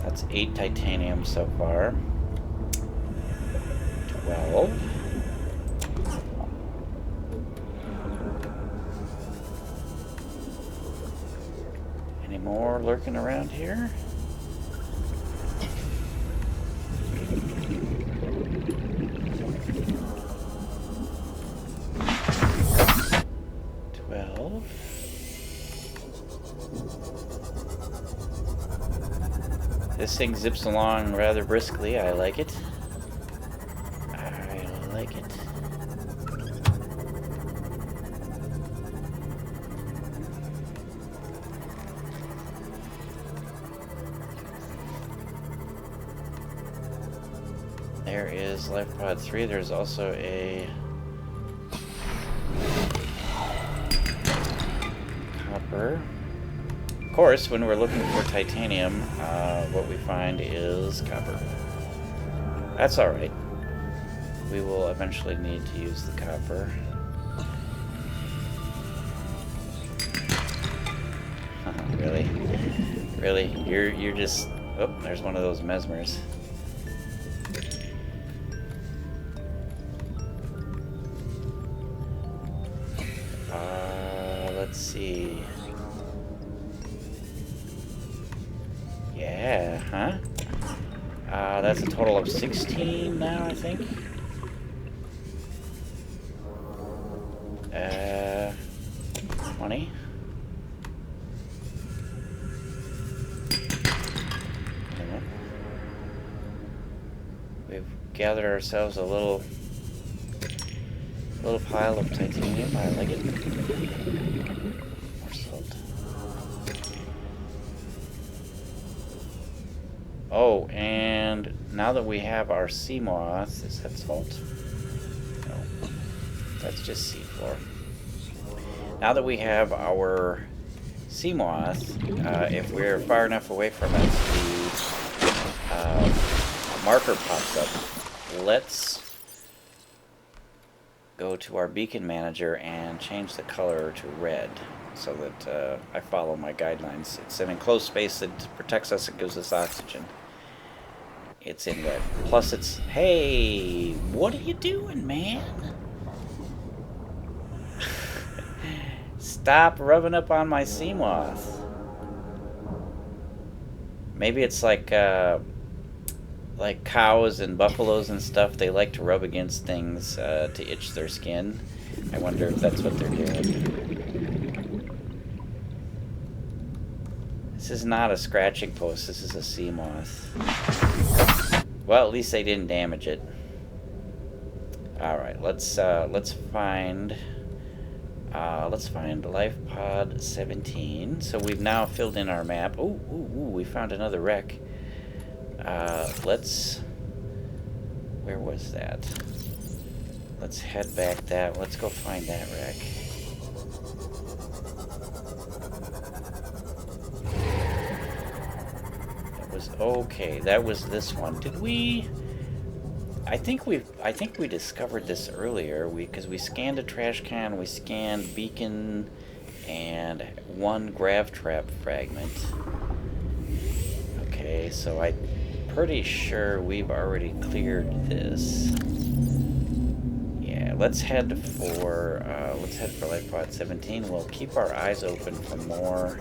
That's 8 titanium so far. 12. Any more lurking around here? This thing zips along rather briskly. I like it. I like it. There is Lifepod 3. There's also a copper. Of course, when we're looking for titanium, what we find is copper. That's alright. We will eventually need to use the copper. Really? Really? You're just... Oh, there's one of those mesmers. Let's see... Yeah, huh? That's a total of 16 now, I think. 20. We've gathered ourselves a little pile of titanium. I like it. More salt. Oh, and now that we have our Seamoth, is that salt? No, that's just seafloor. Now that we have our Seamoth, if we're far enough away from it, the marker pops up. Let's go to our beacon manager and change the color to red, so that I follow my guidelines. It's an enclosed space that protects us and gives us oxygen. It's in red. Plus it's... Hey! What are you doing, man? Stop rubbing up on my Seamoth. Maybe it's like cows and buffaloes and stuff. They like to rub against things to itch their skin. I wonder if that's what they're doing. This is not a scratching post. This is a Seamoth. Well, at least they didn't damage it. All right, let's find Lifepod 17. So we've now filled in our map. Ooh, we found another wreck. Where was that? Let's head back that. Let's go find that wreck. That was okay. That was this one. Did we? I think we discovered this earlier. Because we scanned a trash can, we scanned beacon, and one grav trap fragment. Okay, so I'm pretty sure we've already cleared this. Yeah, let's head for Lifepod 17. We'll keep our eyes open for more.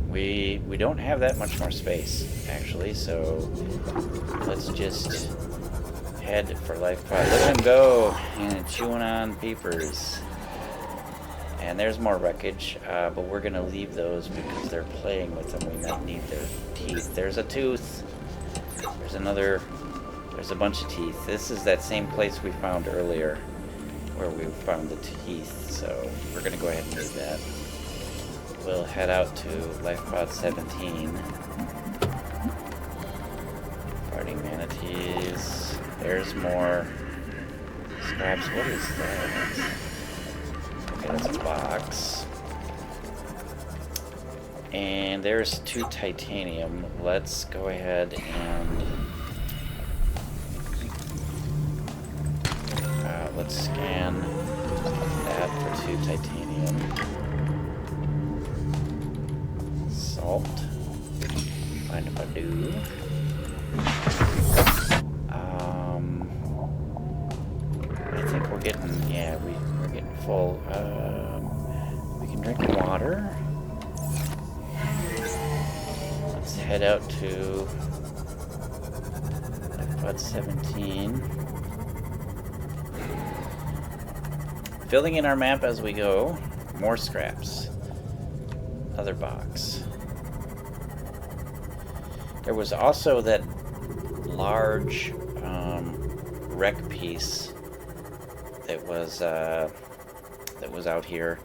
We don't have that much more space actually, so let's just head for Lifepod. Look at him go and chewing on peepers. And there's more wreckage, but we're gonna leave those because they're playing with them. We might need their teeth. There's a tooth. There's another. There's a bunch of teeth. This is that same place we found earlier where we found the teeth, so we're gonna go ahead and leave that. We'll head out to Lifepod 17. Party manatees. There's more scraps. What is that? Okay, that's a box. And there's 2 titanium. Let's go ahead and let's scan that for 2 titanium. Salt. Find if I do. I think we're getting, yeah, we're getting full. We can drink water. Let's head out to Lifepod 17. Filling in our map as we go. More scraps. Another box. There was also that large wreck piece that was out here,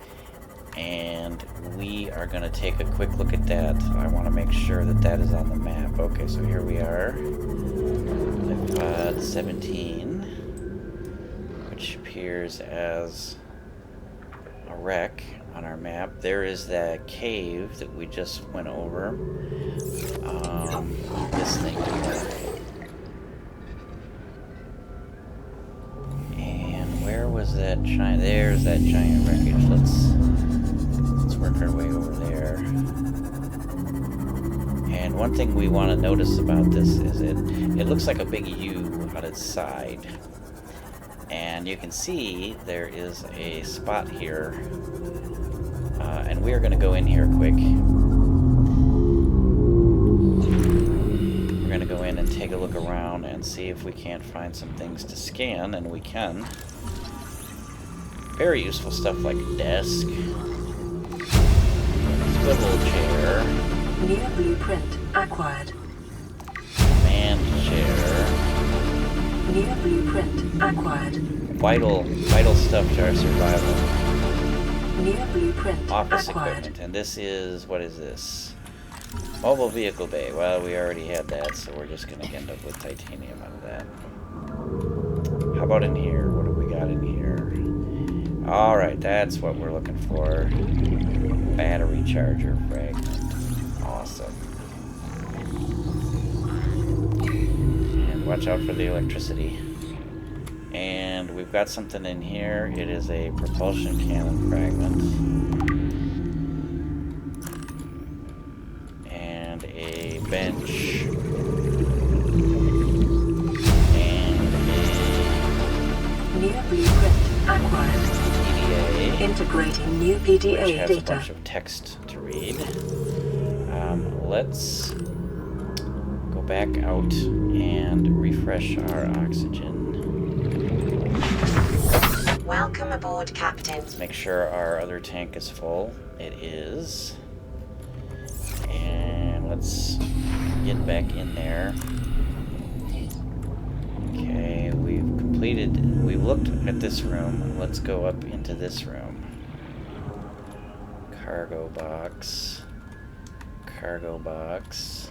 and we are going to take a quick look at that. I want to make sure that that is on the map. Okay, so here we are. Lifepod 17, which appears as a wreck on our map. There is that cave that we just went over. This thing here. And where was that giant? There's that giant wreckage. Let's work our way over there. And one thing we want to notice about this is it looks like a big U on its side. And you can see there is a spot here. And we are going to go in here quick. We're going to go in and take a look around and see if we can't find some things to scan, and we can. Very useful stuff like desk, swivel chair, New blueprint acquired. command chair. New blueprint acquired. Vital stuff to our survival. New blueprint Office acquired. equipment, and this is, what is this? Mobile Vehicle Bay. Well, we already had that, so we're just gonna end up with titanium out of that. How about in here? What do we got in here? Alright, that's what we're looking for. Battery charger fragment. Awesome. And watch out for the electricity. And we've got something in here. It is a propulsion cannon fragment. And a bench. And a New blueprint acquired. PDA. Integrating new Which PDA has a data. bunch of text to read. Let's go back out and refresh our oxygen. Welcome aboard, Captain. Let's make sure our other tank is full. It is. And let's get back in there. Okay, we've looked at this room. Let's go up into this room. Cargo box. Cargo box.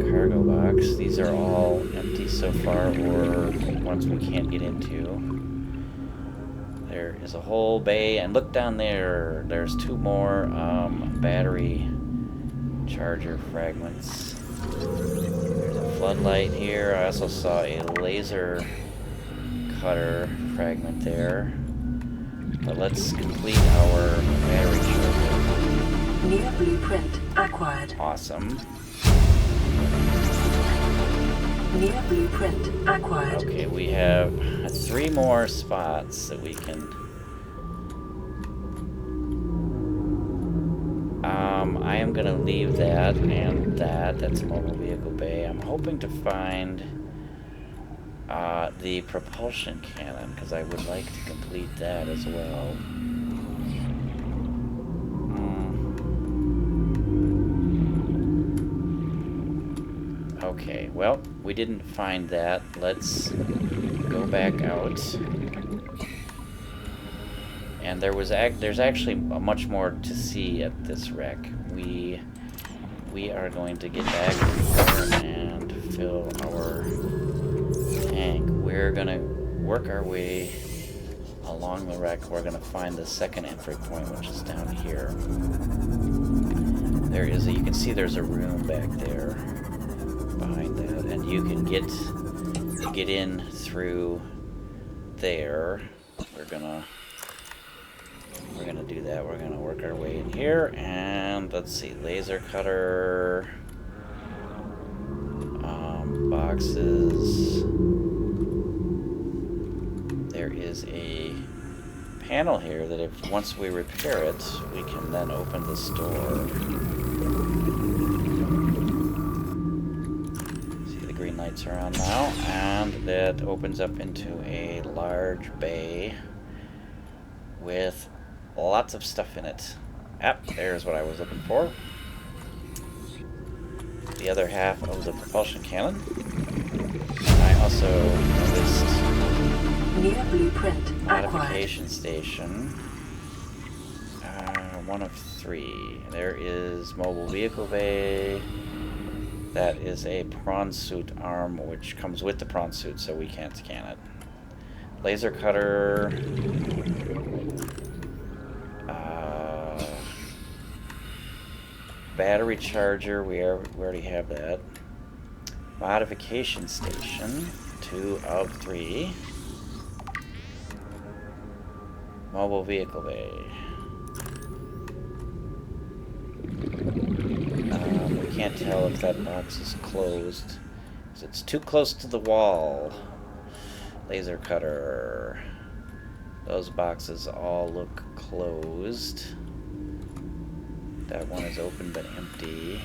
Cargo box. These are all empty so far, or ones we can't get into. There is a whole bay, and look down there. There's 2 more battery charger fragments. There's a floodlight here. I also saw a laser cutter fragment there. But let's complete our battery charger. New blueprint acquired. Awesome. Near blueprint acquired. Okay, we have 3 more spots that we can... I am gonna leave that and that. That's Mobile Vehicle Bay. I'm hoping to find the propulsion cannon, because I would like to complete that as well. Okay, well, we didn't find that. Let's go back out. And there's actually much more to see at this wreck. We are going to get back here and fill our tank. We're gonna work our way along the wreck. We're gonna find the second entry point, which is down here. There is you can see there's a room back there behind that, and you can get in through there. We're gonna do that. We're gonna work our way in here, and let's see, laser cutter, boxes. There is a panel here that if once we repair it, we can then open this door. See, the green lights are on now, and that opens up into a large bay with lots of stuff in it. Yep, there's what I was looking for. The other half of the propulsion cannon. And I also noticed near blueprint modification station. 1 of 3. There is mobile vehicle bay. That is a prawn suit arm, which comes with the prawn suit, so we can't scan it. Laser cutter. Battery charger, we already have that. Modification station, 2 of 3. Mobile vehicle bay. We can't tell if that box is closed, because it's too close to the wall. Laser cutter. Those boxes all look closed. That one is open but empty.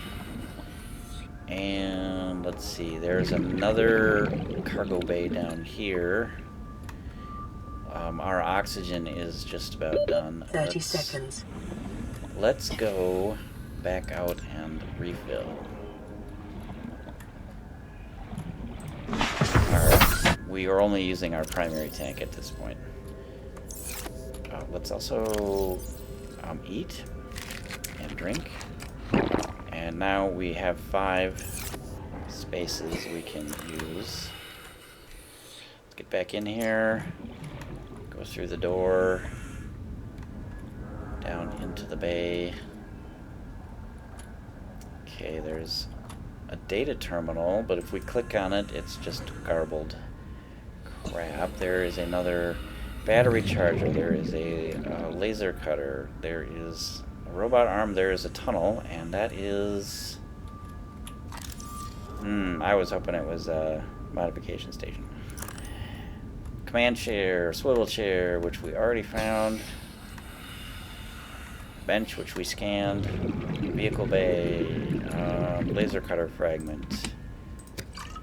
And let's see, there's another cargo bay down here. Our oxygen is just about done. 30 seconds. Let's go back out and refill. We are only using our primary tank at this point. Let's also eat and drink. And now we have 5 spaces we can use. Let's get back in here. Go through the door. Down into the bay. Okay, there's a data terminal, but if we click on it, it's just garbled crap. There is another battery charger. There is a laser cutter. There is a robot arm. There is a tunnel, and that is... I was hoping it was a modification station. Command chair, swivel chair, which we already found. Bench, which we scanned. Vehicle bay. Laser cutter fragment.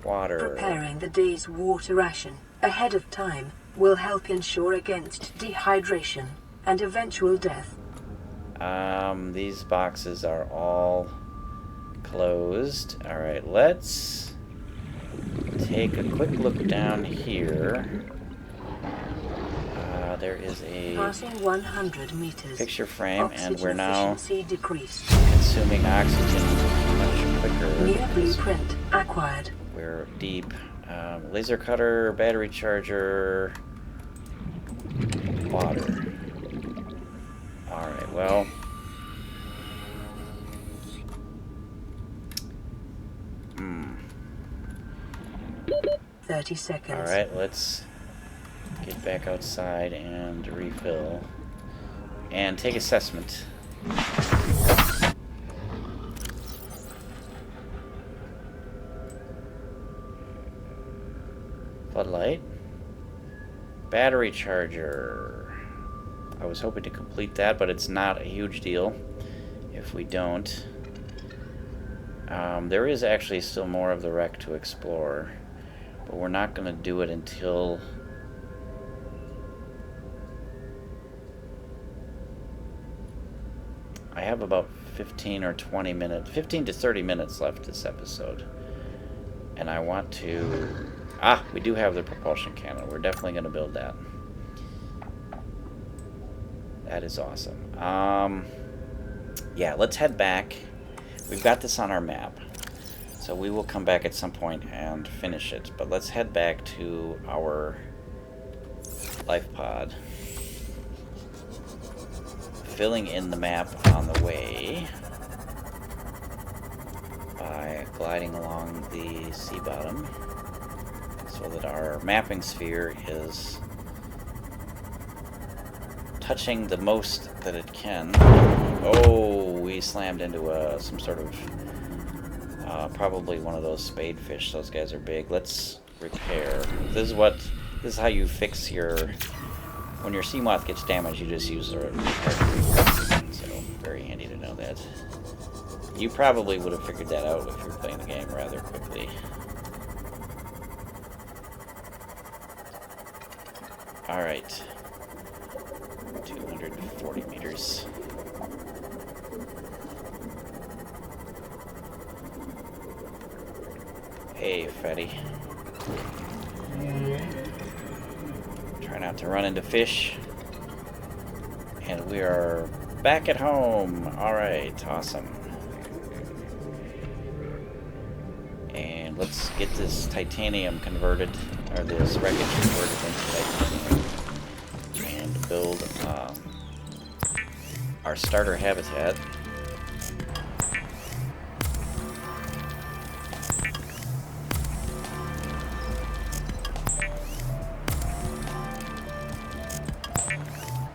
Water. Preparing the day's water ration ahead of time will help ensure against dehydration and eventual death. These boxes are all closed. Alright, let's take a quick look down here. There is a passing 100 meters. Picture frame, Oxygen and we're now decreased. consuming oxygen much quicker. Near blueprint acquired. We're deep. Laser cutter, battery charger, water. Alright, well. 30 seconds. Alright, let's get back outside and refill. And take assessment. Floodlight. Battery charger. I was hoping to complete that, but it's not a huge deal if we don't. There is actually still more of the wreck to explore, but we're not going to do it until... I have about 15 or 20 minutes, 15 to 30 minutes left this episode. And I want to... we do have the propulsion cannon. We're definitely going to build that. That is awesome. Yeah, let's head back. We've got this on our map. So we will come back at some point and finish it. But let's head back to our Lifepod. Filling in the map on the way by gliding along the sea bottom so that our mapping sphere is touching the most that it can. Oh, we slammed into some sort of probably one of those spade fish. Those guys are big. Let's repair. This is how you fix your... When your Seamoth gets damaged, you just use the repair. So, very handy to know that. You probably would have figured that out if you were playing the game rather quickly. Alright. 240 meters. Hey, Freddy. Try not to run into fish. And we are back at home. Alright, awesome. And let's get this titanium converted, or this wreckage converted into titanium. And build our starter habitat.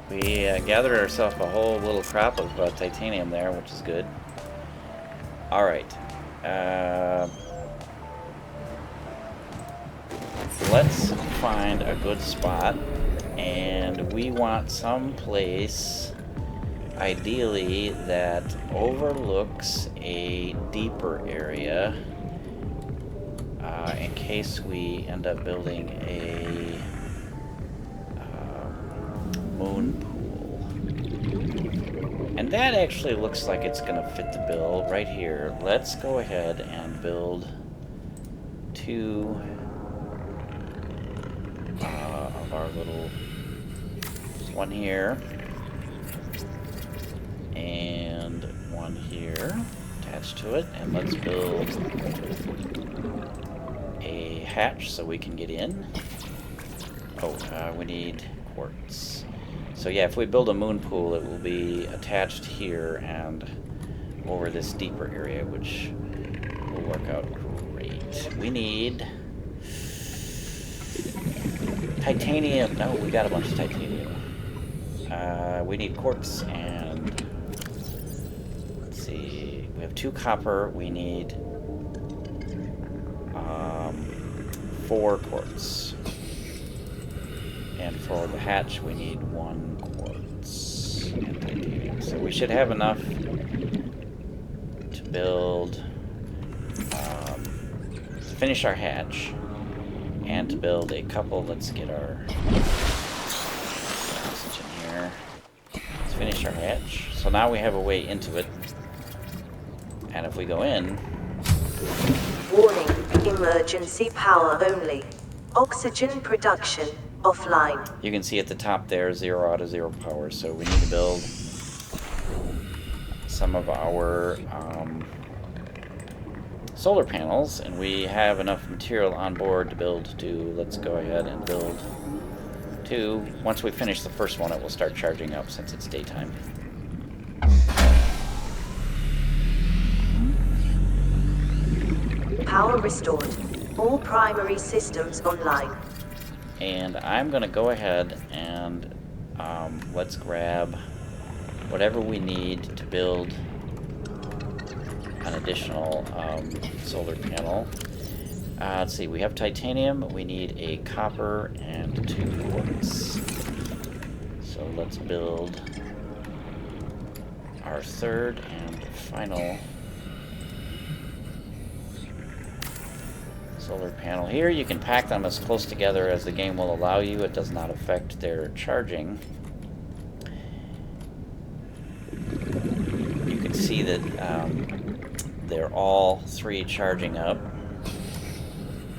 We gathered ourselves a whole little crop of titanium there, which is good. Alright. Let's find a good spot. And we want some place, ideally, that overlooks a deeper area. In case we end up building a moon pool. And that actually looks like it's going to fit the bill right here. Let's go ahead and build two of our little... one here and one here attached to it. And let's build a hatch so we can get in. We need quartz. So yeah, if we build a moon pool, it will be attached here and over this deeper area, which will work out great. We need titanium. No, we got a bunch of titanium. We need quartz and let's see. We have 2 copper. We need 4 quartz. And for the hatch, we need 1 quartz and titanium. So we should have enough to build, to finish our hatch, and to build a couple. Let's get our oxygen here. Let's finish our hatch. So now we have a way into it. And if we go in... Warning, emergency power only. Oxygen production offline. You can see at the top there, 0 out of 0 power. So we need to build some of our solar panels, and we have enough material on board to build 2. Let's go ahead and build 2. Once we finish the first one, it will start charging up since it's daytime. Power restored. All primary systems online. And I'm going to go ahead and let's grab whatever we need to build an additional solar panel. Let's see, we have titanium, we need a copper, and 2 quartz. So let's build our third and final solar panel here. You can pack them as close together as the game will allow you. It does not affect their charging. You can see that they're all 3 charging up,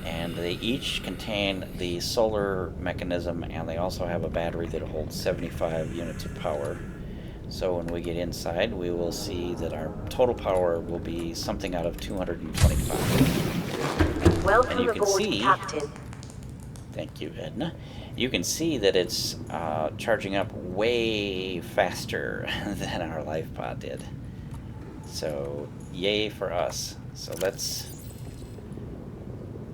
and they each contain the solar mechanism, and they also have a battery that holds 75 units of power. So when we get inside, we will see that our total power will be something out of 225. Welcome And you can aboard, see, Captain. thank you, Edna. You can see that it's charging up way faster than our Lifepod did. So, yay for us. So let's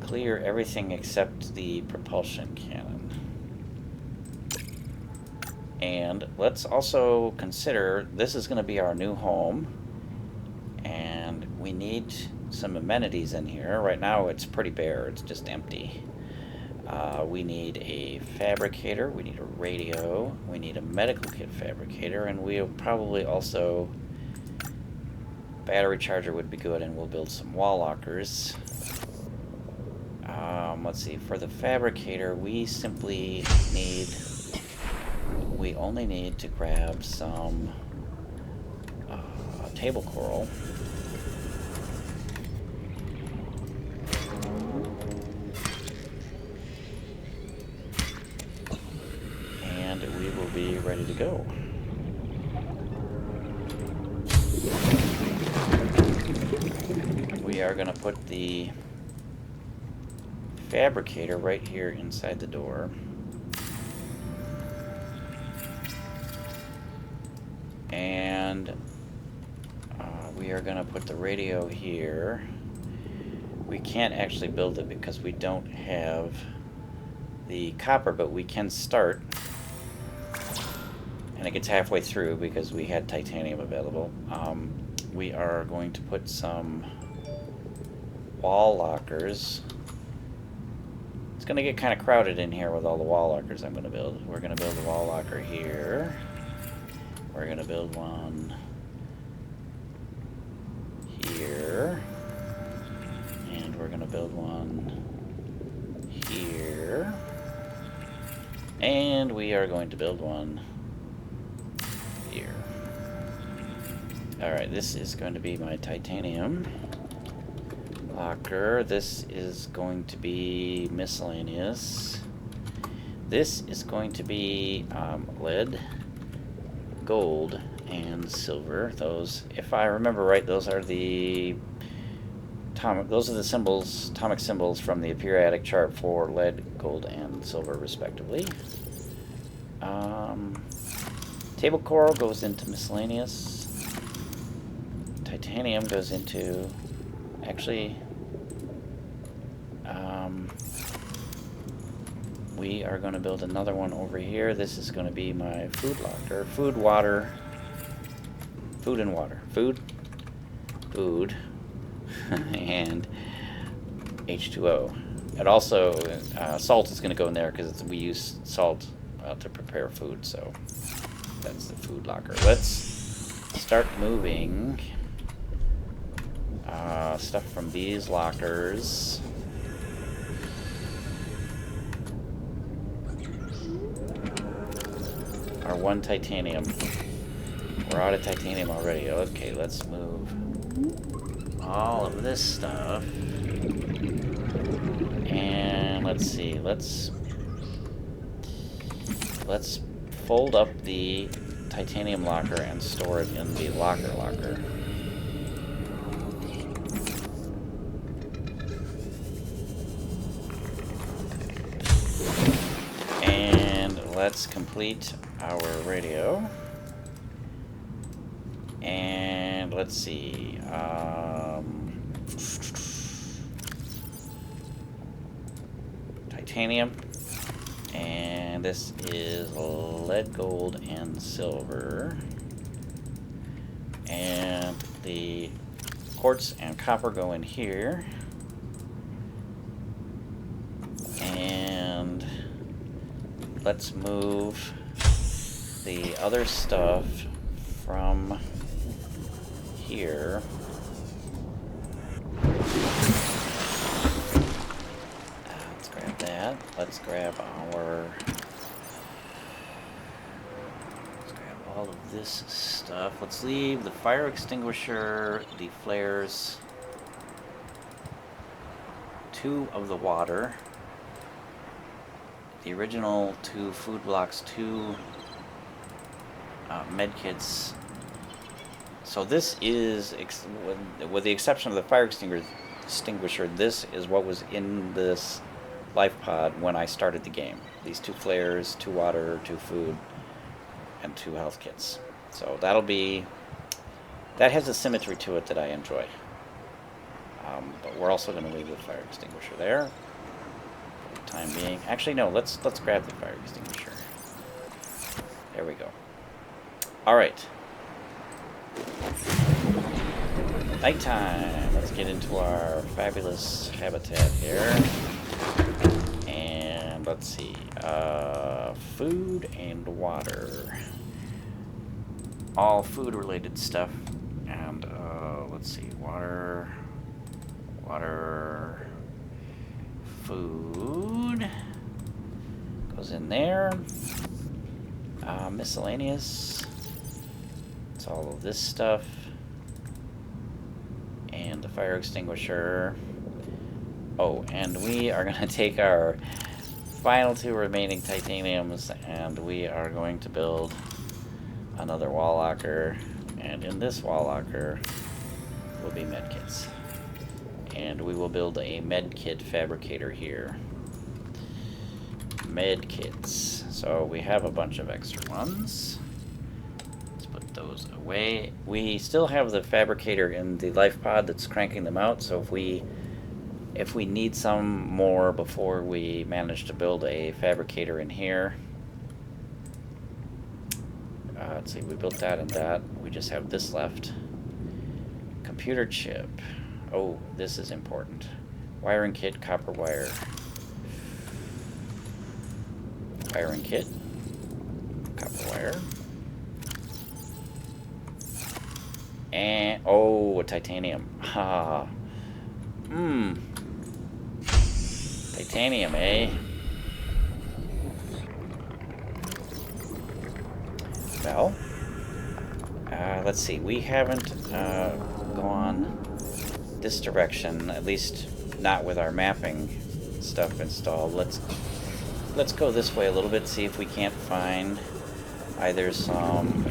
clear everything except the propulsion cannon. And let's also consider, this is going to be our new home, and we need some amenities in here. Right now it's pretty bare, it's just empty. We need a fabricator, we need a radio, we need a medical kit fabricator, and we'll probably also, battery charger would be good, and we'll build some wall lockers. Let's see, for the fabricator we simply need, we only need to grab some table coral. And we will be ready to go. We are going to put the fabricator right here inside the door. And we are going to put the radio here. We can't actually build it because we don't have the copper, but we can start. And it gets halfway through because we had titanium available. We are going to put some wall lockers. It's going to get kind of crowded in here with all the wall lockers I'm going to build. We're going to build a wall locker here. We're going to build one here. And we're going to build one here. And we are going to build one here. Alright, this is going to be my titanium locker. This is going to be miscellaneous. This is going to be lead, gold, and silver. Those, if I remember right, those are the symbols, atomic symbols from the periodic chart for lead, gold, and silver, respectively. Table coral goes into miscellaneous. Titanium goes into, actually, we are going to build another one over here. This is going to be my food locker. Food, water, food and water. Food, and H2O. And also, salt is going to go in there because we use salt to prepare food, so that's the food locker. Let's start moving stuff from these lockers. Our one titanium. We're out of titanium already. Okay, let's move all of this stuff. And let's see, let's fold up the titanium locker and store it in the locker. And let's complete our radio. And let's see, titanium, and this is lead, gold, and silver, and the quartz and copper go in here, let's move the other stuff from here. Let's grab that. Let's grab all of this stuff. Let's leave the fire extinguisher, the flares, 2 of the water, the original 2 food blocks, 2 medkits. So this is, with the exception of the fire extinguisher, this is what was in this Lifepod when I started the game. These 2 flares, 2 water, 2 food, and 2 health kits. So that has a symmetry to it that I enjoy. But we're also going to leave the fire extinguisher there for the time being. Actually, no, let's grab the fire extinguisher. There we go. All right. Nighttime. Let's get into our fabulous habitat here. And let's see. Food and water. All food-related stuff. And let's see. Water, food goes in there. Miscellaneous. It's all of this stuff. And the fire extinguisher. Oh, and we are going to take our final 2 remaining titaniums and we are going to build another wall locker. And in this wall locker will be medkits. And we will build a medkit fabricator here. Medkits. So we have a bunch of extra ones. Let's put those away. We still have the fabricator in the Lifepod that's cranking them out, so if we need some more before we manage to build a fabricator in here. Let's see, we built that and that. We just have this left. Computer chip. Oh, this is important. Wiring kit, copper wire. Wiring kit, copper wire. And, oh, a titanium. Ha. Titanium, eh? Well, let's see. We haven't gone this direction, at least not with our mapping stuff installed. Let's go this way a little bit, see if we can't find either some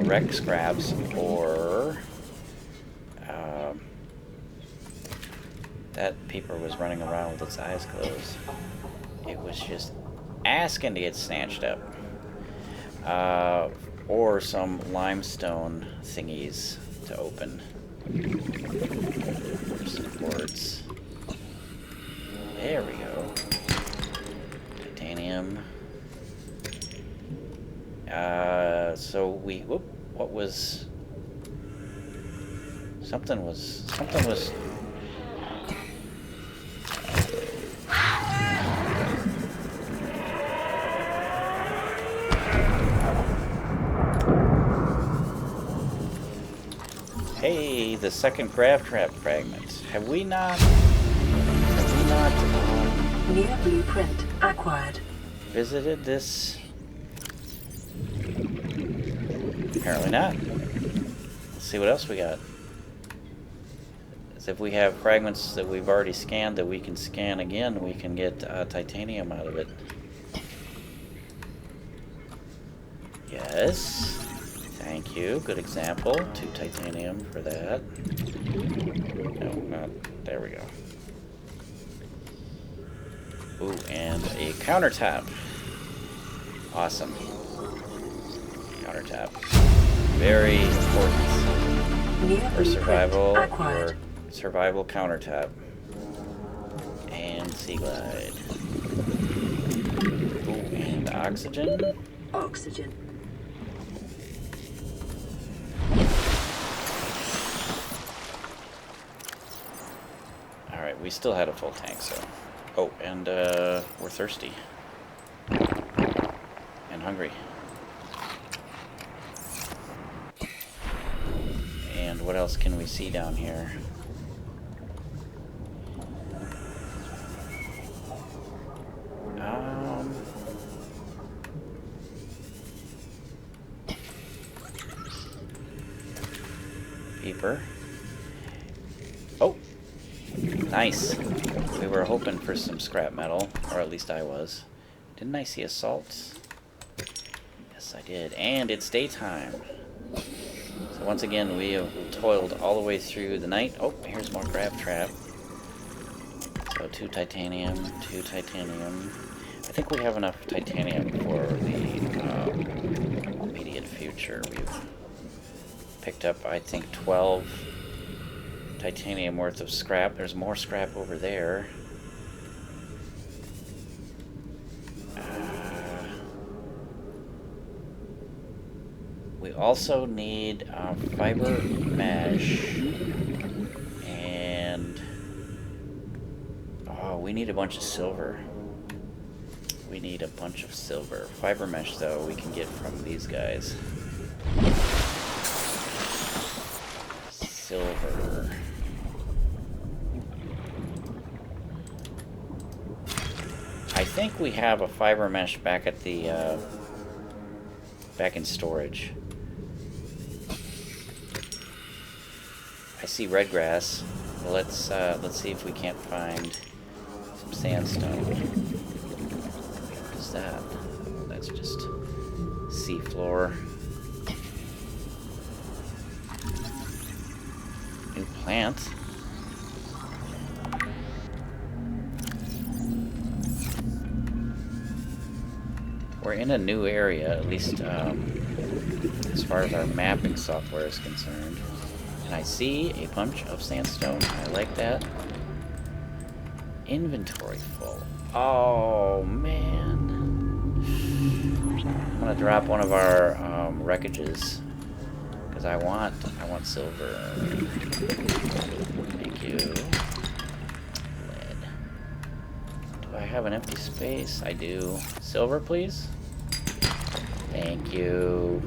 wreck scraps or that peeper was running around with its eyes closed. It was just asking to get snatched up. Or some limestone thingies to open. Some boards. There we go. Titanium. So we, whoop, what was, something was, hey, the second Grav trap fragment. Have we not New blueprint acquired. visited this? Apparently not. Let's see what else we got. As if we have fragments that we've already scanned that we can scan again, we can get titanium out of it. Yes. Thank you. Good example. 2 titanium for that. No, not. There we go. Ooh, and a countertop. Awesome. Countertop. Very important for survival. Your survival countertop. And Seaglide. Ooh, and oxygen. Oxygen. Alright, we still had a full tank, so... Oh, and we're thirsty. hungry. And what else can we see down here? Peeper. Oh! Nice. We were hoping for some scrap metal, or at least I was. Didn't I see a salt? Yes, I did. And it's daytime. So once again, we have toiled all the way through the night. Oh, here's more crab trap. So 2 titanium, 2 titanium. I think we have enough titanium for the immediate future. We've picked up, I think, 12 titanium worth of scrap. There's more scrap over there. We also need fiber mesh, and we need a bunch of silver. We need a bunch of silver. Fiber mesh, though, we can get from these guys. Silver. I think we have a fiber mesh back at the back in storage. I see red grass. Well, let's see if we can't find some sandstone. What is that? That's just sea floor. New plant. We're in a new area, at least as far as our mapping software is concerned. And I see a bunch of sandstone. I like that. Inventory full. Oh, man. I'm gonna drop one of our wreckages. Because I want silver. Thank you. Lead. Do I have an empty space? I do. Silver, please? Thank you.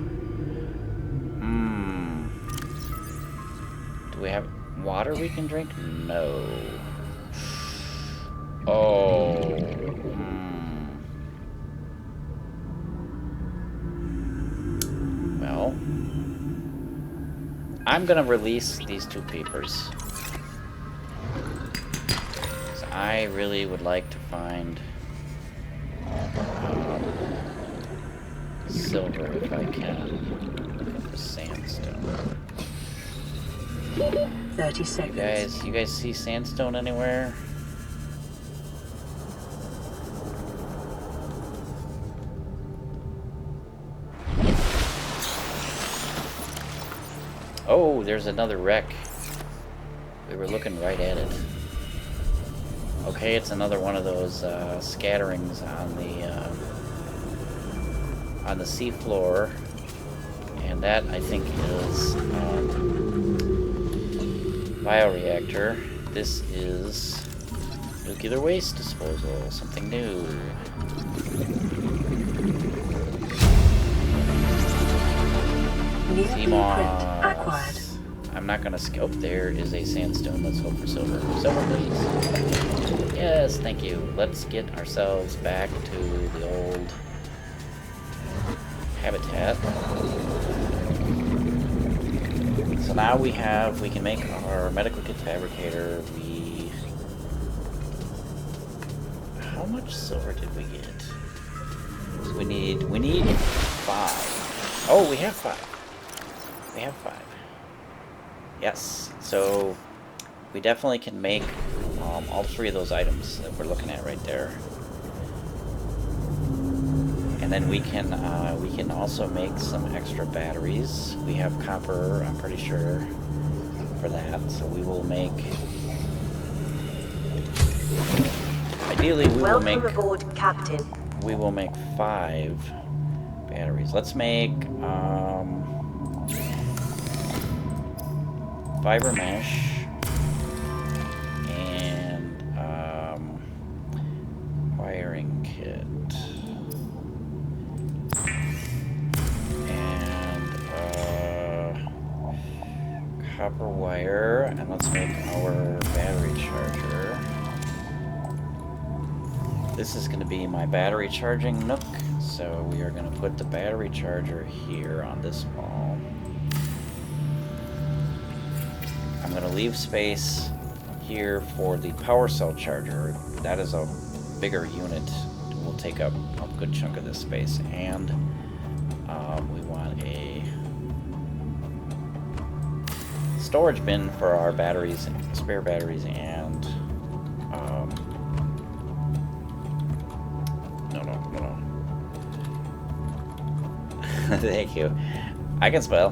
Do we have water we can drink? No. Oh. Well, I'm gonna release these 2 peepers. Because I really would like to find silver if I can. For sandstone. 30 seconds. You guys see sandstone anywhere? Oh, there's another wreck. We were looking right at it. Okay, it's another one of those scatterings on the sea floor, and that I think is Bioreactor. This is nuclear waste disposal, something new. Seamoth. Acquired. I'm not gonna scope. There is a sandstone. Let's hope for silver. Silver, please. Yes, thank you. Let's get ourselves back to the old habitat. So now we can make our medical kit fabricator. How much silver did we get? So we need 5. Oh, we have 5. We have 5. Yes, so we definitely can make all 3 of those items that we're looking at right there. And then we can also make some extra batteries. We have copper, I'm pretty sure, for that. So we will make. Ideally, Welcome aboard, Captain. We will make 5 batteries. Let's make fiber mesh and wiring kit. copper wire, and let's make our battery charger. This is going to be my battery charging nook, so we are going to put the battery charger here on this wall. I'm going to leave space here for the power cell charger. That is a bigger unit. It will take up a good chunk of this space, and we want a storage bin for our batteries, spare batteries, and no. Thank you. I can spell.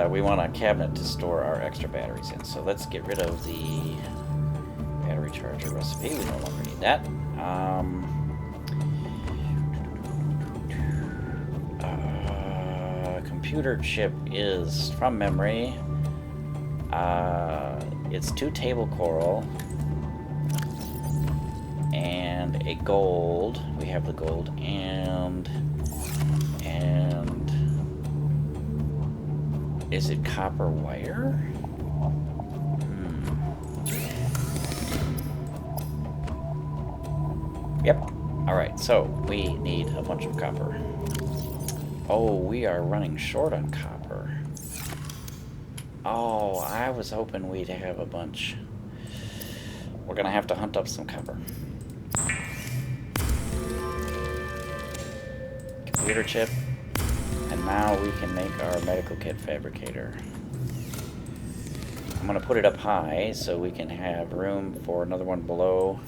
We want a cabinet to store our extra batteries in. So let's get rid of the battery charger recipe. We no longer need that. Computer chip is from memory. It's 2 table coral and a gold. We have the gold and is it copper wire? Yep. Alright, so we need a bunch of copper. Oh, we are running short on copper. Oh, I was hoping we'd have a bunch. We're gonna have to hunt up some copper. Computer chip. And now we can make our medical kit fabricator. I'm gonna put it up high so we can have room for another one below.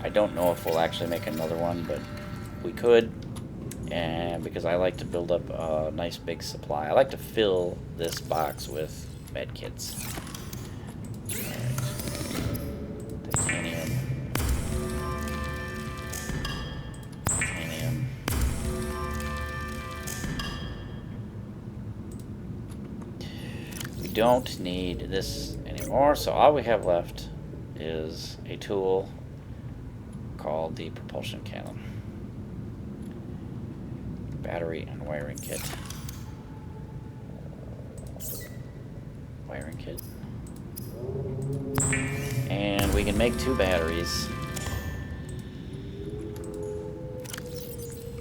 I don't know if we'll actually make another one, but we could. And because I like to build up a nice big supply. I like to fill this box with med kits. Alright. Titanium. Titanium. We don't need this anymore, so all we have left is a tool called the propulsion cannon. Battery and wiring kit. Wiring kit. And we can make 2 batteries.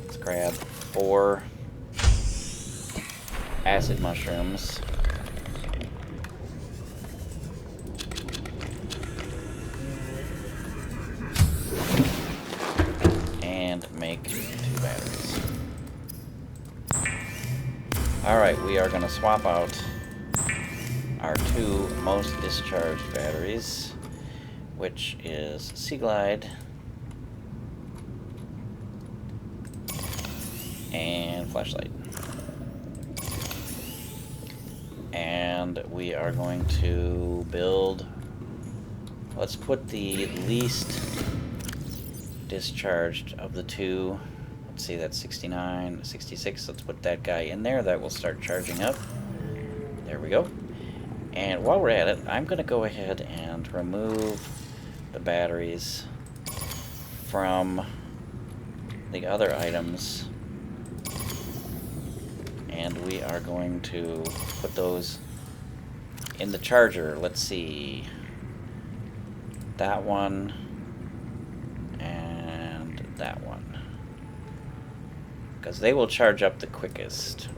Let's grab 4 acid mushrooms. And make 2 batteries. Alright, we are going to swap out our 2 most discharged batteries, which is Seaglide and Flashlight. And we are going to build, let's put the least discharged of the 2. Let's see, that's 69, 66. Let's put that guy in there. That will start charging up. There we go. And while we're at it, I'm going to go ahead and remove the batteries from the other items. And we are going to put those in the charger. Let's see. That one and that one. Because they will charge up the quickest.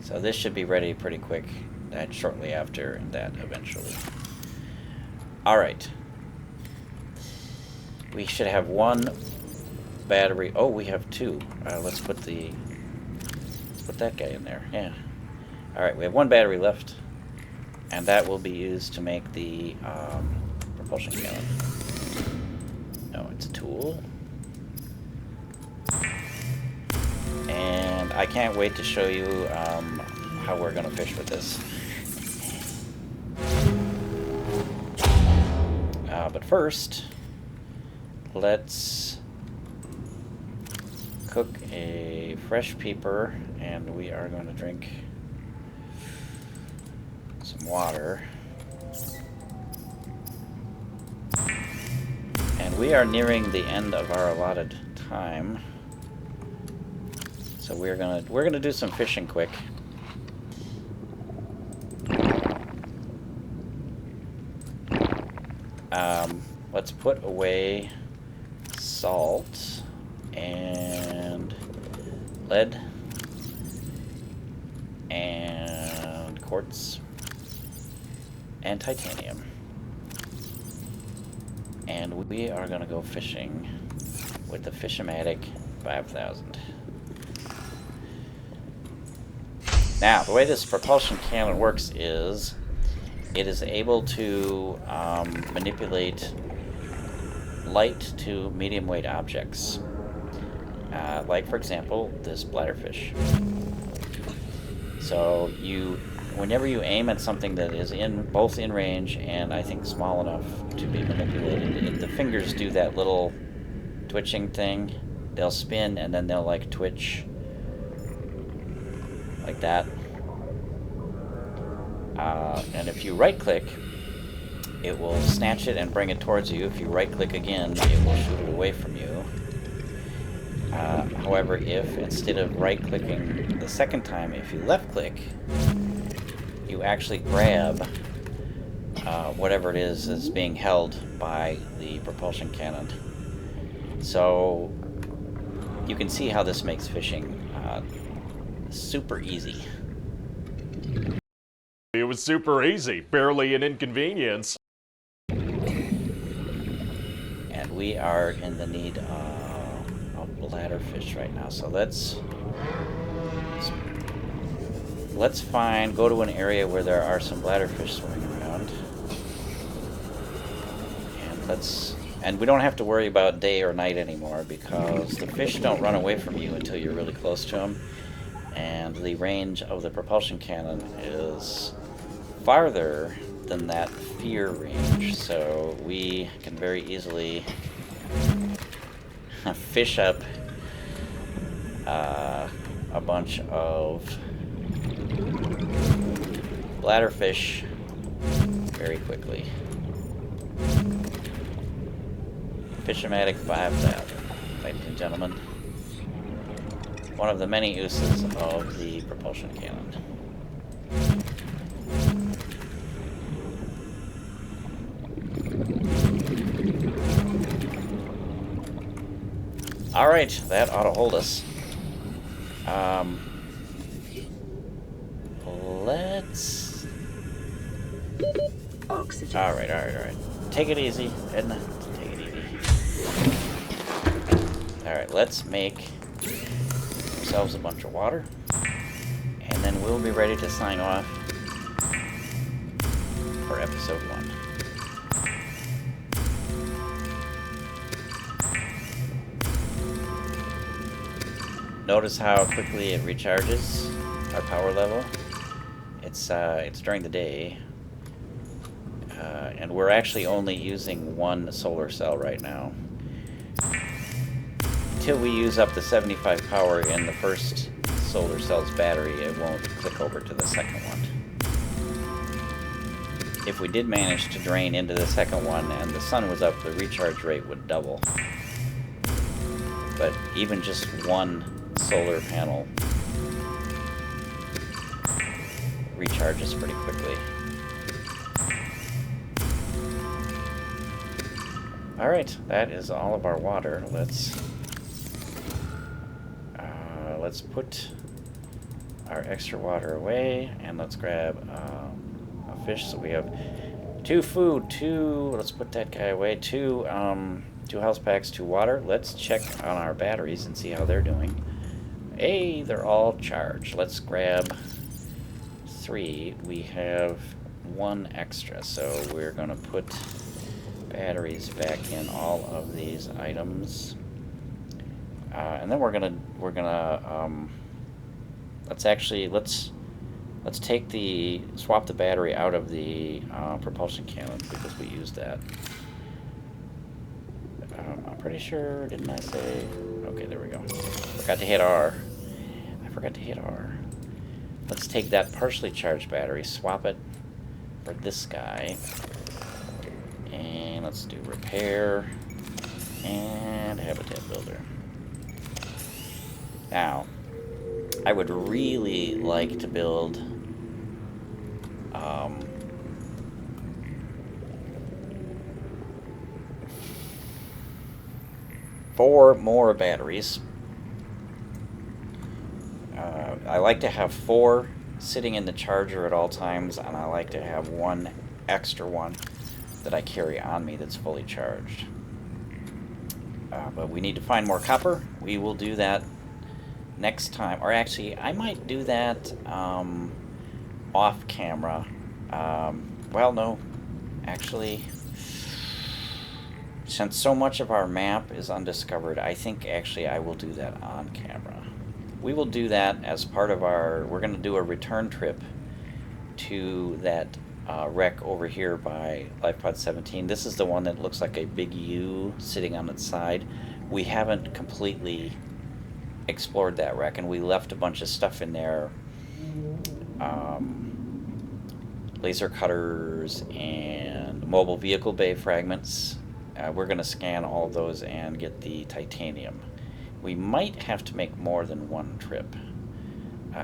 So this should be ready pretty quick. That shortly after, and that eventually. Alright. We should have 1 battery. Oh, we have 2. Let's put that guy in there. Yeah. Alright, we have 1 battery left. And that will be used to make the propulsion cannon. No, it's a tool. And I can't wait to show you how we're going to fish with this. But first, let's cook a fresh peeper, and we are going to drink some water. And we are nearing the end of our allotted time. So we're gonna do some fishing quick. Let's put away salt and lead and quartz and titanium. And we are going to go fishing with the Fish-O-Matic 5000. Now, the way this propulsion cannon works is it is able to manipulate light to medium weight objects. Like, for example, this bladderfish. So whenever you aim at something that is both in range and I think small enough to be manipulated, the fingers do that little twitching thing. They'll spin and then they'll like twitch like that. And if you right click, it will snatch it and bring it towards you. If you right click again, it will shoot it away from you. However, if instead of right clicking the second time, if you left click, you actually grab whatever it is being held by the propulsion cannon. So you can see how this makes fishing super easy. It was super easy, barely an inconvenience. And we are in the need of bladderfish right now. So let's go to an area where there are some bladderfish swimming around. And we don't have to worry about day or night anymore because the fish don't run away from you until you're really close to them. And the range of the propulsion cannon is farther than that fear range, so we can very easily fish up a bunch of bladderfish very quickly. Fish-O-Matic 5000, ladies and gentlemen. One of the many uses of the propulsion cannon. Alright, that ought to hold us. Let's... Oxygen. Alright. Take it easy, Edna. Take it easy. Alright, let's make ourselves a bunch of water. And then we'll be ready to sign off for episode 1. Notice how quickly it recharges our power level. It's during the day, and we're actually only using one solar cell right now. Until we use up the 75 power in the first solar cell's battery, it won't click over to the second one. If we did manage to drain into the second one and the sun was up, the recharge rate would double. But even just one solar panel recharges pretty quickly. Alright, that is all of our water. Let's put our extra water away and let's grab a fish. So we have 2 food, let's put that guy away, 2 health packs, 2 water. Let's check on our batteries and see how they're doing. Hey, they're all charged. Let's grab 3. We have 1 extra, so we're gonna put batteries back in all of these items, and then we're gonna let's swap the battery out of the propulsion cannon because we used that. I'm pretty sure, didn't I say? Okay, there we go. Forgot to hit R. Let's take that partially charged battery, swap it for this guy, and let's do repair and habitat builder. Now, I would really like to build 4 more batteries. I like to have 4 sitting in the charger at all times, and I like to have 1 extra one that I carry on me that's fully charged. But we need to find more copper. We will do that next time. Or actually, I might do that off camera. Well, no. Actually, since so much of our map is undiscovered, I think actually I will do that on camera. We will do that as part of our... We're going to do a return trip to that wreck over here by Lifepod 17. This is the one that looks like a big U sitting on its side. We haven't completely explored that wreck, and we left a bunch of stuff in there. Laser cutters and mobile vehicle bay fragments. We're going to scan all of those and get the titanium. We might have to make more than one trip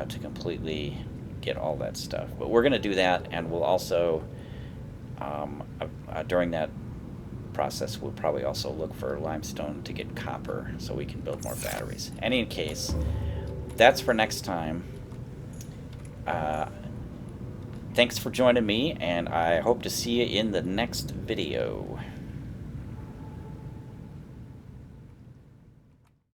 to completely get all that stuff. But we're going to do that, and we'll also, during that process, we'll probably also look for limestone to get copper so we can build more batteries. In any case, that's for next time. Thanks for joining me, and I hope to see you in the next video.